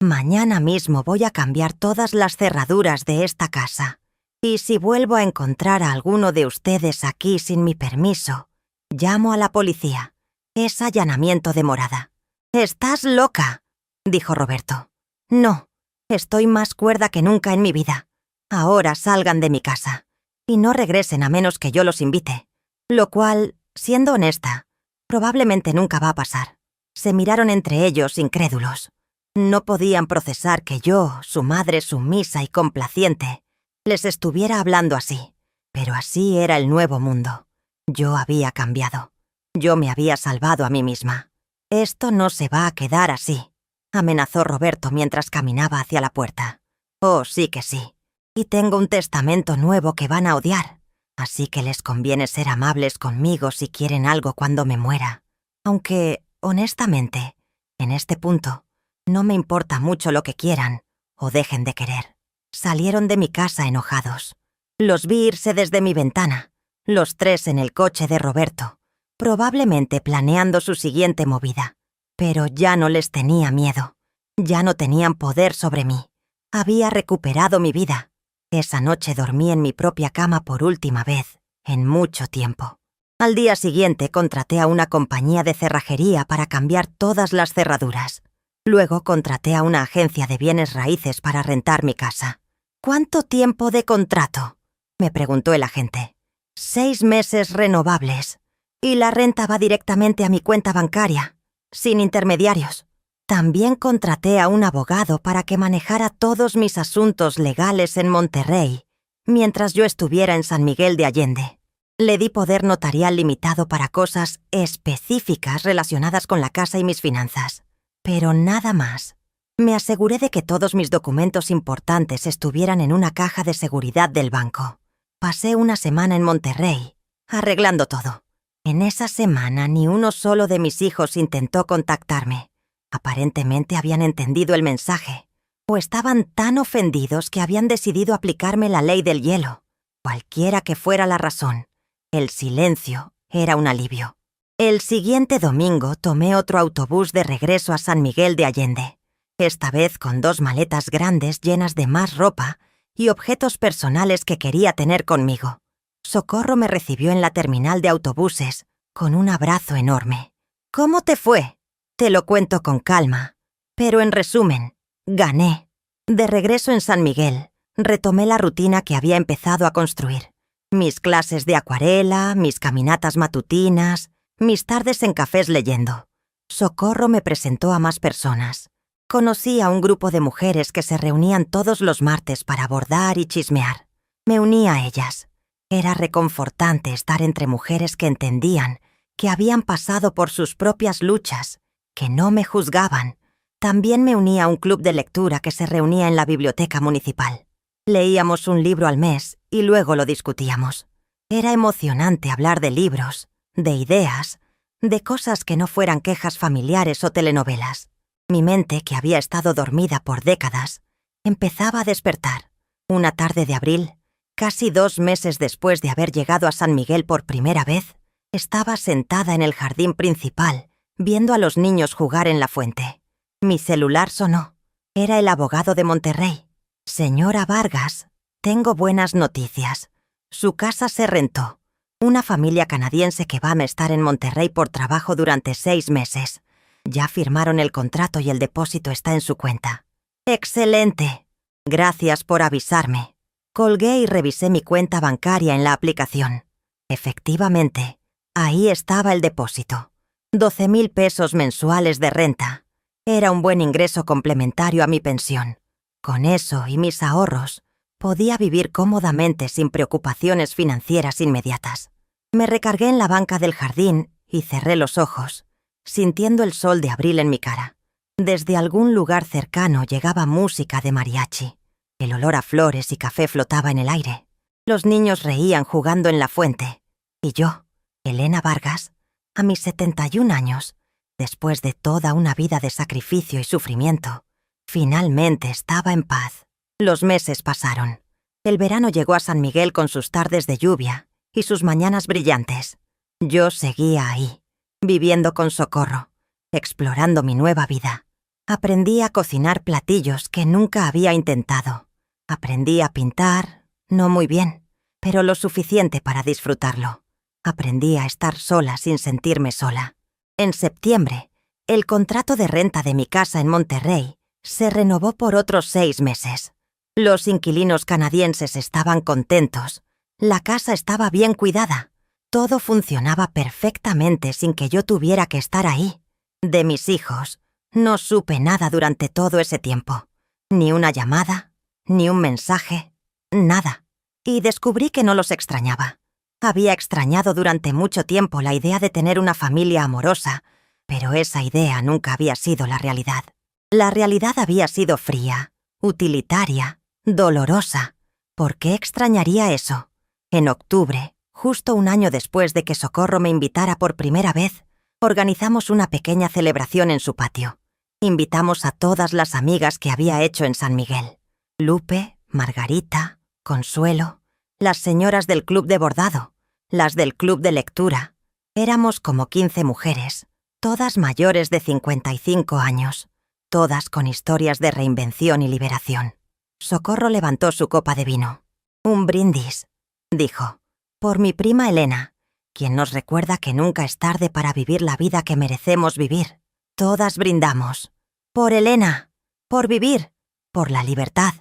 Mañana mismo voy a cambiar todas las cerraduras de esta casa. Y si vuelvo a encontrar a alguno de ustedes aquí sin mi permiso, llamo a la policía. Es allanamiento de morada». «¿Estás loca?», dijo Roberto. «No, estoy más cuerda que nunca en mi vida. Ahora salgan de mi casa. Y no regresen a menos que yo los invite». Lo cual, siendo honesta, probablemente nunca va a pasar. Se miraron entre ellos incrédulos. No podían procesar que yo, su madre sumisa y complaciente, les estuviera hablando así. Pero así era el nuevo mundo. Yo había cambiado. Yo me había salvado a mí misma. «Esto no se va a quedar así», amenazó Roberto mientras caminaba hacia la puerta. «Oh, sí que sí. Y tengo un testamento nuevo que van a odiar. Así que les conviene ser amables conmigo si quieren algo cuando me muera. Aunque, honestamente, en este punto, no me importa mucho lo que quieran o dejen de querer». Salieron de mi casa enojados. Los vi irse desde mi ventana, los tres en el coche de Roberto, probablemente planeando su siguiente movida. Pero ya no les tenía miedo. Ya no tenían poder sobre mí. Había recuperado mi vida. Esa noche dormí en mi propia cama por última vez, en mucho tiempo. Al día siguiente contraté a una compañía de cerrajería para cambiar todas las cerraduras. Luego contraté a una agencia de bienes raíces para rentar mi casa. «¿Cuánto tiempo de contrato?», me preguntó el agente. 6 meses renovables. Y la renta va directamente a mi cuenta bancaria, sin intermediarios. También contraté a un abogado para que manejara todos mis asuntos legales en Monterrey, mientras yo estuviera en San Miguel de Allende. Le di poder notarial limitado para cosas específicas relacionadas con la casa y mis finanzas. Pero nada más. Me aseguré de que todos mis documentos importantes estuvieran en una caja de seguridad del banco. Pasé una semana en Monterrey, arreglando todo. En esa semana ni uno solo de mis hijos intentó contactarme. Aparentemente habían entendido el mensaje, o estaban tan ofendidos que habían decidido aplicarme la ley del hielo. Cualquiera que fuera la razón, el silencio era un alivio. El siguiente domingo tomé otro autobús de regreso a San Miguel de Allende, esta vez con 2 maletas grandes llenas de más ropa y objetos personales que quería tener conmigo. Socorro me recibió en la terminal de autobuses con un abrazo enorme. «¿Cómo te fue?». «Te lo cuento con calma. Pero en resumen, gané». De regreso en San Miguel, retomé la rutina que había empezado a construir. Mis clases de acuarela, mis caminatas matutinas, mis tardes en cafés leyendo. Socorro me presentó a más personas. Conocí a un grupo de mujeres que se reunían todos los martes para bordar y chismear. Me uní a ellas. Era reconfortante estar entre mujeres que entendían, que habían pasado por sus propias luchas, que no me juzgaban. También me uní a un club de lectura que se reunía en la biblioteca municipal. Leíamos un libro al mes y luego lo discutíamos. Era emocionante hablar de libros, de ideas, de cosas que no fueran quejas familiares o telenovelas. Mi mente, que había estado dormida por décadas, empezaba a despertar. Una tarde de abril, casi 2 meses después de haber llegado a San Miguel por primera vez, estaba sentada en el jardín principal, viendo a los niños jugar en la fuente. Mi celular sonó. Era el abogado de Monterrey. «Señora Vargas, tengo buenas noticias. Su casa se rentó. Una familia canadiense que va a estar en Monterrey por trabajo durante 6 meses. Ya firmaron el contrato y el depósito está en su cuenta». «¡Excelente! Gracias por avisarme». Colgué y revisé mi cuenta bancaria en la aplicación. Efectivamente, ahí estaba el depósito. 12,000 pesos mensuales de renta. Era un buen ingreso complementario a mi pensión. Con eso y mis ahorros, podía vivir cómodamente sin preocupaciones financieras inmediatas. Me recargué en la banca del jardín y cerré los ojos, sintiendo el sol de abril en mi cara. Desde algún lugar cercano llegaba música de mariachi. El olor a flores y café flotaba en el aire. Los niños reían jugando en la fuente. Y yo, Elena Vargas, a mis 71 años, después de toda una vida de sacrificio y sufrimiento, finalmente estaba en paz. Los meses pasaron. El verano llegó a San Miguel con sus tardes de lluvia y sus mañanas brillantes. Yo seguía ahí, viviendo con Socorro. explorando mi nueva vida. Aprendí a cocinar platillos que nunca había intentado. Aprendí a pintar, no muy bien, pero lo suficiente para disfrutarlo. Aprendí a estar sola sin sentirme sola. En septiembre, el contrato de renta de mi casa en Monterrey se renovó por otros 6 meses. Los inquilinos canadienses estaban contentos. La casa estaba bien cuidada. Todo funcionaba perfectamente sin que yo tuviera que estar ahí. De mis hijos, no supe nada durante todo ese tiempo. Ni una llamada, ni un mensaje, nada. Y descubrí que no los extrañaba. Había extrañado durante mucho tiempo la idea de tener una familia amorosa, pero esa idea nunca había sido la realidad. La realidad había sido fría, utilitaria, dolorosa. ¿Por qué extrañaría eso? En octubre, justo un año después de que Socorro me invitara por primera vez, organizamos una pequeña celebración en su patio. Invitamos a todas las amigas que había hecho en San Miguel. Lupe, Margarita, Consuelo, las señoras del club de bordado, las del club de lectura. Éramos como 15 mujeres, todas mayores de 55 años, todas con historias de reinvención y liberación. Socorro levantó su copa de vino. «Un brindis», dijo, «por mi prima Elena, quien nos recuerda que nunca es tarde para vivir la vida que merecemos vivir». Todas brindamos. «Por Elena, por vivir, por la libertad».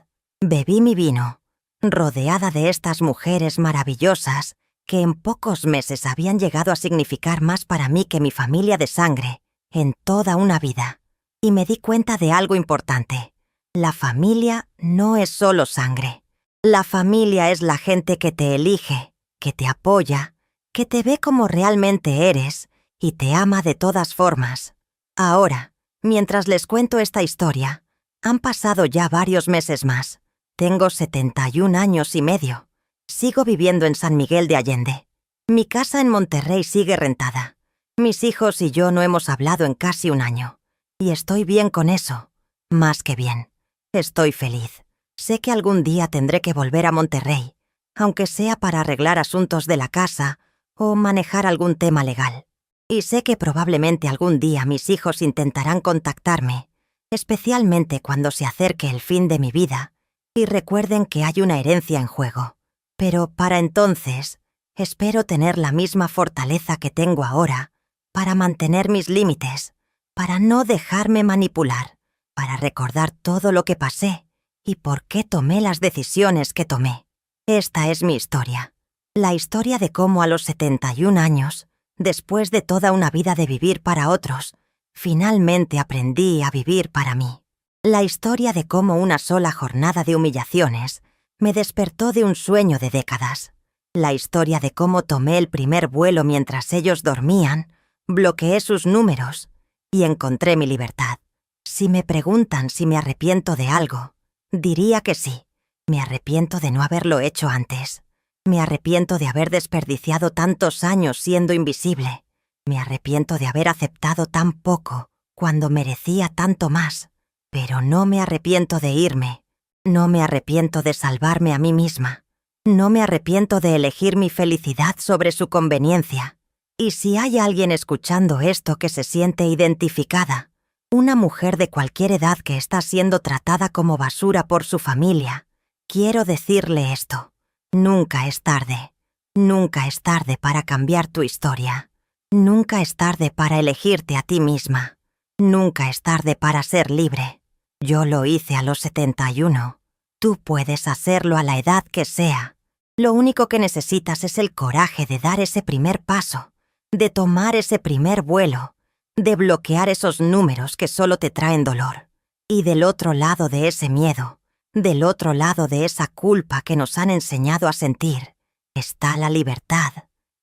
Bebí mi vino, rodeada de estas mujeres maravillosas que en pocos meses habían llegado a significar más para mí que mi familia de sangre en toda una vida. Y me di cuenta de algo importante. La familia no es solo sangre. La familia es la gente que te elige, que te apoya, que te ve como realmente eres y te ama de todas formas. Ahora, mientras les cuento esta historia, han pasado ya varios meses más. Tengo 71 años y medio. Sigo viviendo en San Miguel de Allende. Mi casa en Monterrey sigue rentada. Mis hijos y yo no hemos hablado en casi un año. Y estoy bien con eso. Más que bien. Estoy feliz. Sé que algún día tendré que volver a Monterrey, aunque sea para arreglar asuntos de la casa o manejar algún tema legal. Y sé que probablemente algún día mis hijos intentarán contactarme, especialmente cuando se acerque el fin de mi vida y recuerden que hay una herencia en juego. Pero para entonces, espero tener la misma fortaleza que tengo ahora para mantener mis límites, para no dejarme manipular, para recordar todo lo que pasé y por qué tomé las decisiones que tomé. Esta es mi historia. La historia de cómo a los 71 años, después de toda una vida de vivir para otros, finalmente aprendí a vivir para mí. La historia de cómo una sola jornada de humillaciones me despertó de un sueño de décadas. La historia de cómo tomé el primer vuelo mientras ellos dormían, bloqueé sus números y encontré mi libertad. Si me preguntan si me arrepiento de algo, diría que sí. Me arrepiento de no haberlo hecho antes. Me arrepiento de haber desperdiciado tantos años siendo invisible. Me arrepiento de haber aceptado tan poco cuando merecía tanto más. Pero no me arrepiento de irme. No me arrepiento de salvarme a mí misma. No me arrepiento de elegir mi felicidad sobre su conveniencia. Y si hay alguien escuchando esto que se siente identificada, una mujer de cualquier edad que está siendo tratada como basura por su familia, quiero decirle esto. Nunca es tarde. Nunca es tarde para cambiar tu historia. Nunca es tarde para elegirte a ti misma. Nunca es tarde para ser libre. Yo lo hice a los 71. Tú puedes hacerlo a la edad que sea. Lo único que necesitas es el coraje de dar ese primer paso, de tomar ese primer vuelo, de bloquear esos números que solo te traen dolor. Y del otro lado de ese miedo, del otro lado de esa culpa que nos han enseñado a sentir, está la libertad,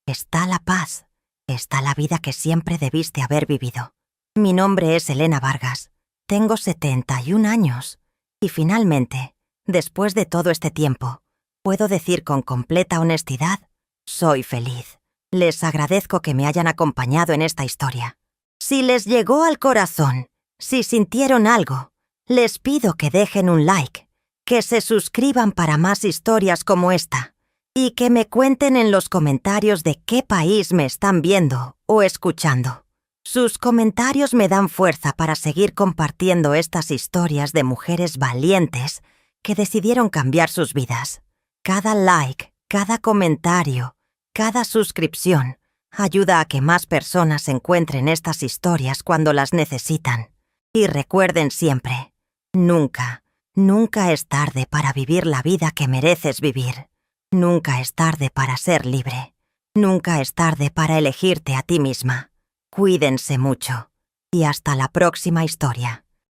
está la paz, está la vida que siempre debiste haber vivido. Mi nombre es Elena Vargas. Tengo 71 años. Y finalmente, después de todo este tiempo, puedo decir con completa honestidad, soy feliz. Les agradezco que me hayan acompañado en esta historia. Si les llegó al corazón, si sintieron algo, les pido que dejen un like, que se suscriban para más historias como esta y que me cuenten en los comentarios de qué país me están viendo o escuchando. Sus comentarios me dan fuerza para seguir compartiendo estas historias de mujeres valientes que decidieron cambiar sus vidas. Cada like, cada comentario, cada suscripción ayuda a que más personas encuentren estas historias cuando las necesitan. Y recuerden siempre, nunca, nunca es tarde para vivir la vida que mereces vivir. Nunca es tarde para ser libre. Nunca es tarde para elegirte a ti misma. Cuídense mucho. Y hasta la próxima historia.